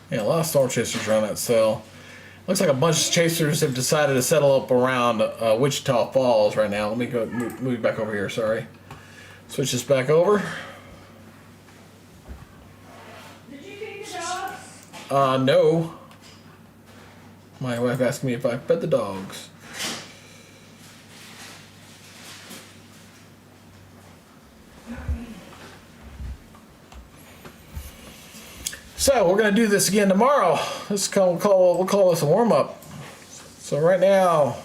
Yeah, a lot of storm chasers around that cell. Looks like a bunch of chasers have decided to settle up around Wichita Falls right now. Let me go move back over here. Sorry. Switch this back over.
Did you feed the dogs?
No. My wife asked me if I fed the dogs. So we're going to do this again tomorrow. We'll call this a warm-up. So right now,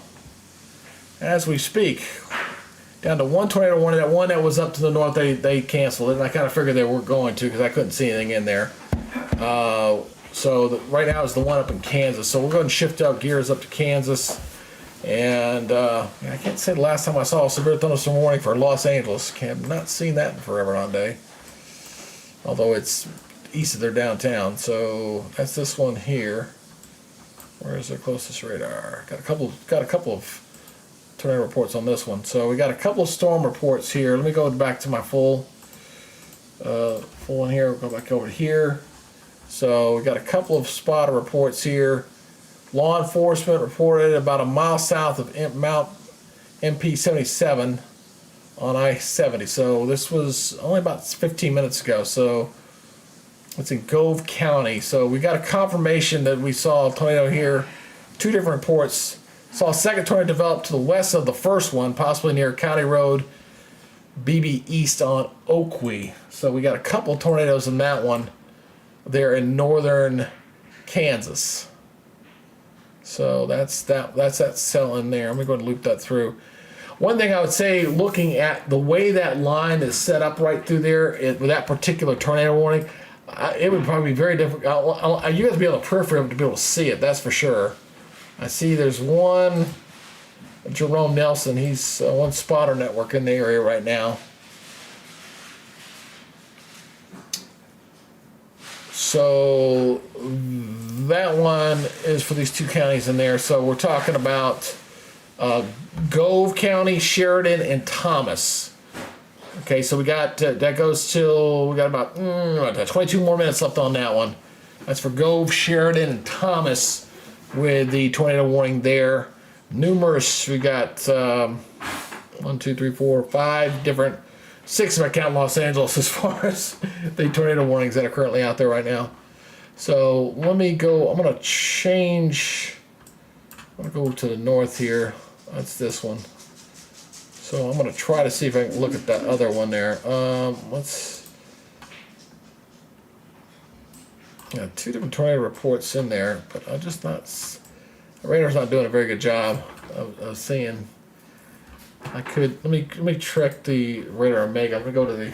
as we speak, down to 1 tornado warning. That one that was up to the north, they canceled it. And I kind of figured they were going to because I couldn't see anything in there. Right now is the one up in Kansas. So we're going to shift out gears up to Kansas. And I can't say the last time I saw a severe thunderstorm warning for Los Angeles. Have not seen that in forever and a day. Although it's east of their downtown. So that's this one here. Where is their closest radar? Got a couple of tornado reports on this one. So we got a couple of storm reports here. Let me go back to my full one here. We'll go back over here. So we got a couple of spotter reports here. Law enforcement reported about a mile south of Mount MP 77 on I-70. So this was only about 15 minutes ago. So it's in Gove County. So we got a confirmation that we saw a tornado here. 2 different reports. Saw a second tornado develop to the west of the first one, possibly near County Road BB East on Oakwee. So we got a couple tornadoes in that one there in northern Kansas. So that's that cell in there. I'm going to loop that through. One thing I would say, looking at the way that line is set up right through there with that particular tornado warning, it would probably be very difficult. You have to be on the periphery to be able to see it, that's for sure. I see there's one, Jerome Nelson, he's one spotter network in the area right now. So that one is for these two counties in there. So we're talking about Gove County, Sheridan, and Thomas. Okay, so we got that goes till we got about 22 more minutes left on that one. That's for Gove, Sheridan, and Thomas with the tornado warning there. Numerous, we got 1, 2, 3, 4, 5 different, 6 if I count Los Angeles as far as the tornado warnings that are currently out there right now. So let me go, I'm going to change, I'm going to go to the north here. That's this one. So I'm going to try to see if I can look at that other one there. Yeah, 2 different tornado reports in there, but I'm just not, the radar's not doing a very good job of seeing. I could, let me check the radar Omega. I'm going to go to the,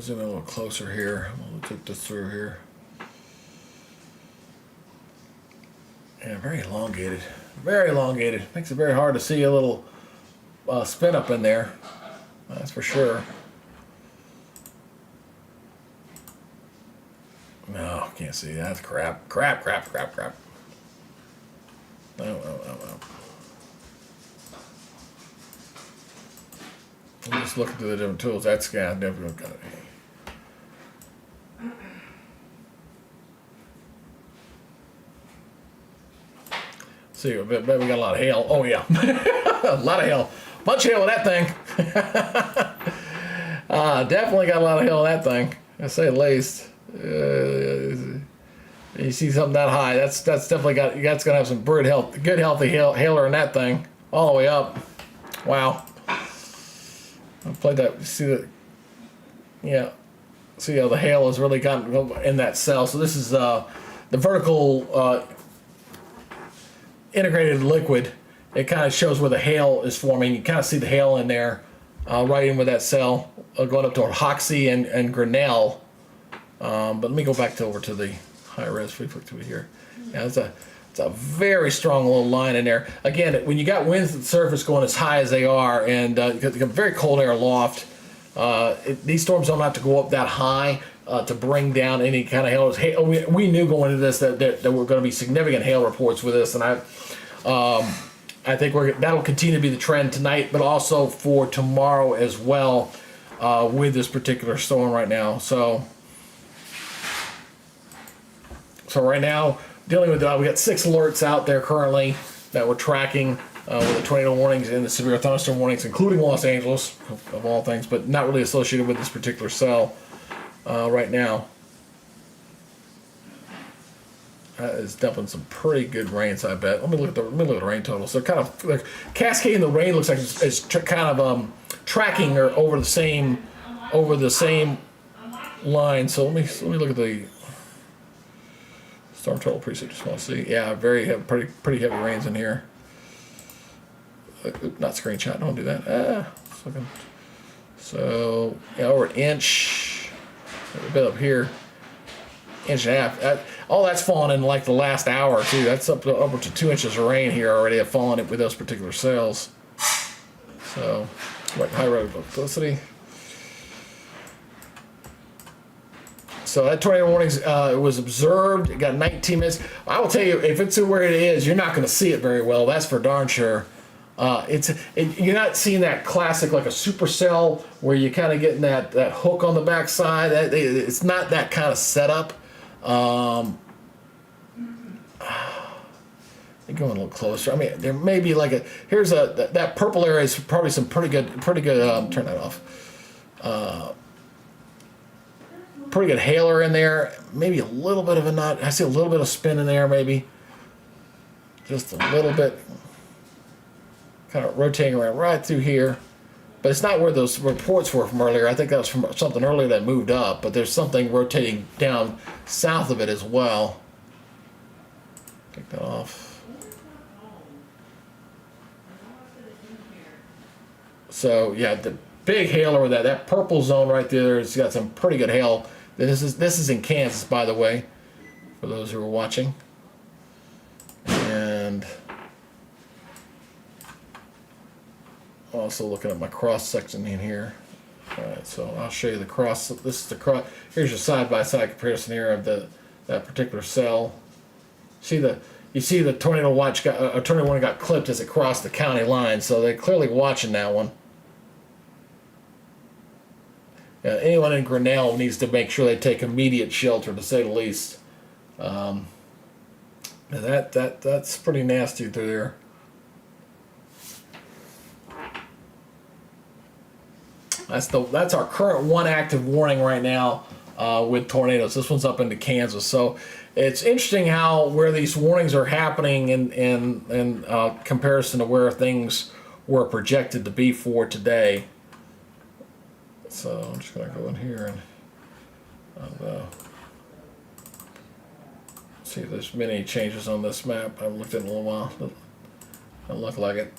zoom in a little closer here. I'm going to take this through here. Yeah, very elongated. Very elongated. Makes it very hard to see a little spin up in there. That's for sure. No, can't see that. That's crap. Crap. No. I'm just looking through the different tools. That's definitely got it. See, I bet we got a lot of hail. Oh yeah, a lot of hail. Bunch of hail in that thing. Definitely got a lot of hail in that thing. I say the least. You see something that high, that's definitely that's gonna have some good healthy hailer in that thing all the way up. Wow. I played that. See that? Yeah. See how the hail has really gotten in that cell. So this is the vertical integrated liquid. It kind of shows where the hail is forming. You kind of see the hail in there, right in with that cell, going up to Hoxie and Grinnell. But let me go back over to the high res. We look through here. Yeah, it's a very strong little line in there. Again, when you got winds at the surface going as high as they are, and very cold air aloft, these storms don't have to go up that high to bring down any kind of hail. We knew going into this that there were going to be significant hail reports with this, and I think that'll continue to be the trend tonight, but also for tomorrow as well with this particular storm right now. So right now, dealing with we got 6 alerts out there currently that we're tracking with the tornado warnings and the severe thunderstorm warnings, including Los Angeles, of all things, but not really associated with this particular cell right now. That is dumping some pretty good rains, I bet. Let me look at the rain total. So kind of like cascading the rain looks like it's kind of tracking or over the same line. So let me look at the storm total precinct. Just want to see. Yeah, pretty heavy rains in here. Not screenshot. Don't do that. So yeah, over an inch. A bit up here. Inch and a half. All that's fallen in like the last hour too. That's up to 2 inches of rain here already have fallen with those particular cells. So, like high road electricity. So that tornado warnings was observed. It got 19 minutes. I will tell you, if it's where it is, you're not going to see it very well. That's for darn sure. You're not seeing that classic like a supercell where you're kind of getting that hook on the backside. It's not that kind of setup. Going a little closer. I mean, there may be like that purple area is probably some pretty good. Turn that off. Pretty good hailer in there. Maybe a little bit of a knot. I see a little bit of spin in there. Maybe just a little bit. Kind of rotating around right through here. But it's not where those reports were from earlier. I think that was from something earlier that moved up. But there's something rotating down south of it as well. Take that off. So yeah, the big hail over that purple zone right there has got some pretty good hail. This is in Kansas, by the way, for those who are watching. And also looking at my cross section in here. All right, so I'll show you the cross. This is the cross. Here's your side-by-side comparison here of that particular cell. You see the tornado watch tornado warning got clipped as it crossed the county line, so they're clearly watching that one. Anyone in Grinnell needs to make sure they take immediate shelter, to say the least. That's pretty nasty through there. That's our current one active warning right now with tornadoes. This one's up into Kansas, so it's interesting how where these warnings are happening in comparison to where things were projected to be for today. So I'm just gonna go in here and see if there's many changes on this map. I haven't looked at it in a little while. Doesn't look like it.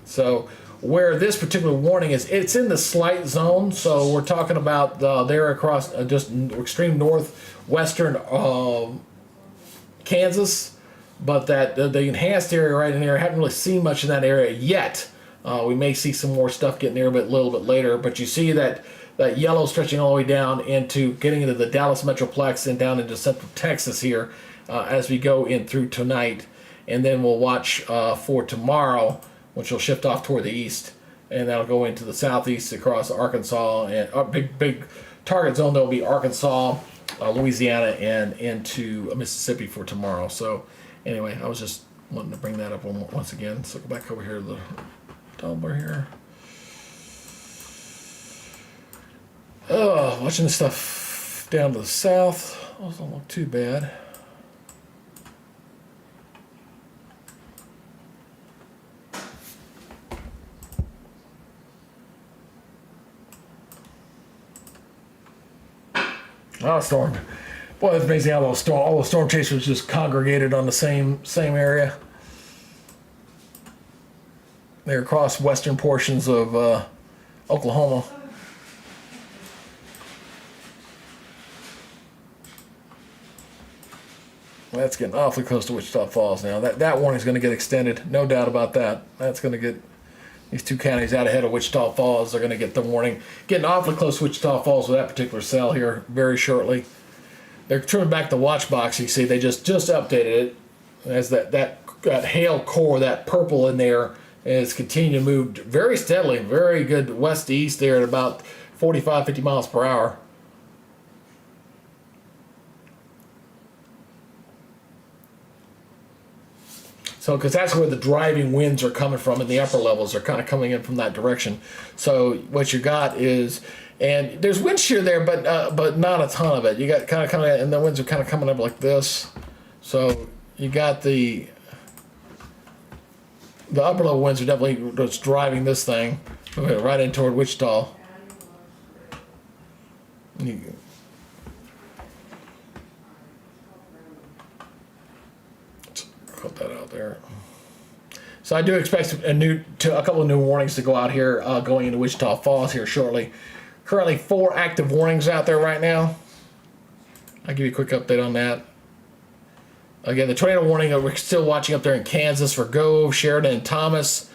So where this particular warning is, it's in the slight zone. So we're talking about there across just extreme northwestern Kansas, but that the enhanced area right in there, haven't really seen much in that area yet. We may see some more stuff getting there a little bit later, but you see that yellow stretching all the way down into getting into the Dallas Metroplex and down into central Texas here as we go in through tonight. And then we'll watch for tomorrow, which will shift off toward the east, and that'll go into the southeast across Arkansas, and our big target zone there will be Arkansas, Louisiana, and into Mississippi for tomorrow. So anyway, I was just wanting to bring that up once again. So go back over here to the Dibble here. Oh, watching the stuff down to the south. Those don't look too bad. Oh, storm. Boy, it's amazing how all the storm chasers just congregated on the same area. They're across western portions of Oklahoma. That's getting awfully close to Wichita Falls now. That warning is going to get extended, no doubt about that. That's going to get these two counties out ahead of Wichita Falls. They're going to get the warning. Getting awfully close to Wichita Falls with that particular cell here very shortly. They're trimming back the watch box. You see, they just updated it as that hail core, that purple in there, is continuing to move very steadily, very good west to east there at about 45, 50 miles per hour. So, because that's where the driving winds are coming from, and the upper levels are kind of coming in from that direction. So what you got is, and there's wind shear there, but not a ton of it. You got kind of coming, and the winds are kind of coming up like this. So you got the upper level winds are definitely what's driving this thing right in toward Wichita. Put that out there. So I do expect a couple of new warnings to go out here going into Wichita Falls here shortly. Currently 4 active warnings out there right now. I'll give you a quick update on that. Again, the tornado warning, we're still watching up there in Kansas for Gove, Sheridan, and Thomas.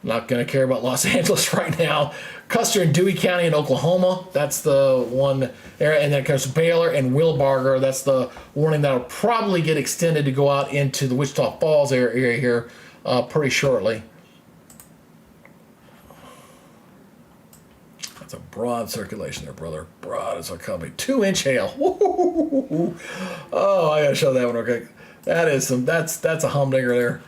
I'm not going to care about Los Angeles right now. Custer and Dewey County in Oklahoma, that's the one area. And then there's Baylor and Wilbarger. That's the warning that will probably get extended to go out into the Wichita Falls area here pretty shortly. That's a broad circulation there, brother. Broad as a company. 2-inch hail. Woo-hoo-hoo-hoo-hoo. Oh, I gotta show that one. Okay, that's a humdinger there.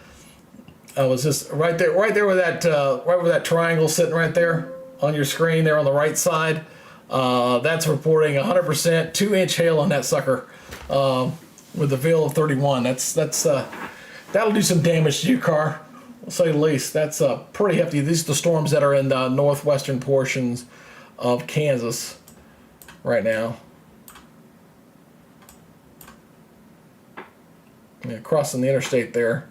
I was just right there with that triangle sitting right there on your screen there on the right side. That's reporting 100% 2-inch hail on that sucker with a VIL of 31. That'll do some damage to your car, I'll say the least. That's pretty hefty. These are the storms that are in the northwestern portions of Kansas right now. Yeah, crossing the interstate there.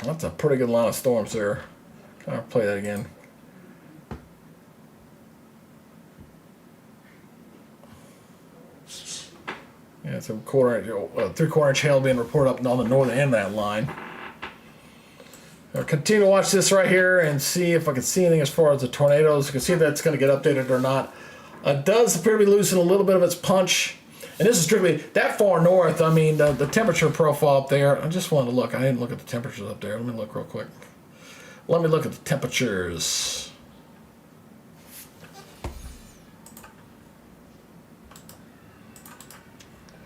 That's a pretty good line of storms there. I'll play that again. Yeah, it's a three-quarter inch hail being reported up on the northern end of that line. I'll continue to watch this right here and see if I can see anything as far as the tornadoes. You can see if that's going to get updated or not. It does appear to be losing a little bit of its punch. And this is strictly that far north. I mean, the temperature profile up there. I just wanted to look. I didn't look at the temperatures up there. Let me look real quick. Let me look at the temperatures.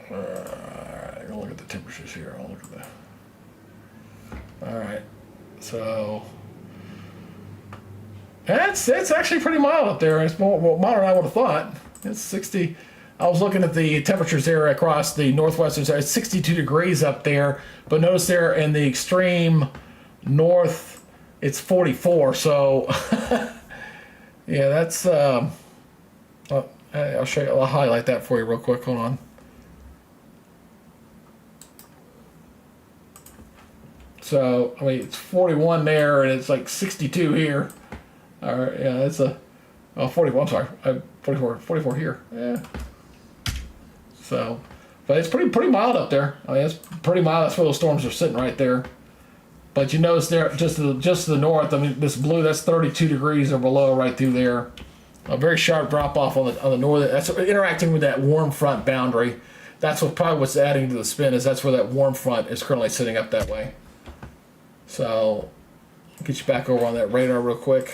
Alright, I'm going to look at the temperatures here. I'll look at that. Alright, so it's actually pretty mild up there. It's more milder than I would have thought. It's 60. I was looking at the temperatures there across the northwestern side. It's 62 degrees up there, but notice there in the extreme north, it's 44. So, yeah, that's. I'll show you. I'll highlight that for you real quick. Hold on. So, I mean, it's 41 there, and it's like 62 here. All right, yeah, it's a. Oh, 41. I'm sorry, 44 here. Yeah. So, but it's pretty mild up there. I mean, it's pretty mild. That's where those storms are sitting right there. But you notice there, just to the north. I mean, this blue, that's 32 degrees or below, right through there. A very sharp drop off on the northern. That's interacting with that warm front boundary. That's what's adding to the spin, is that's where that warm front is currently sitting up that way. So, I'll get you back over on that radar real quick.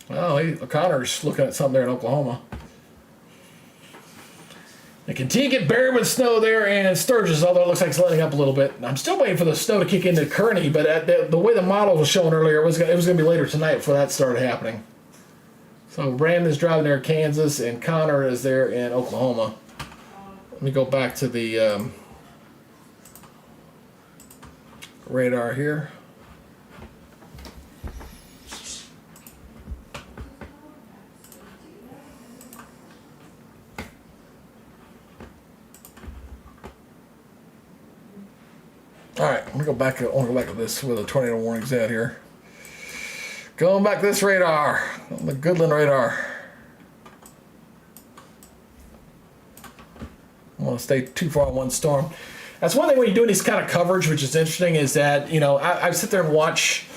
Well, Connor's looking at something there in Oklahoma. They continue to get buried with snow there and Sturgis, although it looks like it's letting up a little bit. I'm still waiting for the snow to kick into Kearney, but the way the model was showing earlier, it was going to be later tonight before that started happening. So Brandon's driving there in Kansas, and Connor is there in Oklahoma. Let me go back to the radar here. All right, I'm gonna go back. I want to go back to this where the tornado warning's at here. Going back to this radar, the Goodland radar. I want to stay too far on one storm. That's one thing when you're doing this kind of coverage, which is interesting, is that I sit there and watch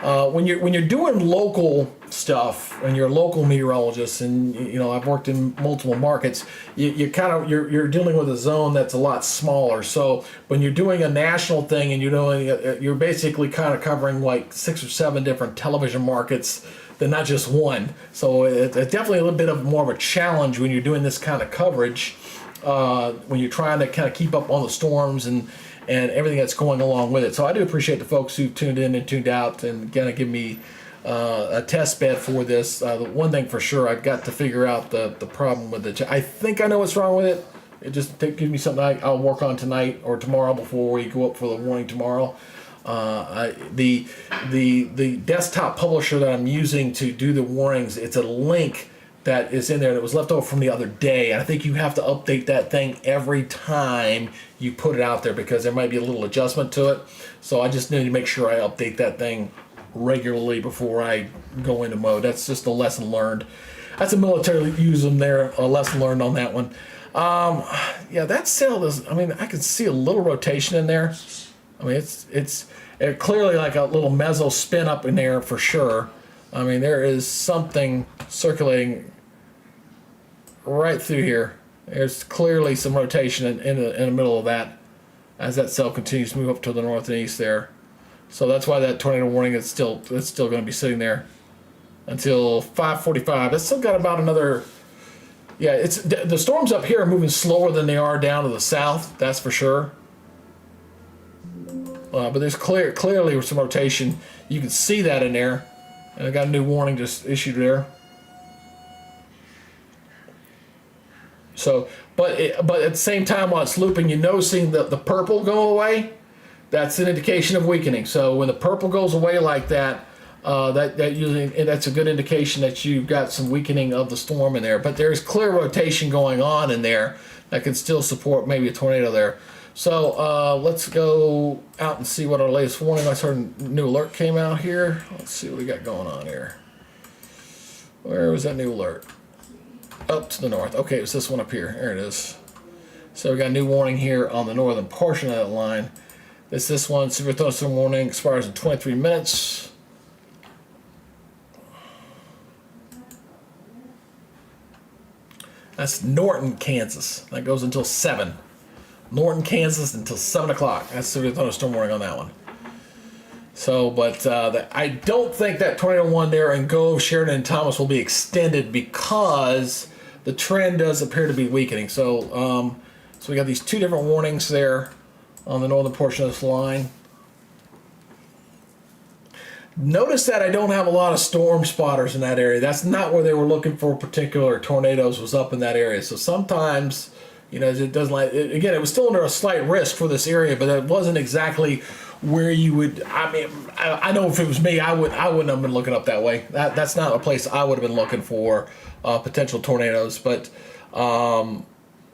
when you're doing local stuff and you're a local meteorologist, and I've worked in multiple markets. You're dealing with a zone that's a lot smaller. So when you're doing a national thing and you're basically kind of covering like 6 or 7 different television markets, than not just one. So it's definitely a little bit of more of a challenge when you're doing this kind of coverage. When you're trying to kind of keep up on the storms and everything that's going along with it. So I do appreciate the folks who tuned in and tuned out and kind of give me a test bed for this. The one thing for sure, I've got to figure out the problem with it. I think I know what's wrong with it. It just gives me something I'll work on tonight or tomorrow before we go up for the warning tomorrow. The desktop publisher that I'm using to do the warnings, it's a link that is in there that was left over from the other day. And I think you have to update that thing every time you put it out there because there might be a little adjustment to it. So I just need to make sure I update that thing regularly before I go into mode. That's just a lesson learned. That's a military use them there, a lesson learned on that one. Yeah, that sail is, I mean, I can see a little rotation in there. I mean, it's clearly like a little meso spin up in there for sure. I mean, there is something circulating right through here. There's clearly some rotation in the middle of that as that cell continues to move up to the north and east there. So that's why that tornado warning is still going to be sitting there until 5:45. It's still got about another. Yeah, it's the storms up here are moving slower than they are down to the south. That's for sure. But there's clearly some rotation. You can see that in there. And I got a new warning just issued there. So, but at the same time, while it's looping, you're noticing the purple go away. That's an indication of weakening. So when the purple goes away like that, that's a good indication that you've got some weakening of the storm in there. But there's clear rotation going on in there that can still support maybe a tornado there. So let's go out and see what our latest warning. I saw a new alert came out here. Let's see what we got going on here. Where was that new alert? Up to the north. Okay, it's this one up here. There it is. So we got a new warning here on the northern portion of that line. This one, severe thunderstorm warning, expires in 23 minutes. That's Norton, Kansas. That goes until 7. Norton, Kansas until 7 o'clock. That's severe thunderstorm warning on that one. So, but I don't think that tornado one there in Gove, Sheridan, and Thomas will be extended because the trend does appear to be weakening. So, so we got these 2 different warnings there on the northern portion of this line. Notice that I don't have a lot of storm spotters in that area. That's not where they were looking for particular tornadoes, was up in that area. So sometimes, you know, it doesn't like, again, it was still under a slight risk for this area, but it wasn't exactly where you would, I mean, I know if it was me, I wouldn't have been looking up that way. That's not a place I would have been looking for potential tornadoes, but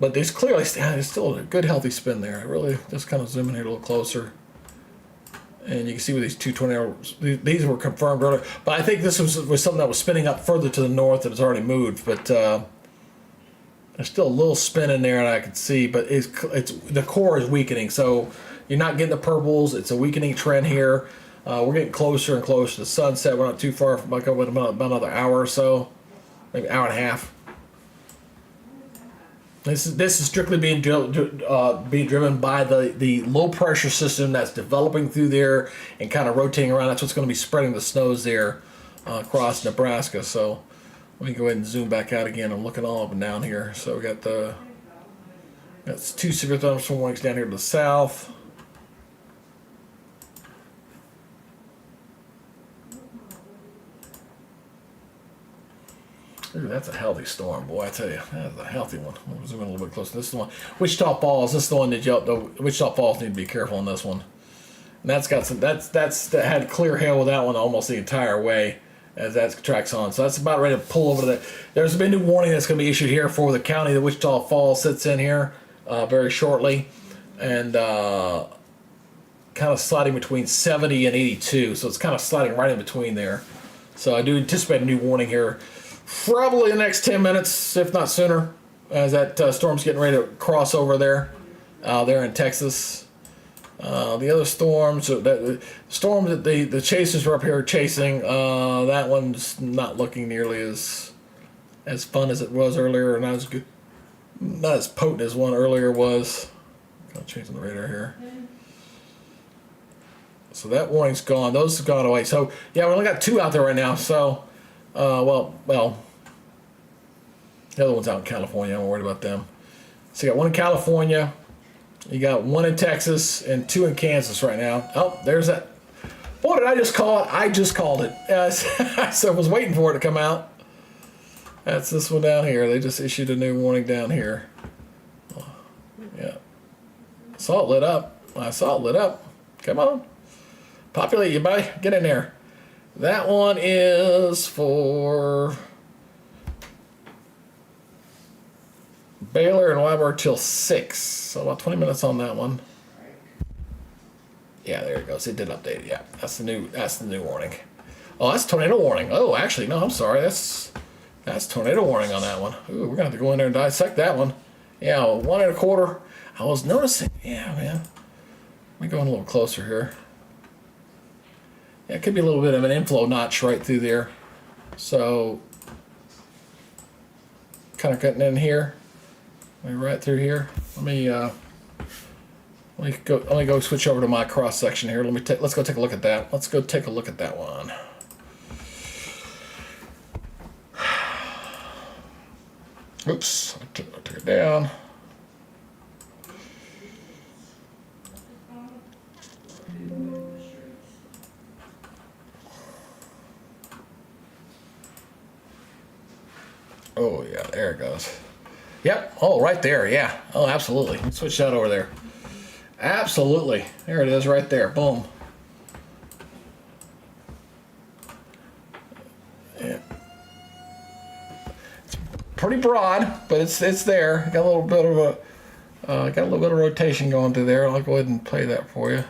there's clearly, there's still a good healthy spin there. I really just kind of zoom in here a little closer. And you can see with these 2 tornadoes, these were confirmed earlier. But I think this was something that was spinning up further to the north that has already moved. But there's still a little spin in there, and I can see. But it's the core is weakening, so you're not getting the purples. It's a weakening trend here. We're getting closer and closer to sunset. We're not too far from like about another hour or so, maybe hour and a half. This is strictly being driven by the low pressure system that's developing through there and kind of rotating around. That's what's going to be spreading the snows there across Nebraska. So let me go ahead and zoom back out again. I'm looking all up and down here. So we got that's 2 severe thunderstorm warnings down here to the south. Ooh, that's a healthy storm, boy. I tell you, that's a healthy one. We'll zoom in a little bit closer. This is the one. Wichita Falls. This is the one that Wichita Falls need to be careful on this one. And that's got some. That had clear hail with that one almost the entire way as that tracks on. So that's about ready to pull over to that. There's been a new warning that's going to be issued here for the county that Wichita Falls sits in here very shortly, and kind of sliding between 70 and 82. So it's kind of sliding right in between there. So I do anticipate a new warning here. Probably the next 10 minutes, if not sooner, as that storm's getting ready to cross over there in Texas. The other storms, the storm that the chasers were up here chasing, that one's not looking nearly as fun as it was earlier, not as good, not as potent as one earlier was. Kind of changing the radar here. So that warning's gone. Those have gone away. So yeah, we only got 2 out there right now. So. Well, the other one's out in California. I'm worried about them. So you got 1 in California, you got 1 in Texas, and 2 in Kansas right now. Oh, there's that. What did I just call it? I just called it. So I was waiting for it to come out. That's this one down here. They just issued a new warning down here. Yeah. Saw it lit up. I saw it lit up. Come on. Populate, you buddy. Get in there. That one is for Baylor and Weber till 6. So about 20 minutes on that one. Yeah, there it goes. It did update it. Yeah, that's the new warning. Oh, that's tornado warning. Oh, actually, no, I'm sorry. That's tornado warning on that one. Ooh, we're gonna have to go in there and dissect that one. Yeah, 1 1/4. I was noticing. Yeah, man. Let me go in a little closer here. Yeah, it could be a little bit of an inflow notch right through there. So, kind of cutting in here. Right through here. Let me go switch over to my cross section here. Let's go take a look at that. Let's go take a look at that one. Oops, I took it down. Oh yeah, there it goes. Yep. Oh, right there. Yeah. Oh, absolutely. Let's switch that over there. Absolutely. There it is, right there. Boom. Yeah. It's pretty broad, but it's there. Got a little bit of rotation going through there. I'll go ahead and play that for you.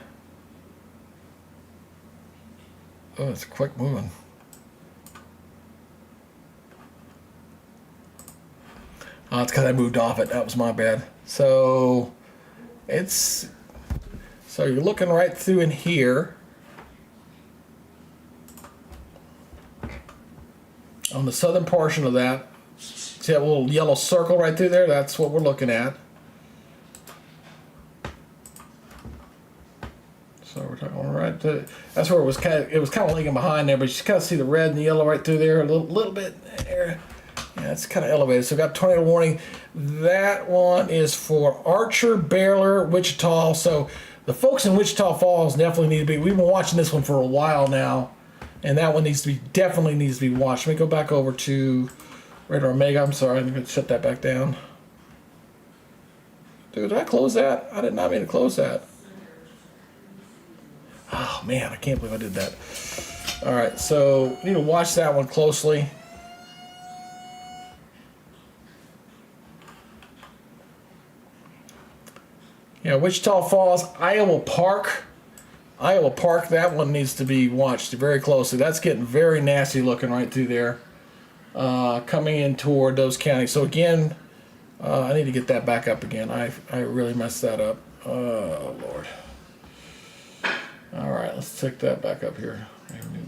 Oh, it's quick moving. It's because I moved off it. That was my bad. So you're looking right through in here. On the southern portion of that, see that little yellow circle right through there? That's what we're looking at. So we're talking right to, that's where it was kind of lagging behind there, but you kind of see the red and the yellow right through there a little bit there. Yeah, it's kind of elevated. So we got tornado warning. That one is for Archer, Baylor, Wichita. So the folks in Wichita Falls definitely need to be. We've been watching this one for a while now, and that one definitely needs to be watched. Let me go back over to Radar Mega. I'm sorry, I'm going to shut that back down. Dude, did I close that? I did not mean to close that. Oh man, I can't believe I did that. All right, so you need to watch that one closely. Yeah, Wichita Falls, Iowa Park. Iowa Park, that one needs to be watched very closely. That's getting very nasty looking right through there. Coming in toward those counties. So again, I need to get that back up again. I really messed that up. Oh, Lord. All right, let's take that back up here.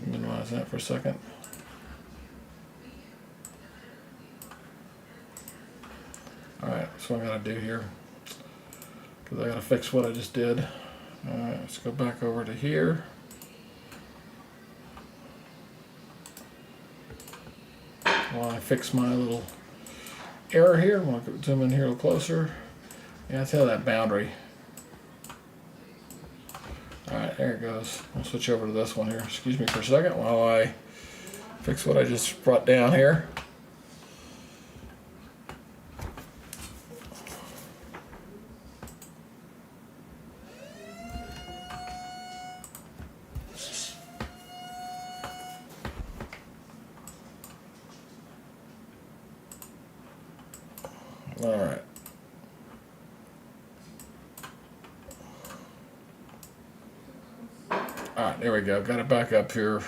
Minimize that for a second. All right, that's what I gotta do here, because I gotta fix what I just did. All right, let's go back over to here. While I fix my little error here, I'm gonna zoom in here a little closer. Yeah, that's how that boundary. Alright, there it goes. I'll switch over to this one here. Excuse me for a second while I fix what I just brought down here. Alright. Alright, there we go. Got it back up here.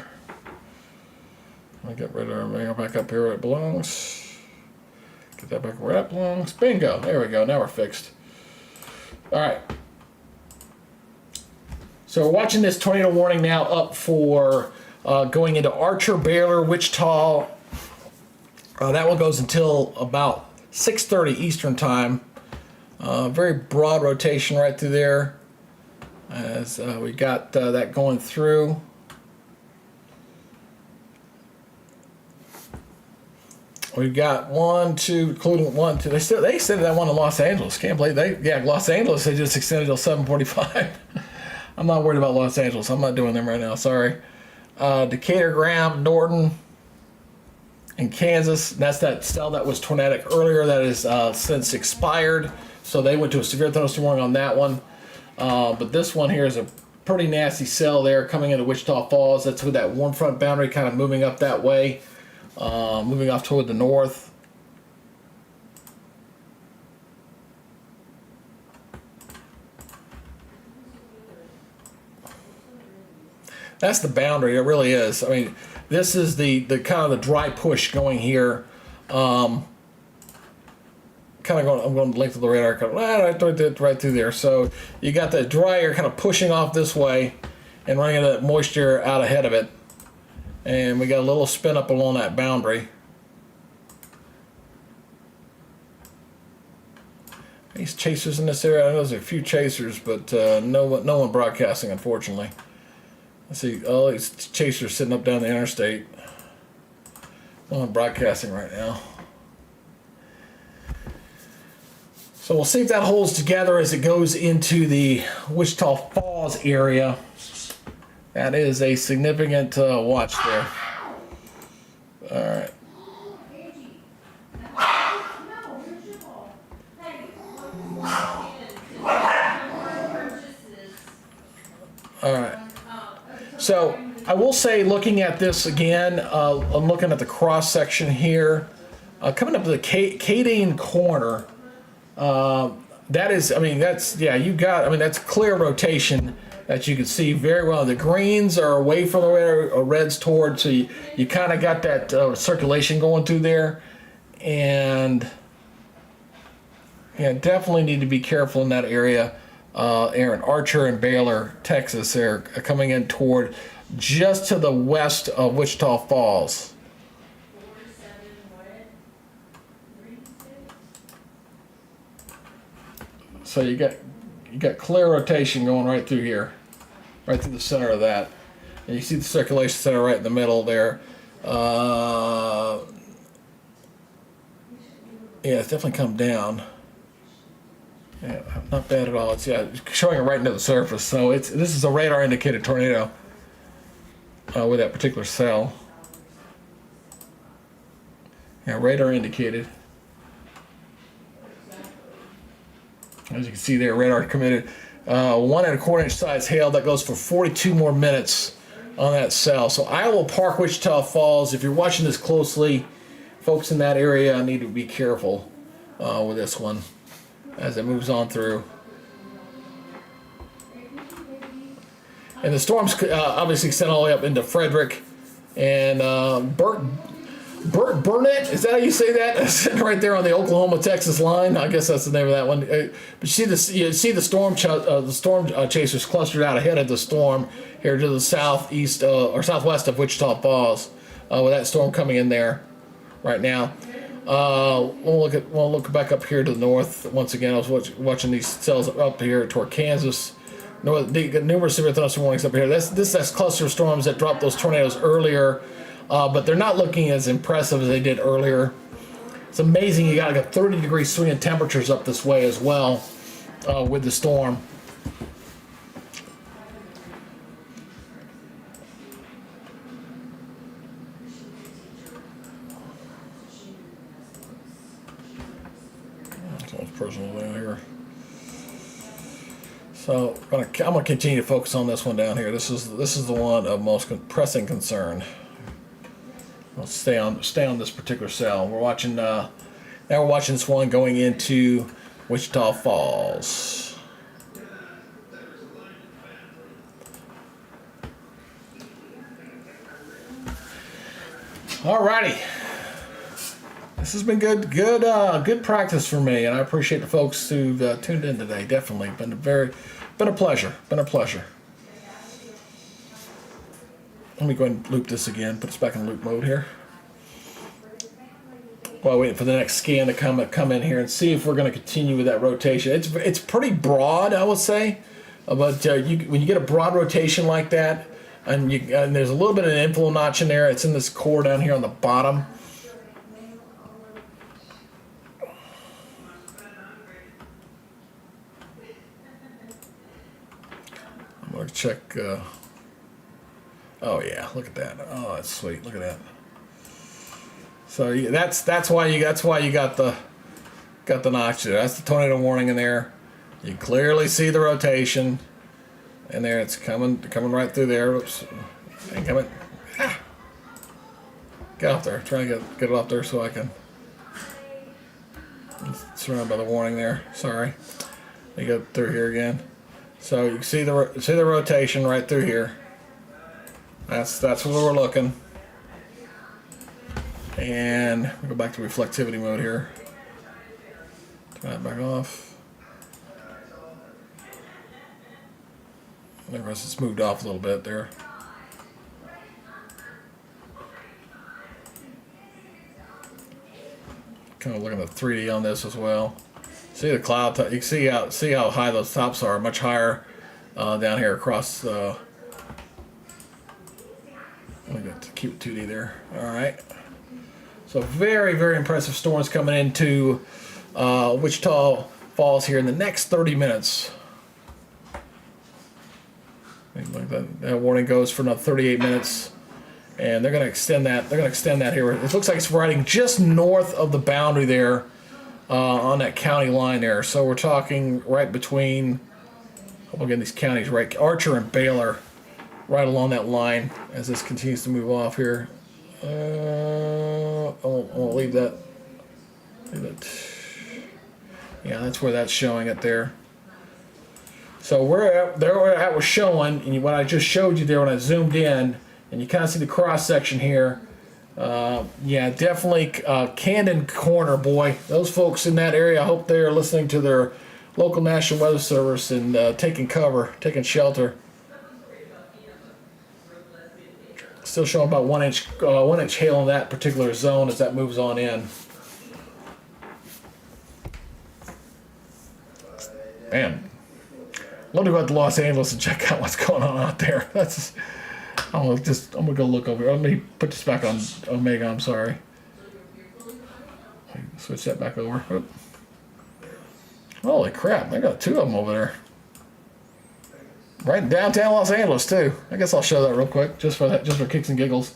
I'll get rid of everything. Back up here where it belongs. Get that back where that belongs. Bingo. There we go. Now we're fixed. Alright. So we're watching this tornado warning now up for going into Archer, Baylor, Wichita. That one goes until about 6:30 Eastern time. Very broad rotation right through there. As we got that going through. We've got 1, 2, including 1, 2. They extended that one in Los Angeles. Can't believe Los Angeles, they just extended till 7:45. I'm not worried about Los Angeles. I'm not doing them right now. Sorry. Decatur, Graham, Norton, and Kansas. That's that cell that was tornadic earlier. That is since expired. So they went to a severe thunderstorm warning on that one. But this one here is a pretty nasty cell there coming into Wichita Falls. That's with that warm front boundary kind of moving up that way, moving off toward the north. That's the boundary. It really is. I mean, this is the kind of the dry push going here. Kind of going, I'm going to length of the radar, right through there. So you got the dry air kind of pushing off this way and running that moisture out ahead of it. And we got a little spin up along that boundary. These chasers in this area, I know there's a few chasers, but no one broadcasting, unfortunately. Let's see, all these chasers sitting up down the interstate. No one broadcasting right now. So we'll see if that holds together as it goes into the Wichita Falls area. That is a significant watch there. All right. All right. So I will say, looking at this again, I'm looking at the cross section here. Coming up to the Cadine corner. That is, I mean, that's, yeah, you got, I mean, that's clear rotation that you can see very well. The greens are away from the reds toward, so you kind of got that circulation going through there. And Yeah, definitely need to be careful in that area. Aaron, Archer and Baylor, Texas, they're coming in toward just to the west of Wichita Falls. So you got clear rotation going right through here, right through the center of that, and you see the circulation center right in the middle there. Yeah, it's definitely come down. Yeah, not bad at all. It's showing it right into the surface. So this is a radar indicated tornado with that particular cell. Yeah, radar indicated. As you can see there, radar committed 1¼ inch size hail that goes for 42 more minutes on that cell. So Iowa Park, Wichita Falls. If you're watching this closely, folks in that area need to be careful with this one as it moves on through. And the storm's obviously extend all the way up into Frederick and Burnett, is that how you say that? Sitting right there on the Oklahoma-Texas line. I guess that's the name of that one. But you see the storm chasers clustered out ahead of the storm here to the southeast or southwest of Wichita Falls, with that storm coming in there right now. We'll look back up here to the north once again. I was watching these cells up here toward Kansas. They got numerous severe thunderstorm warnings up here. That's cluster of storms that dropped those tornadoes earlier. But they're not looking as impressive as they did earlier. It's amazing you got like a 30-degree swing in temperatures up this way as well with the storm. Someone's personal down here. So I'm gonna continue to focus on this one down here. This is the one of most pressing concern. Let's stay on this particular cell. We're watching now. We're watching this one going into Wichita Falls. Alrighty, this has been good practice for me, and I appreciate the folks who've tuned in today. Definitely been a pleasure. Let me go ahead and loop this again. Put us back in loop mode here. While waiting for the next scan to come in here and see if we're going to continue with that rotation. It's pretty broad, I would say, but when you get a broad rotation like that, and there's a little bit of an inflow notch in there. It's in this core down here on the bottom. I'm going to check. Oh yeah, look at that. Oh, that's sweet. Look at that. So that's why you got the notch there. That's the tornado warning in there. You clearly see the rotation, and there it's coming right through there. Oops, ain't coming. Ah. Get off there. Try to get it off there so I can. It's surrounded by the warning there. Sorry. Let me go through here again. So you can see the rotation right through here. That's where we're looking. And we'll go back to reflectivity mode here. Turn that back off. There, it's moved off a little bit there. Kind of looking at the 3D on this as well. See the cloud top. You can see how high those tops are. Much higher down here across. Let me get to cute 2D there. All right. So very, very impressive storms coming into Wichita Falls here in the next 30 minutes. That warning goes for another 38 minutes, and they're going to extend that. They're going to extend that here. It looks like it's riding just north of the boundary there on that county line there. So we're talking right between, again, these counties, right? Archer and Baylor, right along that line as this continues to move off here. I'll leave that. Yeah, that's where that's showing it there. So we're showing, and what I just showed you there when I zoomed in, and you kind of see the cross section here. Yeah, definitely Camden Corner, boy. Those folks in that area, I hope they're listening to their local National Weather Service and taking cover, taking shelter. Still showing about 1 inch hail in that particular zone as that moves on in. Man, love to go out to Los Angeles and check out what's going on out there. I'm gonna go look over here. Let me put this back on Omega. I'm sorry. Switch that back over. Oop. Holy crap! I got 2 of them over there. Right in downtown Los Angeles too. I guess I'll show that real quick, just for kicks and giggles.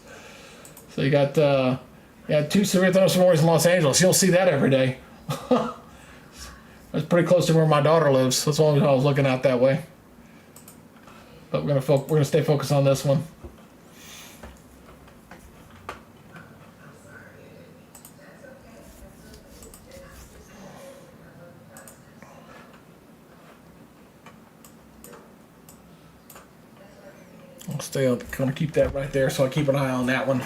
So you got 2 severe thunderstorm warnings in Los Angeles. You don't see that every day. That's pretty close to where my daughter lives. That's why I was looking out that way. But we're gonna stay focused on this one. I'll gonna keep that right there, so I keep an eye on that one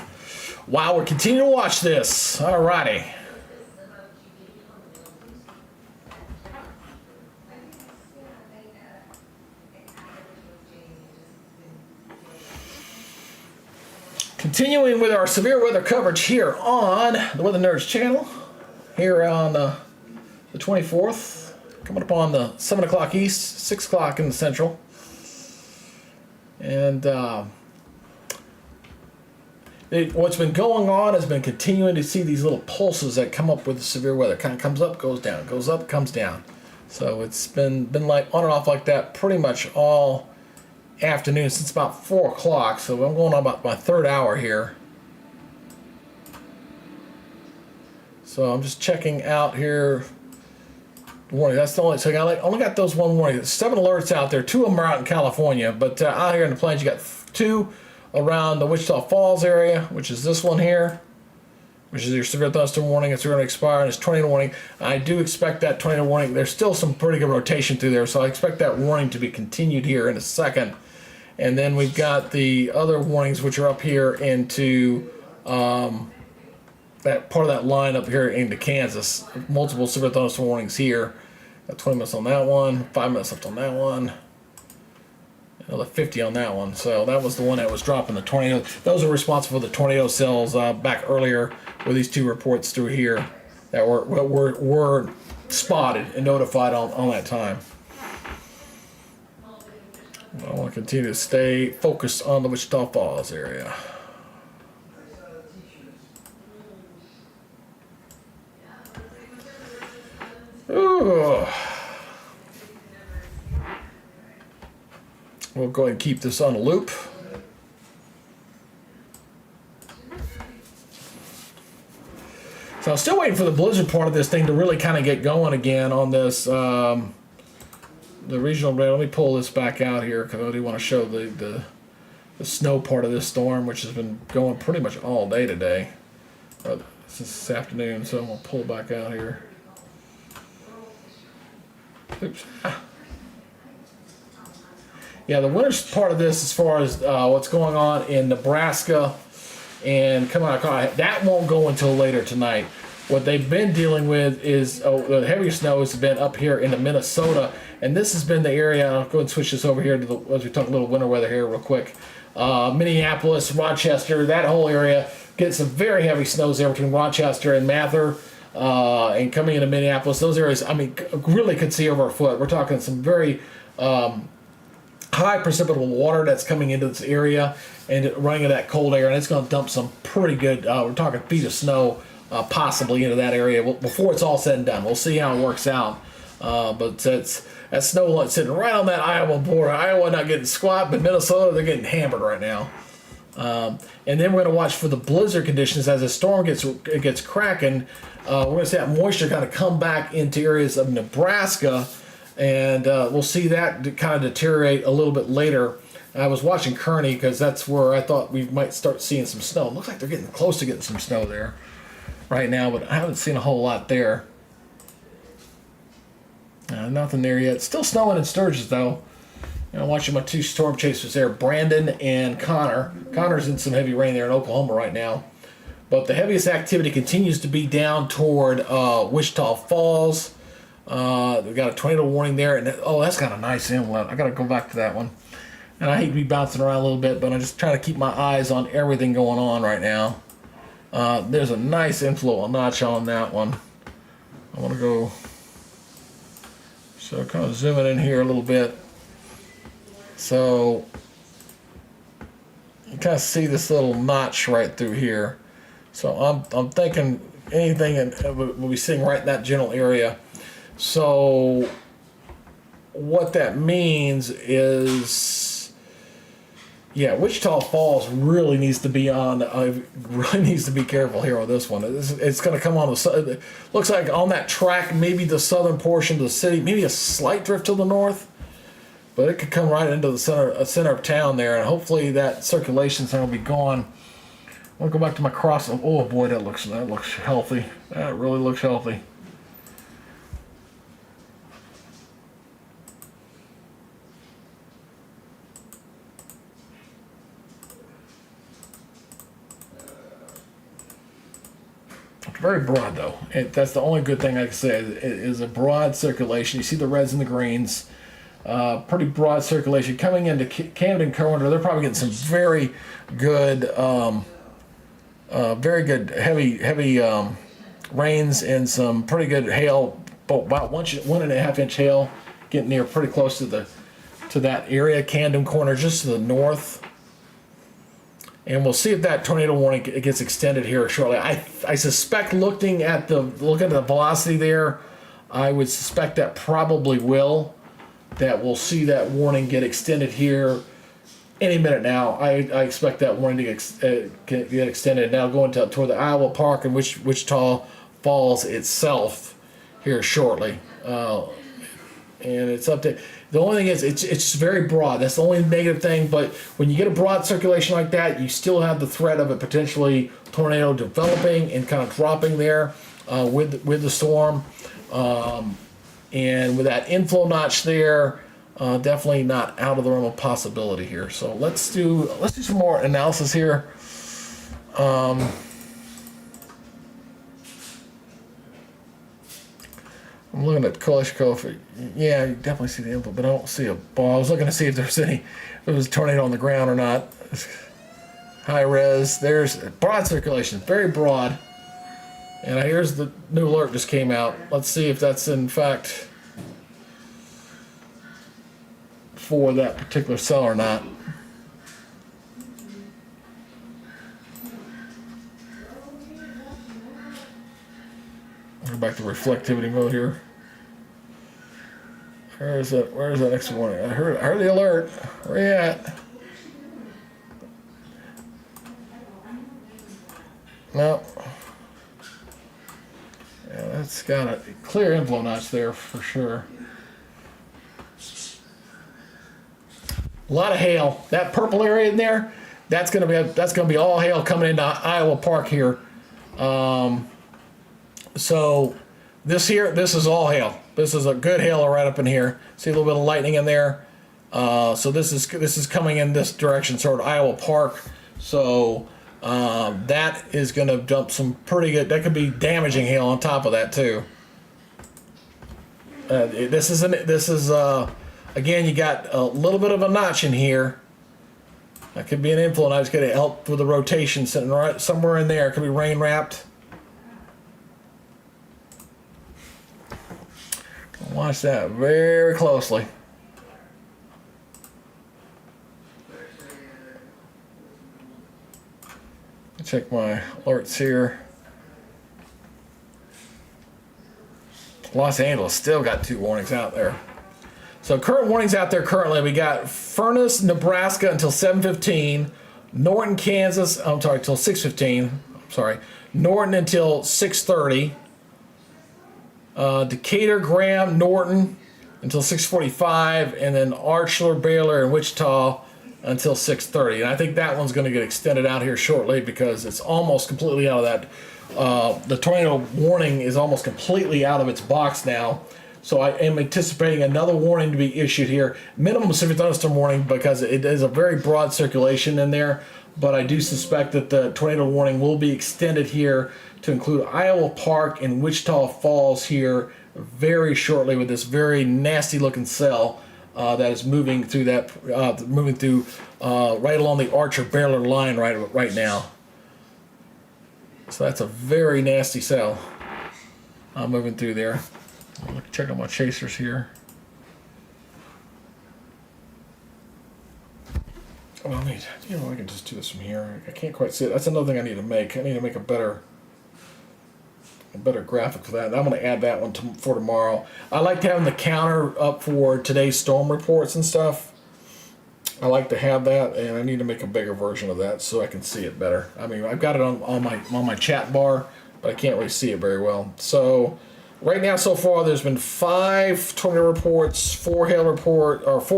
while we're continuing to watch this. Alrighty. Continuing with our severe weather coverage here on the Weather Nerds channel, here on the 24th, coming up on the 7 o'clock east, 6 o'clock in the central. And what's been going on has been continuing to see these little pulses that come up with the severe weather. Kind of comes up, goes down, goes up, comes down. So it's been like on and off like that pretty much all afternoon since about 4 o'clock. So I'm going on about my 3rd hour here. So I'm just checking out here. Warning. That's the only. So I only got those 1 warning. 7 alerts out there. 2 of them are out in California, but out here in the plains, you got 2 around the Wichita Falls area, which is this one here, which is your severe thunderstorm warning. It's going to expire, and it's tornado warning. I do expect that tornado warning. There's still some pretty good rotation through there, so I expect that warning to be continued here in a second. And then we've got the other warnings, which are up here into that part of that line up here into Kansas. Multiple severe thunderstorm warnings here. Got 20 minutes on that one, 5 minutes left on that one, another 50 on that one. So that was the one that was dropping the tornado. Those are responsible for the tornado cells back earlier with these 2 reports through here that were spotted and notified on that time. I want to continue to stay focused on the Wichita Falls area. Ooh. We'll go ahead and keep this on a loop. So I'm still waiting for the blizzard part of this thing to really kind of get going again on this, the regional radar. Let me pull this back out here because I do want to show the snow part of this storm, which has been going pretty much all day today, this afternoon. So I'm going to pull it back out here. Oops. Yeah, the winter's part of this as far as what's going on in Nebraska and coming out of Colorado, that won't go until later tonight. What they've been dealing with is the heavier snow has been up here into Minnesota, and this has been the area. I'll go and switch this over here to as we talk a little winter weather here real quick. Minneapolis, Rochester, that whole area gets some very heavy snows there between Rochester and Mather. And coming into Minneapolis, those areas, I mean, really could see over a foot. We're talking some very high precipitable water that's coming into this area and running into that cold air, and it's going to dump some pretty good, we're talking feet of snow possibly into that area before it's all said and done. We'll see how it works out. But that snow sitting right on that Iowa border. Iowa not getting squat, but Minnesota, they're getting hammered right now. And then we're going to watch for the blizzard conditions as the storm gets cracking. We're going to see that moisture kind of come back into areas of Nebraska, and we'll see that kind of deteriorate a little bit later. I was watching Kearney because that's where I thought we might start seeing some snow. It looks like they're getting close to getting some snow there right now, but I haven't seen a whole lot there. Nothing there yet. Still snowing in Sturgis, though. I'm watching my 2 storm chasers there, Brandon and Connor. Connor's in some heavy rain there in Oklahoma right now. But the heaviest activity continues to be down toward Wichita Falls. We've got a tornado warning there, and that's got a nice inlet. I got to go back to that one. And I hate to be bouncing around a little bit, but I'm just trying to keep my eyes on everything going on right now. There's a nice inflow notch on that one. I want to go, so kind of zooming in here a little bit. So you kind of see this little notch right through here. So I'm thinking anything we'll be seeing right in that general area. So what that means is, yeah, Wichita Falls really needs to be on. Really needs to be careful here on this one. It's going to come on the. Looks like on that track, maybe the southern portion of the city, maybe a slight drift to the north, but it could come right into the center of town there, and hopefully that circulation's going to be gone. I'll go back to my cross. Oh boy, that looks healthy. That really looks healthy. Very broad though. That's the only good thing I can say is a broad circulation. You see the reds and the greens. Pretty broad circulation coming into Camden Corridor. They're probably getting some very good heavy rains and some pretty good hail. About 1.5 inch hail, getting near pretty close to that area. Camden Corner, just to the north. And we'll see if that tornado warning gets extended here shortly. I suspect looking at the velocity there, I would suspect that probably will. That we'll see that warning get extended here any minute now. I expect that warning to get extended now, going toward the Iowa Park and Wichita Falls itself here shortly. And it's up to. The only thing is, it's very broad. That's the only negative thing. But when you get a broad circulation like that, you still have the threat of a potentially tornado developing and kind of dropping there with the storm. And with that inflow notch there, definitely not out of the realm of possibility here. So let's do some more analysis here. I'm looking at Coalition Coffee. Yeah, you definitely see the inflow, but I don't see a ball. I was looking to see if there was a tornado on the ground or not. High res. There's broad circulation, very broad. And here's the new alert just came out. Let's see if that's in fact for that particular cell or not. Go back to reflectivity mode here. Where's that next warning? I heard the alert. Where you at? No. Yeah, that's got a clear inflow notch there for sure. A lot of hail. That purple area in there, that's gonna be all hail coming into Iowa Park here. So this is all hail. This is a good hail right up in here. See a little bit of lightning in there. So this is coming in this direction, sort of Iowa Park. So that is going to dump some pretty good. That could be damaging hail on top of that too. This is again, you got a little bit of a notch in here. That could be an inflow. I was going to help with the rotation sitting right somewhere in there. It could be rain wrapped. Watch that very closely. Check my alerts here. Los Angeles still got 2 warnings out there. So current warnings out there currently, we got Furnace, Nebraska until 7:15, Norton, Kansas, until 6:15. Norton until 6:30. Decatur, Graham, Norton until 6:45, and then Archler, Baylor, and Wichita until 6:30. And I think that one's going to get extended out here shortly because it's almost completely out of that. The tornado warning is almost completely out of its box now. So I am anticipating another warning to be issued here. Minimum severe thunderstorm warning because it is a very broad circulation in there. but I do suspect that the tornado warning will be extended here to include Iowa Park and Wichita Falls here very shortly with this very nasty looking cell that is moving through right along the Archer-Baylor line right now. So that's a very nasty cell moving through there. Check out my chasers here. Well, I can just do this from here. I can't quite see it. That's another thing I need to make. I need to make a better graphic for that. And I'm going to add that one for tomorrow. I like having the counter up for today's storm reports and stuff. I like to have that, and I need to make a bigger version of that so I can see it better. I mean, I've got it on my chat bar, but I can't really see it very well. So right now, so far, there's been 5 tornado reports, 4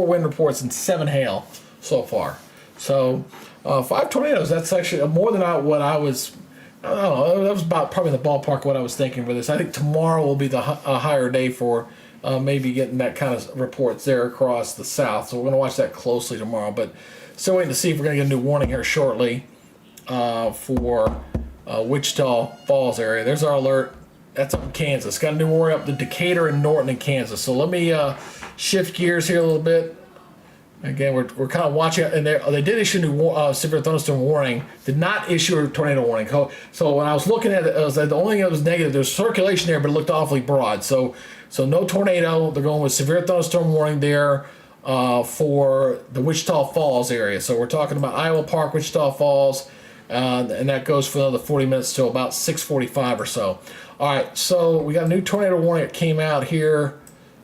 wind reports, and 7 hail so far. So 5 tornadoes. That's actually more than what I was. I don't know. That was about probably the ballpark of what I was thinking for this. I think tomorrow will be a higher day for maybe getting that kind of reports there across the south. So we're going to watch that closely tomorrow. But still waiting to see if we're going to get a new warning here shortly for Wichita Falls area. There's our alert. That's up in Kansas. Got a new warning up to Decatur and Norton in Kansas. So let me shift gears here a little bit. Again, we're kind of watching, and they did issue a new severe thunderstorm warning. Did not issue a tornado warning. So when I was looking at it, it was the only thing that was negative. There's circulation there, but it looked awfully broad. So no tornado. They're going with severe thunderstorm warning there for the Wichita Falls area. So we're talking about Iowa Park, Wichita Falls, and that goes for another 40 minutes till about 6:45 or so. All right, so we got a new tornado warning that came out here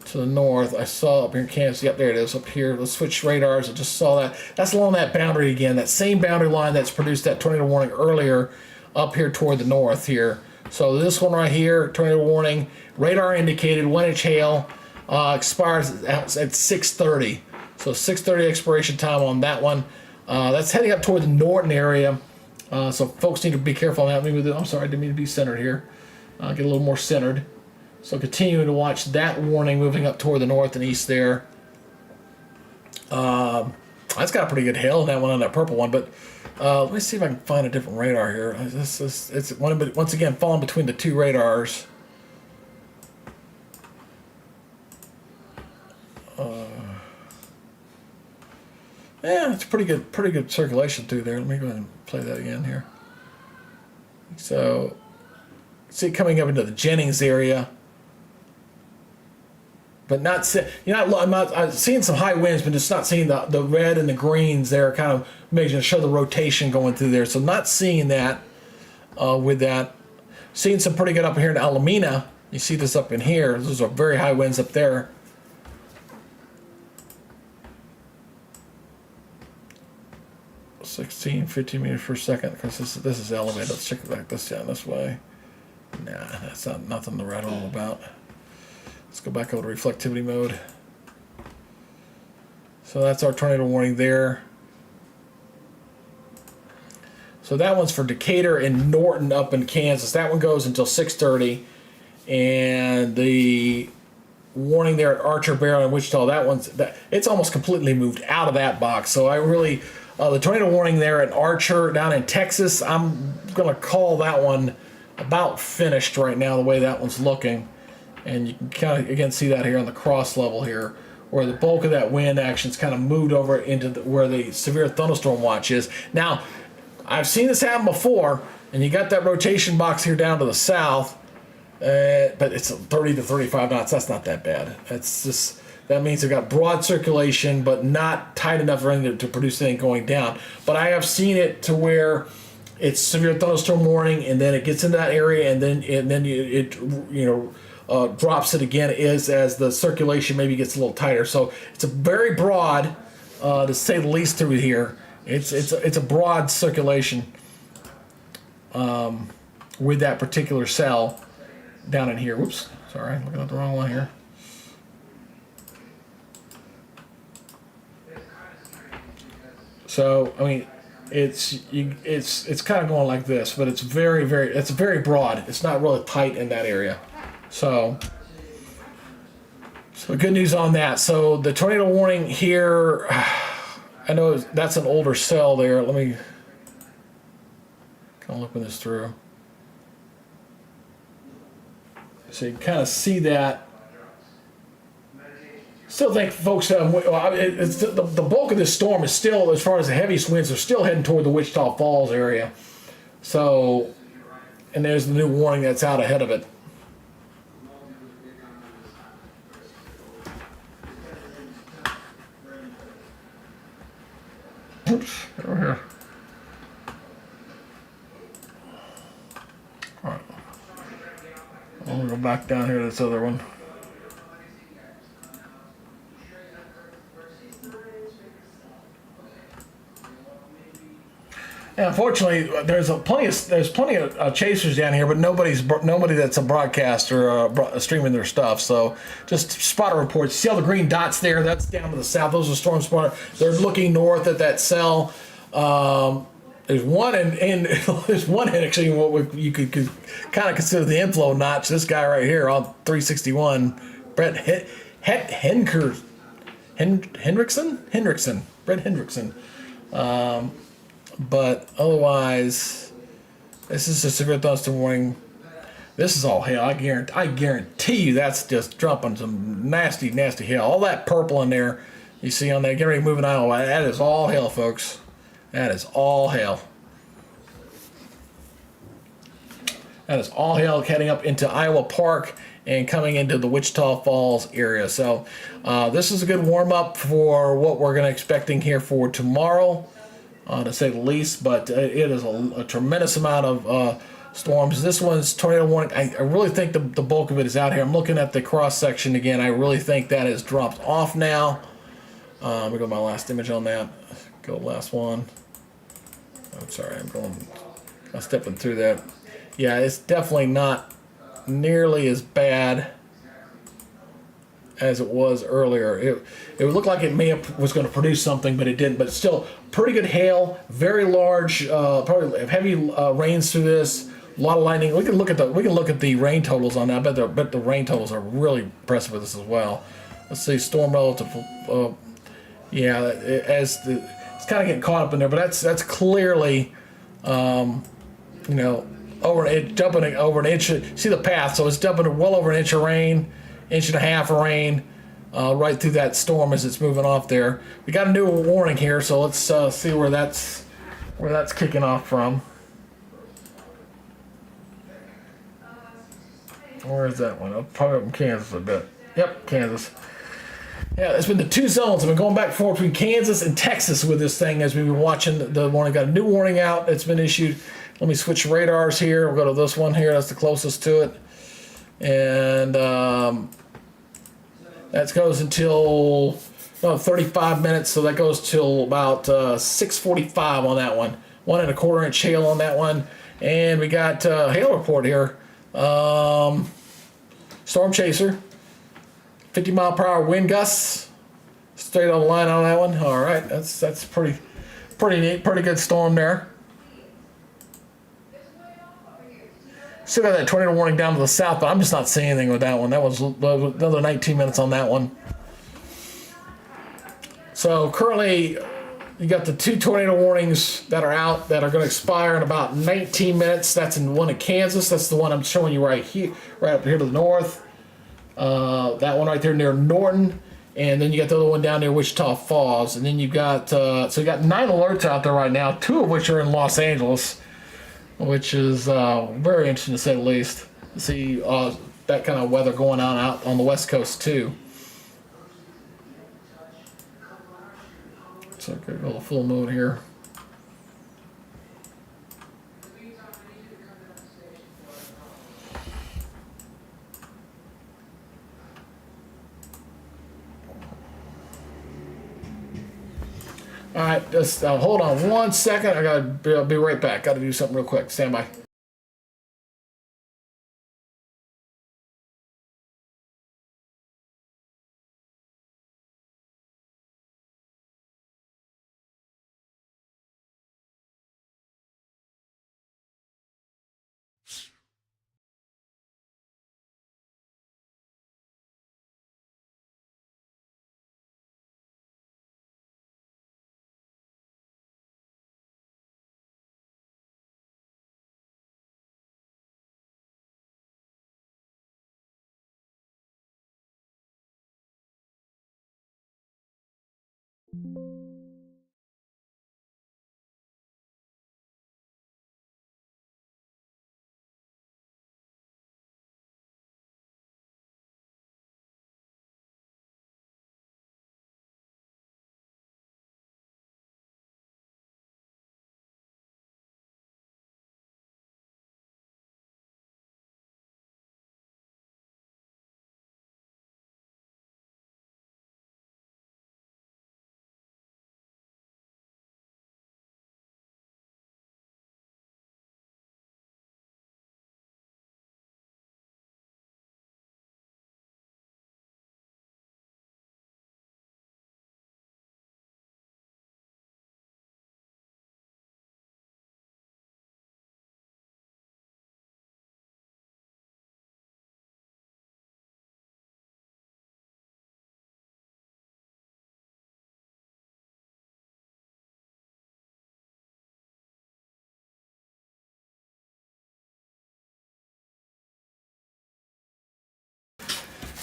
to the north. I saw up here in Kansas. Yep, there it is up here. Let's switch radars. I just saw that. That's along that boundary again. That same boundary line that's produced that tornado warning earlier up here toward the north here. So this one right here, tornado warning, radar indicated 1-inch hail, expires at 6:30. So 6:30 expiration time on that one. That's heading up toward the Norton area. So folks need to be careful on that. I'm sorry, I didn't mean to be centered here. Get a little more centered. So continuing to watch that warning moving up toward the north and east there. That's got a pretty good hail in that one on that purple one, but let me see if I can find a different radar here. It's once again falling between the 2 radars. Yeah, it's pretty good circulation through there. Let me go ahead and play that again here. So see it coming up into the Jennings area. But I'm seeing some high winds, but just not seeing the red and the greens there, kind of making show the rotation going through there. So not seeing that with that. Seeing some pretty good up here in Alameda. You see this up in here. Those are very high winds up there. (16, 15 meters per second) because this is elevated. Let's check it like this down this way. Nah, that's nothing to write home about. Let's go back over to reflectivity mode. So that's our tornado warning there. So that one's for Decatur and Norton up in Kansas. That one goes until 6:30. And the warning there at Archer-Baylor and Wichita, it's almost completely moved out of that box. So I really, the tornado warning there at Archer down in Texas, I'm going to call that one about finished right now, the way that one's looking. And you can kind of, again, see that here on the cross level here, where the bulk of that wind action's kind of moved over into where the severe thunderstorm watch is. Now, I've seen this happen before, and you got that rotation box here down to the south, but it's 30 to 35 knots. That's not that bad. That means they've got broad circulation, but not tight enough for anything to produce anything going down. But I have seen it to where it's severe thunderstorm warning, and then it gets into that area, and then it drops it again as the circulation maybe gets a little tighter. So it's a very broad, to say the least, through here. It's a broad circulation with that particular cell down in here. Whoops, sorry, I'm looking at the wrong one here. So I mean, it's kind of going like this, but it's very broad. It's not really tight in that area. So good news on that. So the tornado warning here, I know that's an older cell there. Let me I'll open this through. So you can kind of see that. Still think, folks, it's the bulk of this storm is still, as far as the heaviest winds, are still heading toward the Wichita Falls area. So, and there's the new warning that's out ahead of it. Oops, over here. All right. I'm gonna go back down here to this other one. And unfortunately, there's plenty of chasers down here, but nobody that's a broadcaster streaming their stuff. So just spotter reports. See all the green dots there? That's down to the south. Those are storm spotter. They're looking north at that cell. There's one and there's one actually what you could kind of consider the inflow notch. This guy right here on 361, Brett Hendrickson. Brett Hendrickson. But otherwise, this is a severe thunderstorm warning. This is all hail. I guarantee you that's just dropping some nasty, nasty hail. All that purple in there you see on there, get ready to move an aisle. That is all hail, folks. That is all hail. That is all hail heading up into Iowa Park and coming into the Wichita Falls area. So this is a good warm-up for what we're going to expecting here for tomorrow. To say the least, but it is a tremendous amount of storms. This one's tornado warning. I really think the bulk of it is out here. I'm looking at the cross section again. I really think that has dropped off now. Let me go to my last image on that. Go last one. I'm sorry, I'm stepping through that. Yeah, it's definitely not nearly as bad as it was earlier. It would look like it was going to produce something, but it didn't. But still, pretty good hail, very large, probably heavy rains through this. A lot of lightning. We can look at the rain totals on that. I bet the rain totals are really impressive with this as well. Let's see, storm relative. Yeah, it's kind of getting caught up in there, but that's clearly, dumping over an inch. See the path, so it's dumping well over an inch of rain. Inch and a half of rain right through that storm as it's moving off there. We got a new warning here, so let's see where that's kicking off from. Where is that one? Probably up in Kansas a bit. Yep, Kansas. Yeah, it's been the two zones. I've been going back and forth between Kansas and Texas with this thing as we've been watching the warning. Got a new warning out. It's been issued. Let me switch radars here. We'll go to this one here. That's the closest to it. And that goes until 35 minutes, so that goes till about 6:45 on that one. 1 1/4 inch hail on that one, and we got hail report here. Storm chaser, 50-mile-per-hour wind gusts, straight on the line on that one. All right, that's pretty neat, pretty good storm there. Still got that tornado warning down to the south, but I'm just not seeing anything with that one. That was another 19 minutes on that one. So currently, you got the two tornado warnings that are out that are going to expire in about 19 minutes. That's in one in Kansas. That's the one I'm showing you right here, right up here to the north. That one right there near Norton. And then you got the other one down near Wichita Falls. And then you got, so you got 9 alerts out there right now, 2 of which are in Los Angeles, which is very interesting to say the least. To see that kind of weather going on out on the West Coast too. So I got a full moon here. All right, just hold on 1 second. I'll be right back. Got to do something real quick. Stand by.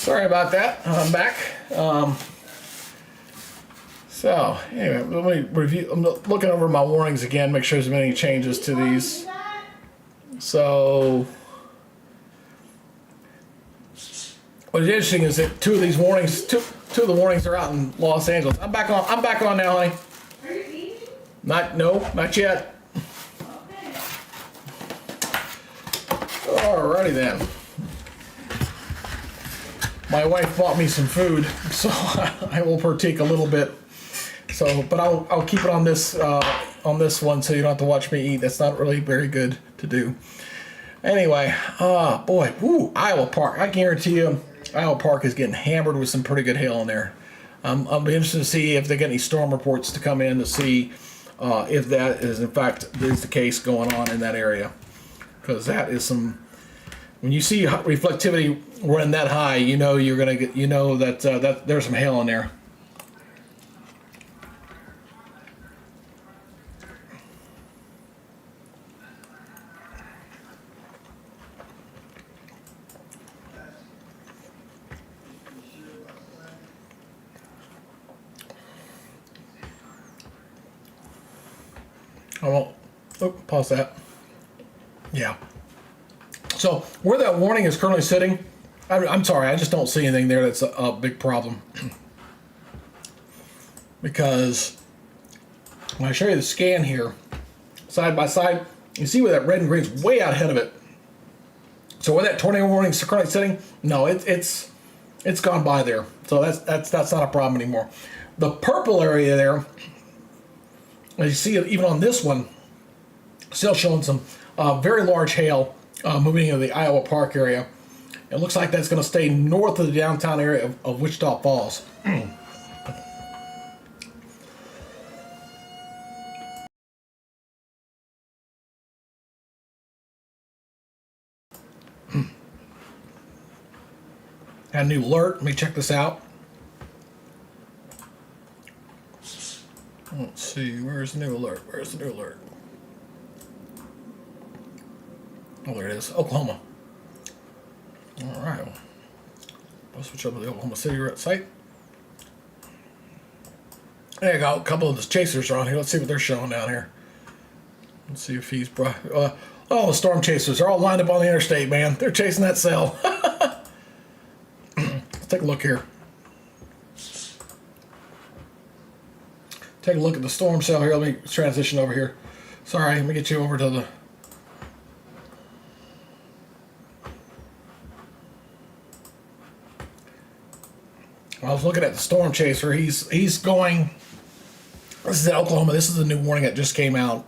Sorry about that. I'm back. So anyway, let me review. I'm looking over my warnings again, make sure there's been any changes to these. So what's interesting is that two of the warnings are out in Los Angeles. I'm back on now, honey.
Are you eating?
Not yet.
Okay.
Alrighty then. My wife bought me some food, so I will partake a little bit. So, but I'll keep it on this one, so you don't have to watch me eat. That's not really very good to do. Anyway, boy, Iowa Park. I guarantee you, Iowa Park is getting hammered with some pretty good hail in there. I'll be interested to see if they get any storm reports to come in to see if that is in fact is the case going on in that area, because that is some. When you see reflectivity running that high, you know you're gonna get. You know that that there's some hail in there. I won't. Oh, pause that. Yeah. So where that warning is currently sitting, I'm sorry, I just don't see anything there that's a big problem. Because when I show you the scan here, side by side, you see where that red and green's way out ahead of it. So where that tornado warning is currently sitting, no, it's gone by there. So that's not a problem anymore. The purple area there, as you see it even on this one, still showing some very large hail moving into the Iowa Park area. It looks like that's going to stay north of the downtown area of Wichita Falls. Had a new alert. Let me check this out. Let's see. Where's the new alert? Where's the new alert? Oh, there it is. Oklahoma. All right. I'll switch over to the Oklahoma City site. There you go. A couple of the chasers are on here. Let's see what they're showing down here. Let's see if he's brought. Oh, the storm chasers are all lined up on the interstate, man. They're chasing that cell. Let's take a look here. Take a look at the storm cell here. Let me transition over here. Sorry, let me get you over to the. I was looking at the storm chaser. He's going. This is in Oklahoma. This is the new warning that just came out.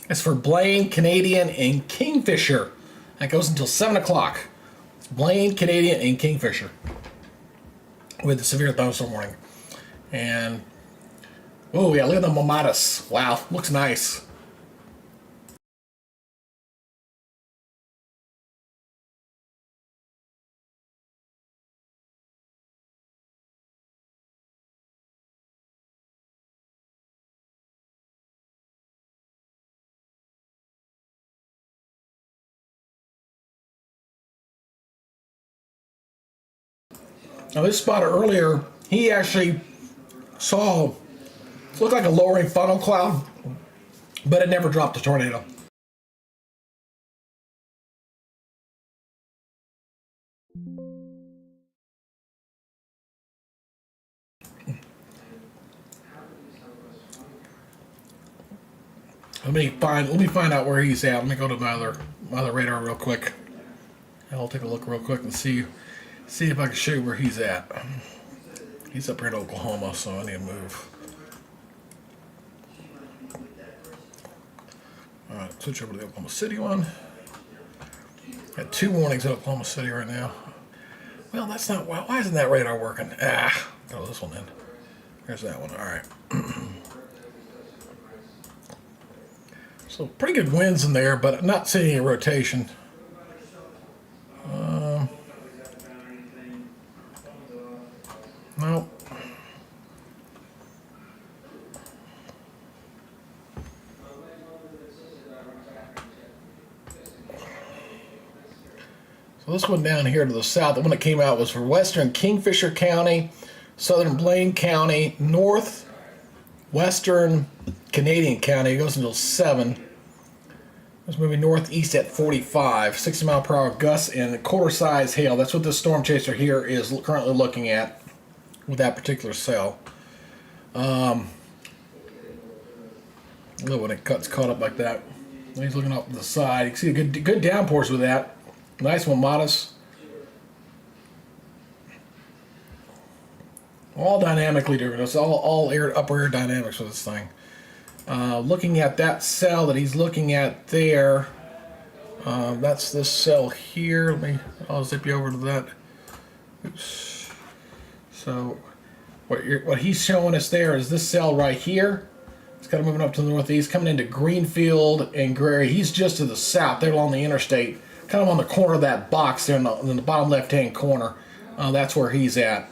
It's for Blaine, Canadian, and Kingfisher. That goes until 7 o'clock. It's Blaine, Canadian, and Kingfisher with the severe thunderstorm warning. And oh yeah, look at the Momatis. Wow, looks nice. Now this spotter earlier, he actually saw, it looked like a lowering funnel cloud, but it never dropped a tornado. Let me find out where he's at. Let me go to my other radar real quick. I'll take a look real quick and see if I can show you where he's at. He's up here in Oklahoma, so I need to move. All right, switch over to the Oklahoma City one. Got 2 warnings in Oklahoma City right now. Well, that's not why isn't that radar working? Throw this one in. There's that one. All right. So pretty good winds in there, but I'm not seeing any rotation. No. So this one down here to the south, the one that came out was for western Kingfisher County, southern Blaine County, northwestern Canadian County. It goes until 7. It's moving northeast at 45, 60 mile per hour gusts and quarter size hail. That's what this storm chaser here is currently looking at with that particular cell. When it gets caught up like that. He's looking off to the side. You can see good downpours with that. Nice one, modest. All dynamically different. It's all upper air dynamics with this thing. Looking at that cell that he's looking at there, that's this cell here. I'll zip you over to that. Oops. So what he's showing us there is this cell right here. It's kind of moving up to the northeast, coming into Greenfield and Gray. He's just to the south, there along the interstate, kind of on the corner of that box there in the bottom left-hand corner. That's where he's at,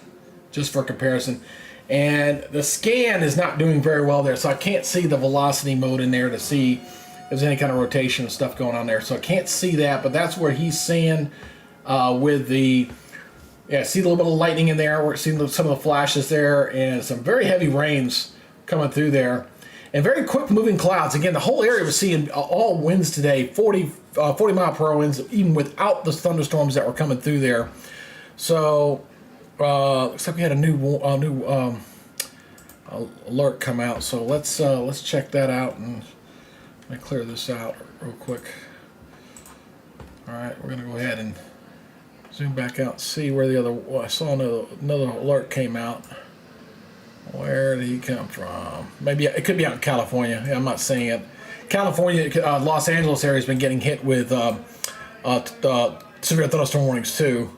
just for comparison. And the scan is not doing very well there, so I can't see the velocity mode in there to see if there's any kind of rotation and stuff going on there. So I can't see that, but that's where he's seeing with the, see a little bit of lightning in there. We're seeing some of the flashes there and some very heavy rains coming through there. And very quick moving clouds. Again, the whole area was seeing all winds today, 40 mile per hour winds, even without the thunderstorms that were coming through there. So looks like we had a new alert come out. So let's check that out and let me clear this out real quick. All right, we're gonna go ahead and zoom back out and see where the other. I saw another alert came out. Where did he come from? Maybe it could be out in California. Yeah, I'm not seeing it. California, Los Angeles area has been getting hit with severe thunderstorm warnings too.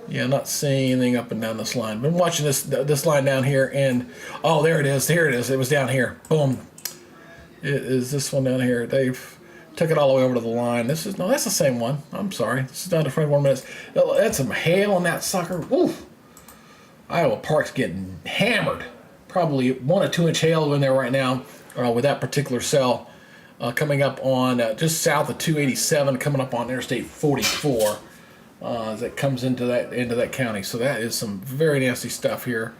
Yeah, not seeing anything up and down this line. Been watching this line down here, and there it is. Here it is. It was down here. Boom. It is this one down here. They've took it all the way over to the line. That's the same one. I'm sorry. This is down to 21 minutes. That's some hail on that sucker. Oof. Iowa Park's getting hammered. Probably 1 or 2 inch hail in there right now with that particular cell coming up on just south of 287, coming up on Interstate 44 as it comes into that county. So that is some very nasty stuff here.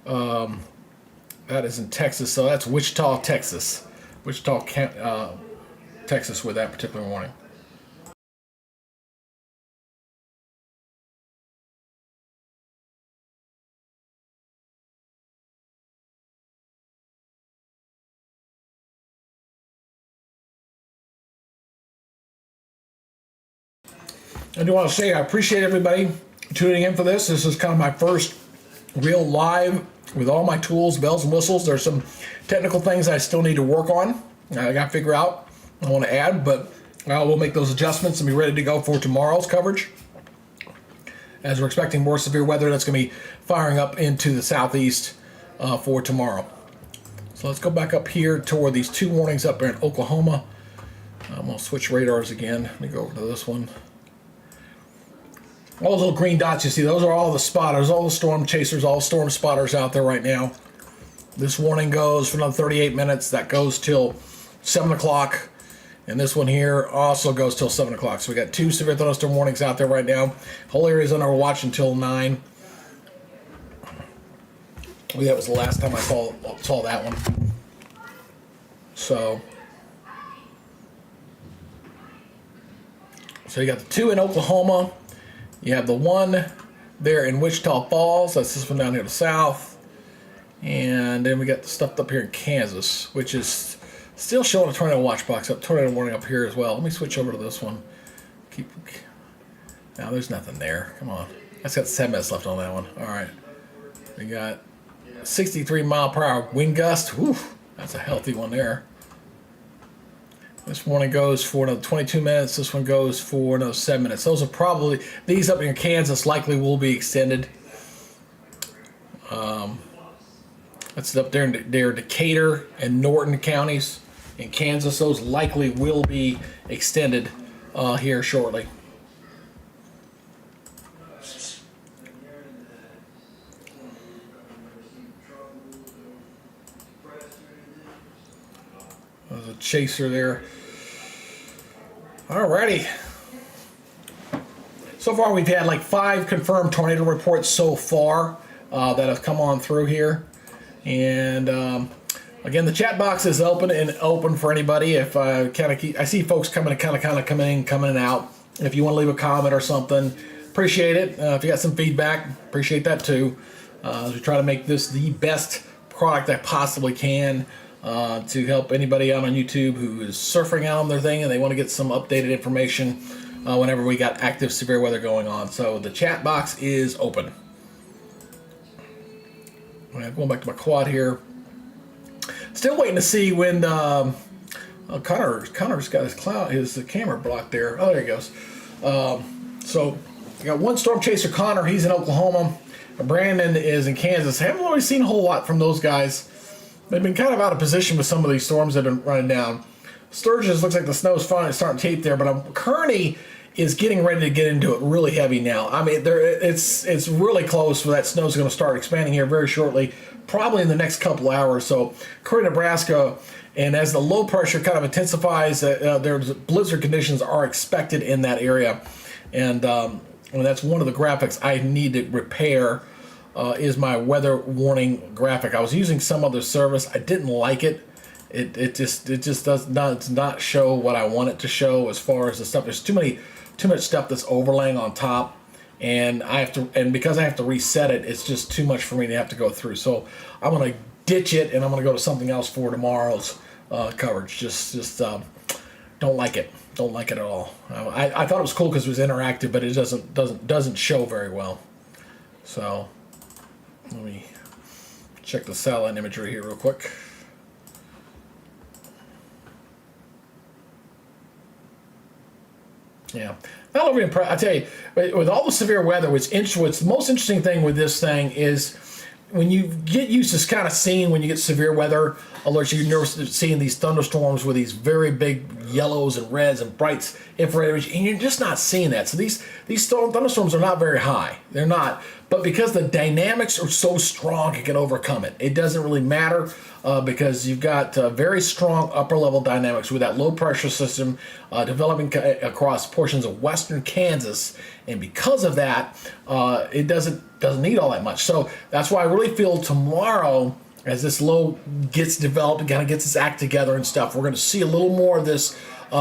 That is in Texas. So that's Wichita, Texas. Texas with that particular warning. I do want to say I appreciate everybody tuning in for this. This is kind of my first real live with all my tools, bells and whistles. There's some technical things I still need to work on. I got to figure out I want to add, but we'll make those adjustments and be ready to go for tomorrow's coverage. As we're expecting more severe weather that's going to be firing up into the southeast for tomorrow. So let's go back up here toward these 2 warnings up there in Oklahoma. I'm going to switch radars again. Let me go over to this one. All those little green dots you see, those are all the spotters, all the storm chasers, all storm spotters out there right now. This warning goes for another 38 minutes. That goes till 7 o'clock. And this one here also goes till 7 o'clock. So we got 2 severe thunderstorm warnings out there right now. Whole area is under watch until 9. That was the last time I saw that one. So you got the 2 in Oklahoma. You have the 1 there in Wichita Falls. That's this one down here to the south. And then we got the stuff up here in Kansas, which is still showing a tornado watch box up, tornado warning up here as well. Let me switch over to this one. Now there's nothing there. Come on. That's got 7 minutes left on that one. All right. We got 63 mile per hour wind gust. Whew, that's a healthy one there. This one goes for another 22 minutes. This one goes for another 7 minutes. Those are probably, these up in Kansas likely will be extended. That's up there in Decatur and Norton counties in Kansas. Those likely will be extended here shortly. There's a chaser there. Alrighty. So far we've had like 5 confirmed tornado reports so far that have come on through here. And again, the chat box is open for anybody. If I see folks coming in and out. If you want to leave a comment or something, appreciate it. If you got some feedback, appreciate that too. As we try to make this the best product I possibly can to help anybody out on YouTube who is surfing out on their thing and they want to get some updated information whenever we got active severe weather going on. So the chat box is open. Going back to my quad here. Still waiting to see when Connor's got his camera blocked there. Oh, there he goes. So I got one storm chaser, Connor. He's in Oklahoma. Brandon is in Kansas. I haven't really seen a whole lot from those guys. They've been kind of out of position with some of these storms that have been running down. Sturgis looks like the snow's finally starting to tape there, but Kearney is getting ready to get into it really heavy now. I mean, it's really close where that snow's going to start expanding here very shortly, probably in the next couple hours. So Kearney, Nebraska, and as the low pressure kind of intensifies, there's blizzard conditions are expected in that area. And that's one of the graphics I need to repair is my weather warning graphic. I was using some other service. I didn't like it. It just does not show what I want it to show as far as the stuff. There's too much stuff that's overlaying on top, and because I have to reset it, it's just too much for me to have to go through. So I'm gonna ditch it and I'm gonna go to something else for tomorrow's coverage. Just don't like it. Don't like it at all. I thought it was cool because it was interactive, but it doesn't show very well. So let me check the satellite imagery here real quick. Yeah, not overly impressed. I tell you, with all the severe weather, what's the most interesting thing with this thing is when you get used to kind of seeing when you get severe weather alerts, you're seeing these thunderstorms with these very big yellows and reds and bright infrared images, and you're just not seeing that. So these thunderstorms are not very high. They're not. But because the dynamics are so strong, it can overcome it. It doesn't really matter because you've got very strong upper level dynamics with that low pressure system developing across portions of western Kansas, and because of that, it doesn't need all that much. So that's why I really feel tomorrow, as this low gets developed and kind of gets its act together and stuff, we're going to see a little more of this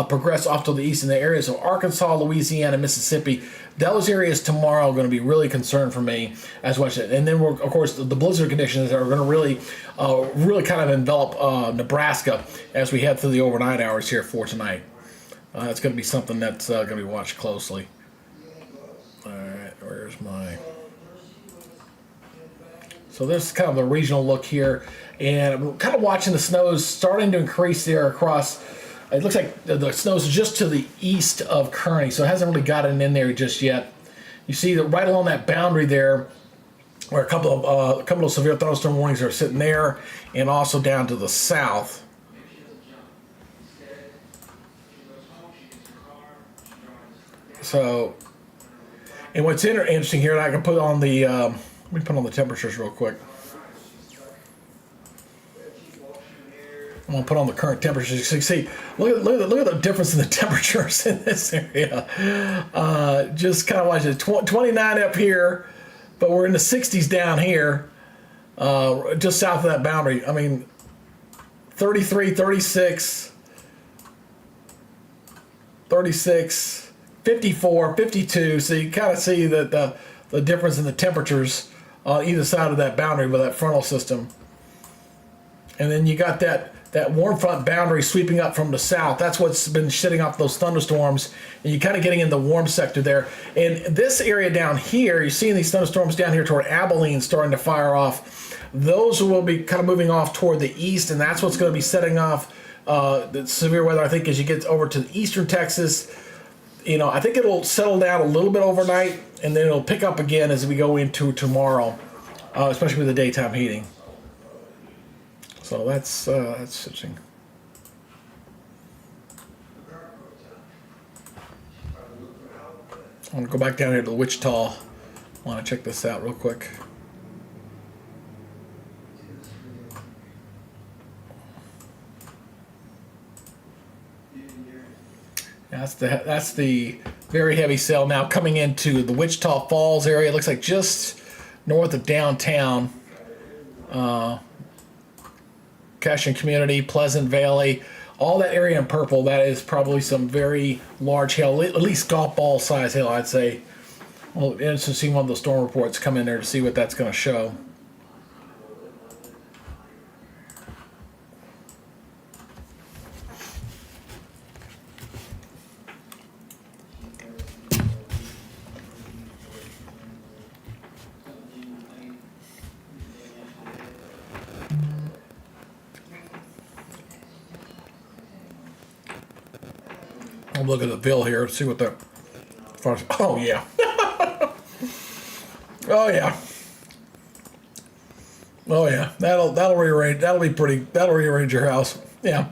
progress off to the east in the areas of Arkansas, Louisiana, Mississippi. Those areas tomorrow are going to be really concerned for me as much. And then, of course, the blizzard conditions are going to really kind of envelop Nebraska as we head through the overnight hours here for tonight. It's going to be something that's going to be watched closely. All right, where's my... So this is kind of the regional look here, and I'm kind of watching the snows starting to increase there across. It looks like the snow's just to the east of Kearney, so it hasn't really gotten in there just yet. You see that right along that boundary there, where a couple of severe thunderstorm warnings are sitting there, and also down to the south. So, and what's interesting here, and I can put on the. Let me put on the temperatures real quick. I'm going to put on the current temperatures. So you see, look at the difference in the temperatures in this area. Just kind of watch it. 29 up here, but we're in the 60s down here. just south of that boundary. I mean, 33, 36, 36, 54, 52. So you kind of see that the difference in the temperatures on either side of that boundary with that frontal system. And then you got that warm front boundary sweeping up from the south. That's what's been shitting off those thunderstorms. And you're kind of getting in the warm sector there. And this area down here, you're seeing these thunderstorms down here toward Abilene starting to fire off. Those will be kind of moving off toward the east, and that's what's going to be setting off the severe weather, I think, as you get over to eastern Texas. You know, I think it'll settle down a little bit overnight, and then it'll pick up again as we go into tomorrow, especially with the daytime heating. So that's interesting. I'm gonna go back down here to Wichita. I want to check this out real quick. That's the very heavy cell now coming into the Wichita Falls area. It looks like just north of downtown. Cashion Community, Pleasant Valley, all that area in purple, that is probably some very large hail, at least golf ball size hail, I'd say. Well, interesting to see one of the storm reports come in there to see what that's going to show. I'll look at the bill here, see what the. Oh yeah. Oh yeah. Oh yeah. That'll rearrange. That'll be pretty. That'll rearrange your house. Yeah,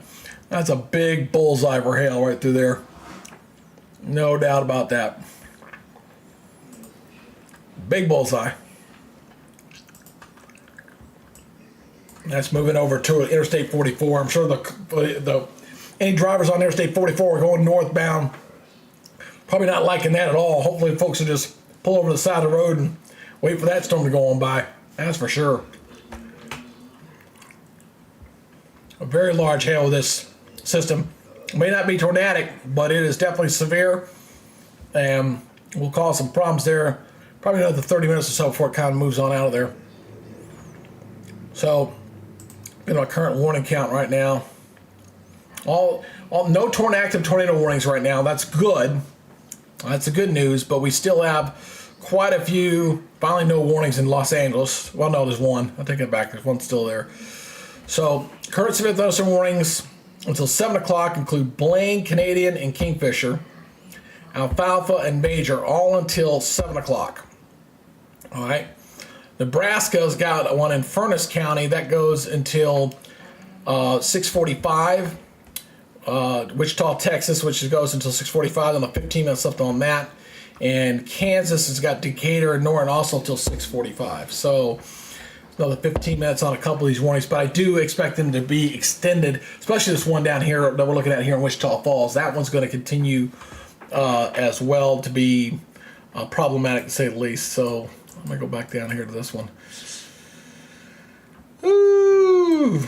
that's a big bullseye for hail right through there. No doubt about that. Big bullseye. That's moving over to Interstate 44. I'm sure the any drivers on Interstate 44 are going northbound. Probably not liking that at all. Hopefully folks will just pull over the side of the road and wait for that storm to go on by. That's for sure. A very large hail with this system. It may not be tornadic, but it is definitely severe and will cause some problems there. Probably another 30 minutes or so before it kind of moves on out of there. So, our current warning count right now. No active tornado warnings right now. That's good. That's the good news, but we still have quite a few, finally no warnings in Los Angeles. Well, no, there's one. I take it back. There's one still there. So, current severe thunderstorm warnings until 7 o'clock include Blaine, Canadian, and Kingfisher. Alfalfa and Major, all until 7 o'clock. All right. Nebraska's got one in Furnace County. That goes until 6:45. Wichita, Texas, which goes until 6:45, and the 15 minutes left on that. And Kansas has got Decatur and Norton also until 6:45. So another 15 minutes on a couple of these warnings, but I do expect them to be extended, especially this one down here that we're looking at here in Wichita Falls. That one's going to continue as well to be problematic to say the least. So I'm going to go back down here to this one. Ooh.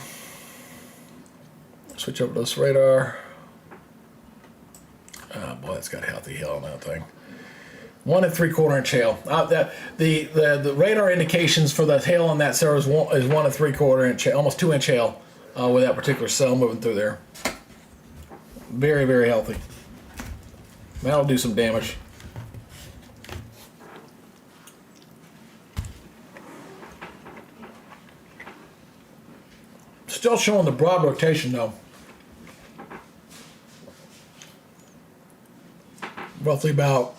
Switch over to this radar. Oh boy, it's got healthy hail on that thing. 1 3/4 inch hail. The radar indications for the hail on that cell is 1 3/4 inch, almost 2 inch hail with that particular cell moving through there. Very, very healthy. That'll do some damage. Still showing the broad rotation though. Roughly about,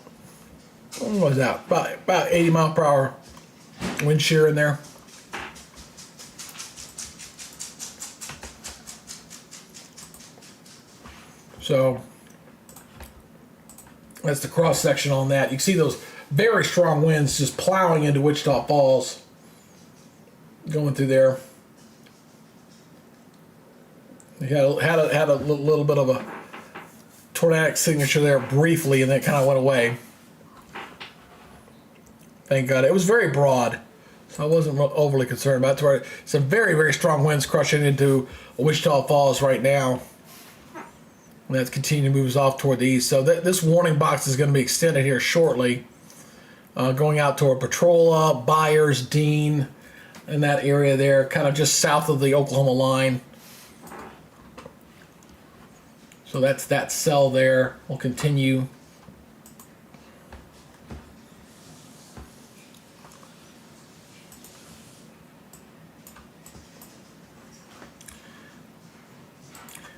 what was that? About 80 mile per hour wind shear in there. So that's the cross section on that. You can see those very strong winds just plowing into Wichita Falls, going through there. They had a little bit of a tornadic signature there briefly, and then it kind of went away. Thank God. It was very broad. So I wasn't overly concerned about it. Where some very, very strong winds crushing into Wichita Falls right now. And that's continuing to move off toward the east. So this warning box is going to be extended here shortly. Going out toward Petrola, Byers, Dean, in that area there, kind of just south of the Oklahoma line. So that's that cell there. Will continue.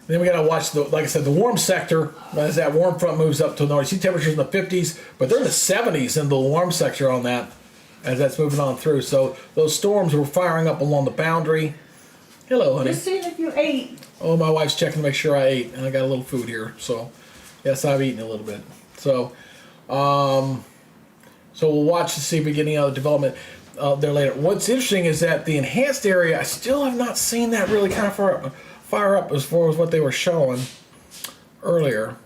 Then we got to watch like I said, the warm sector as that warm front moves up to the north. You see temperatures in the 50s, but they're in the 70s in the warm sector on that as that's moving on through. So those storms were firing up along the boundary. Hello, honey.
Just seeing if you ate.
Oh, my wife's checking to make sure I ate, and I got a little food here. So yes, I've eaten a little bit. So, so we'll watch to see if we get any other development there later. What's interesting is that the enhanced area, I still have not seen that really kind of fire up as far as what they were showing earlier.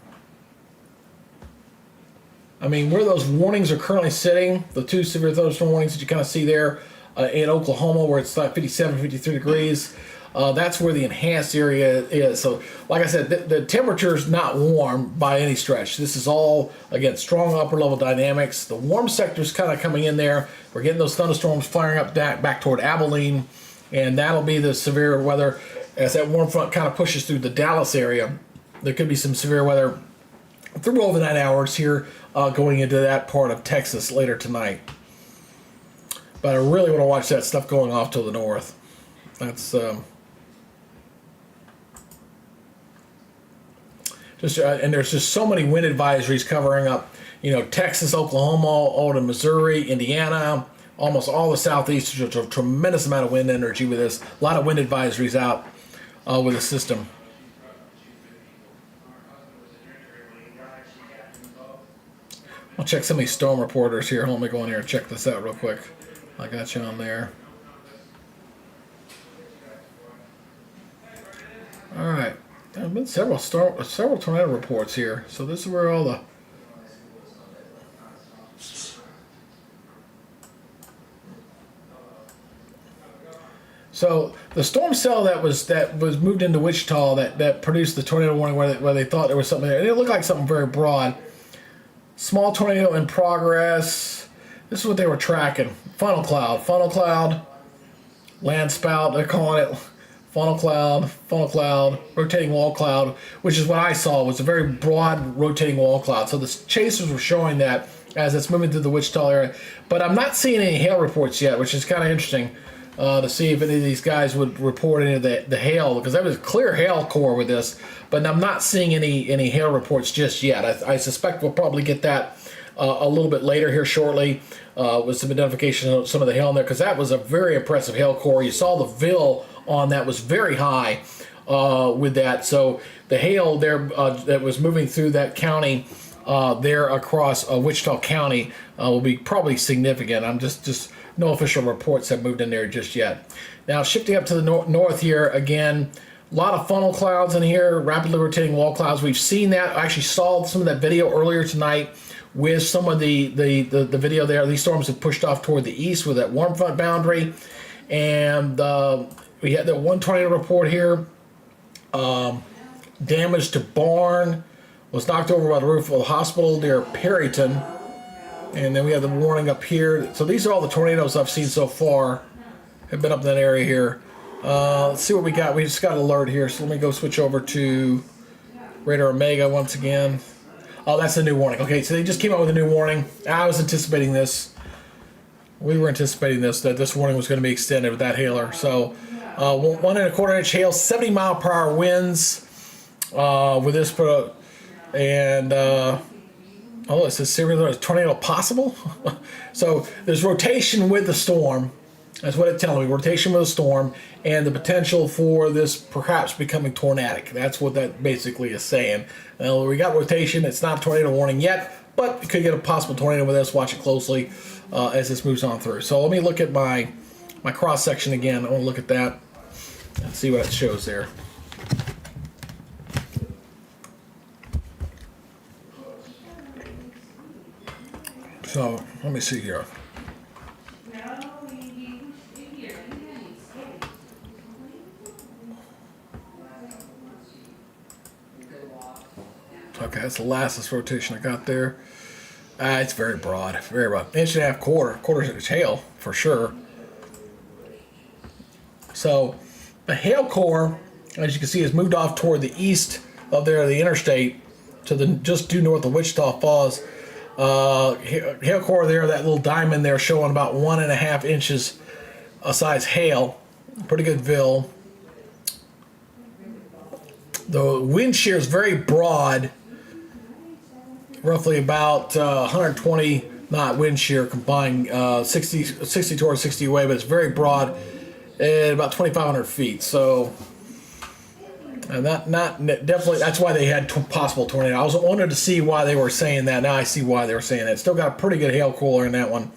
I mean, where those warnings are currently sitting, the 2 severe thunderstorm warnings that you kind of see there in Oklahoma, where it's like 57, 53 degrees, that's where the enhanced area is. So, like I said, the temperature is not warm by any stretch. This is all, again, strong upper level dynamics. The warm sector is kind of coming in there. We're getting those thunderstorms firing up back toward Abilene, and that'll be the severe weather. As that warm front kind of pushes through the Dallas area, there could be some severe weather through overnight hours here going into that part of Texas later tonight. But I really want to watch that stuff going off to the north. That's just and there's just so many wind advisories covering up, Texas, Oklahoma, all to Missouri, Indiana, almost all the southeast. There's a tremendous amount of wind energy with this. A lot of wind advisories out with the system. I'll check some of these storm reporters here. Let me go in here and check this out real quick. I got you on there. All right. There have been several tornado reports here. So this is where all the So the storm cell that was moved into Wichita that produced the tornado warning where they thought there was something there. And it looked like something very broad. Small tornado in progress. This is what they were tracking. Funnel cloud, land spout, they're calling it funnel cloud, rotating wall cloud, which is what I saw was a very broad rotating wall cloud. So the chasers were showing that as it's moving through the Wichita area. But I'm not seeing any hail reports yet, which is kind of interesting. To see if any of these guys would report any of the hail, because there was a clear hail core with this, but I'm not seeing any hail reports just yet. I suspect we'll probably get that a little bit later here shortly with some identification of some of the hail in there, because that was a very impressive hail core. You saw the VIL on that was very high with that. So the hail there that was moving through that county there across Wichita County will be probably significant. I'm just no official reports have moved in there just yet. Now, shifting up to the north here, again, a lot of funnel clouds in here, rapidly rotating wall clouds. We've seen that. I actually saw some of that video earlier tonight with some of the video there. These storms have pushed off toward the east with that warm front boundary. And we had that one tornado report here. Damage to barn, was knocked over by the roof of the hospital near Perryton. And then we have the warning up here. So these are all the tornadoes I've seen so far. Have been up in that area here. Let's see what we got. We just got an alert here. So let me go switch over to Radar Omega once again. Oh, that's a new warning. Okay, so they just came out with a new warning. I was anticipating this. We were anticipating this, that this warning was going to be extended with that hailer. So 1 1/4 inch hail, 70 mile per hour winds with this. And... oh, it says severe tornado possible. So there's rotation with the storm. That's what it's telling me. Rotation with the storm and the potential for this perhaps becoming tornadic. That's what that basically is saying. Now, we got rotation. It's not a tornado warning yet, but you could get a possible tornado with this. Watch it closely as this moves on through. So let me look at my cross section again. I want to look at that and see what it shows there. So let me see here. Okay, that's the lastest rotation I got there. It's very broad, very broad. Inch and a half, quarter inch hail for sure. So the hail core, as you can see, has moved off toward the east of there, the interstate, to the just due north of Wichita Falls. Hail core there, that little diamond there, showing about 1.5 inches size hail. Pretty good Ville. The wind shear is very broad, roughly about 120 knot wind shear combined, 60 towards 60 away, but it's very broad at about 2,500 feet. So, and not definitely, that's why they had possible tornado. I was wanted to see why they were saying that. Now I see why they were saying that. Still got a pretty good hail cooler in that one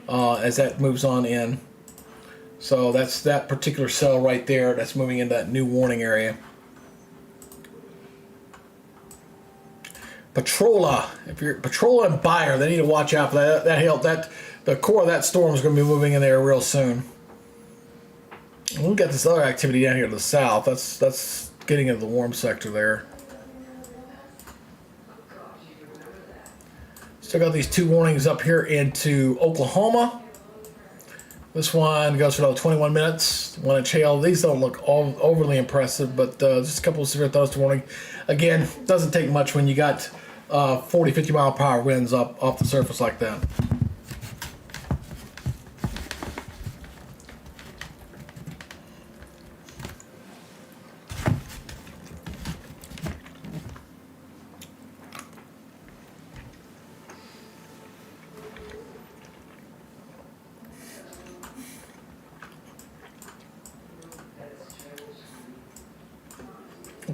as that moves on in. So that's that particular cell right there that's moving into that new warning area. Patrola, if you're Patrola and Buyer, they need to watch out for that. That the core of that storm is going to be moving in there real soon. We've got this other activity down here to the south. That's getting into the warm sector there. Still got these two warnings up here into Oklahoma. This one goes for another 21 minutes. 1 inch hail. These don't look all overly impressive, but just a couple of severe thunderstorm warning. Again, doesn't take much when you got 40, 50 mile per hour winds off the surface like that.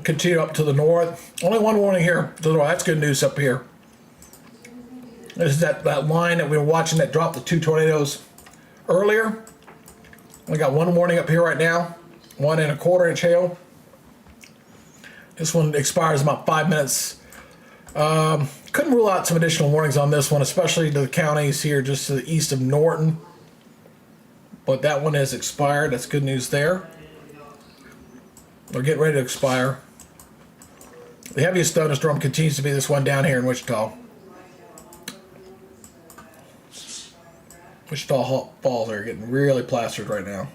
Continue up to the north. Only one warning here to the north. That's good news up here. This is that line that we were watching that dropped the 2 tornadoes earlier. We got one warning up here right now. 1.25 inch hail. This one expires in about 5 minutes. Couldn't rule out some additional warnings on this one, especially to the counties here just to the east of Norton. But that one has expired. That's good news there. They're getting ready to expire. The heaviest thunderstorm continues to be this one down here in Wichita. Wichita Falls are getting really plastered right now.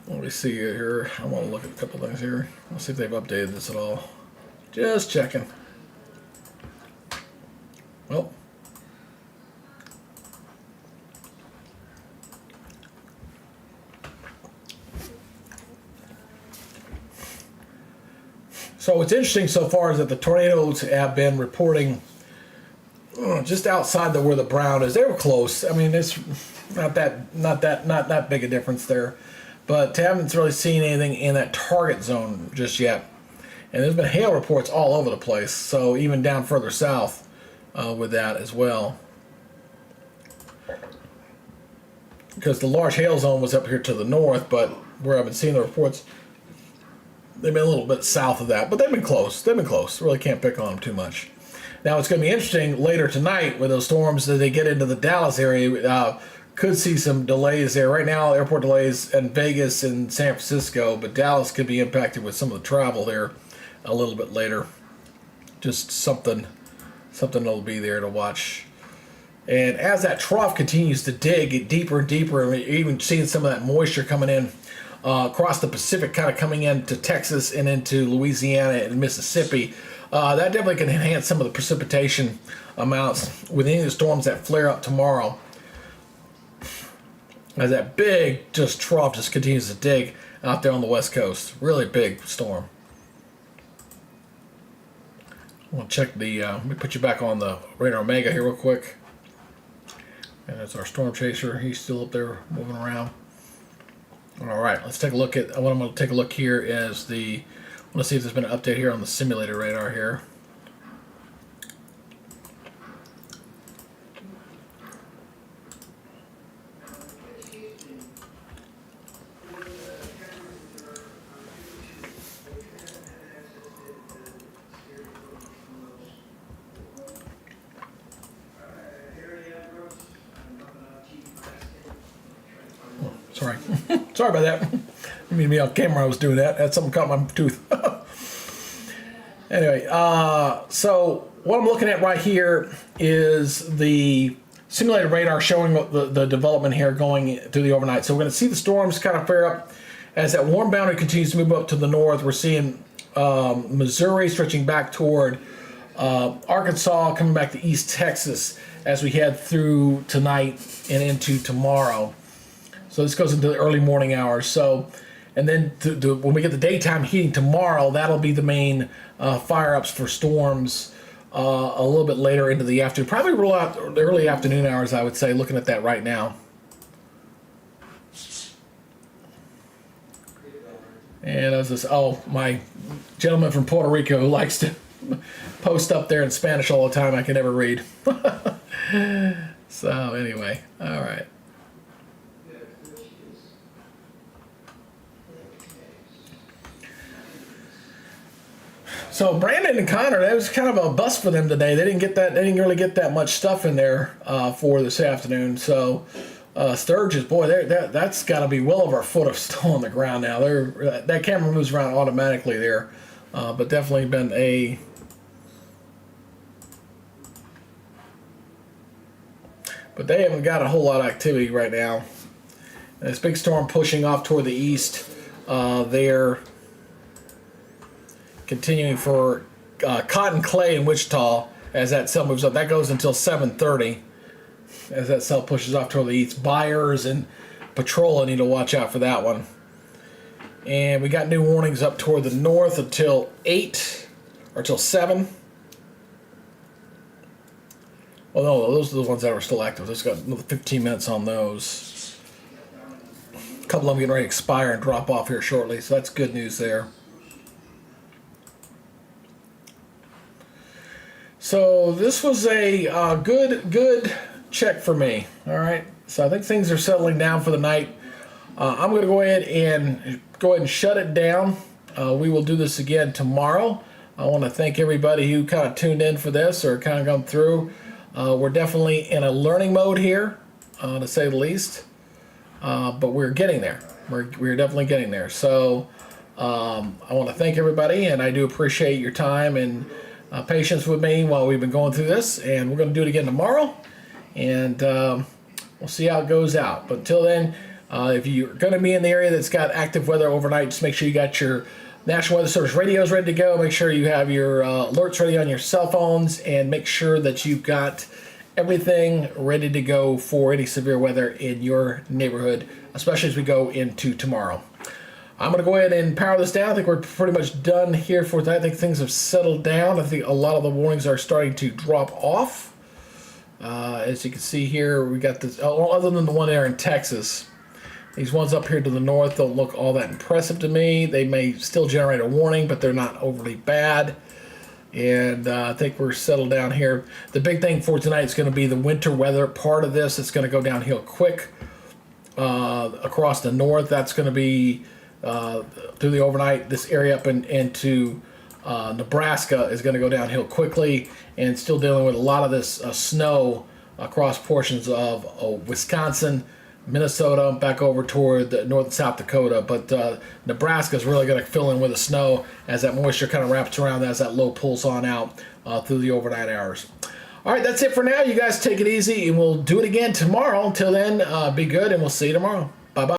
Let me see here. I want to look at a couple things here. Let's see if they've updated this at all. Just checking. Well. So what's interesting so far is that the tornadoes have been reporting just outside where the brown is. They were close. I mean, it's not that big a difference there, but haven't really seen anything in that target zone just yet. And there's been hail reports all over the place. So even down further south with that as well, because the large hail zone was up here to the north, but where I've been seeing the reports, they've been a little bit south of that, but they've been close. They've been close. Really can't pick on them too much. Now, it's going to be interesting later tonight with those storms that they get into the Dallas area. Could see some delays there. Right now, airport delays in Vegas and San Francisco, but Dallas could be impacted with some of the travel there a little bit later. Just something that'll be there to watch. And as that trough continues to dig deeper and deeper, and we're even seeing some of that moisture coming in across the Pacific, kind of coming into Texas and into Louisiana and Mississippi. That definitely can enhance some of the precipitation amounts with any of the storms that flare up tomorrow. As that big trough just continues to dig out there on the west coast. Really big storm. I want to check let me put you back on the radar Omega here real quick. And that's our storm chaser. He's still up there moving around. All right, let's take a look at what I'm going to take a look here is let's see if there's been an update here on the simulator radar here. Sorry. Sorry about that. I mean, me on camera, I was doing that. Had something caught my tooth. Anyway, so what I'm looking at right here is the simulated radar showing the development here going through the overnight. So we're going to see the storms kind of fare up as that warm boundary continues to move up to the north. We're seeing Missouri stretching back toward Arkansas, coming back to East Texas as we head through tonight and into tomorrow. So this goes into the early morning hours. So, and then when we get the daytime heating tomorrow, that'll be the main fire-ups for storms a little bit later into the afternoon. Probably roll out the early afternoon hours, I would say, looking at that right now. And as this, my gentleman from Puerto Rico who likes to post up there in Spanish all the time, I can never read. So anyway, all right. So Brandon and Connor, that was kind of a bust for them today. They didn't really get that much stuff in there for this afternoon. So Sturgis, boy, that's got to be well over a foot of snow on the ground now. That camera moves around automatically there, but definitely been a. But they haven't got a whole lot of activity right now. And this big storm pushing off toward the east. They're continuing for Cotton Clay in Wichita as that cell moves up. That goes until 7:30 as that cell pushes off toward the east. Byers and Petrola need to watch out for that one. And we got new warnings up toward the north until 8 or till 7. Well, no, those are the ones that are still active. Just got another 15 minutes on those. A couple of them getting ready to expire and drop off here shortly, so that's good news there. So this was a good check for me. All right, so I think things are settling down for the night. I'm going to go ahead and shut it down. We will do this again tomorrow. I want to thank everybody who kind of tuned in for this or kind of gone through. We're definitely in a learning mode here, to say the least, but we're getting there. We're definitely getting there. So I want to thank everybody, and I do appreciate your time and patience with me while we've been going through this, and we're going to do it again tomorrow, and we'll see how it goes out. But until then, if you're going to be in the area that's got active weather overnight, just make sure you got your National Weather Service radios ready to go. Make sure you have your alerts ready on your cell phones, and make sure that you've got everything ready to go for any severe weather in your neighborhood, especially as we go into tomorrow. I'm going to go ahead and power this down. I think we're pretty much done here for tonight. I think things have settled down. I think a lot of the warnings are starting to drop off. As you can see here, we got this, other than the one there in Texas. These ones up here to the north don't look all that impressive to me. They may still generate a warning, but they're not overly bad. And I think we're settled down here. The big thing for tonight is going to be the winter weather part of this. It's going to go downhill quick across the north. That's going to be through the overnight. This area up into Nebraska is going to go downhill quickly, and still dealing with a lot of this snow across portions of Wisconsin, Minnesota, back over toward North and South Dakota. But Nebraska is really going to fill in with the snow as that moisture kind of wraps around as that low pulls on out through the overnight hours. All right, that's it for now. You guys take it easy, and we'll do it again tomorrow. Until then, be good, and we'll see you tomorrow.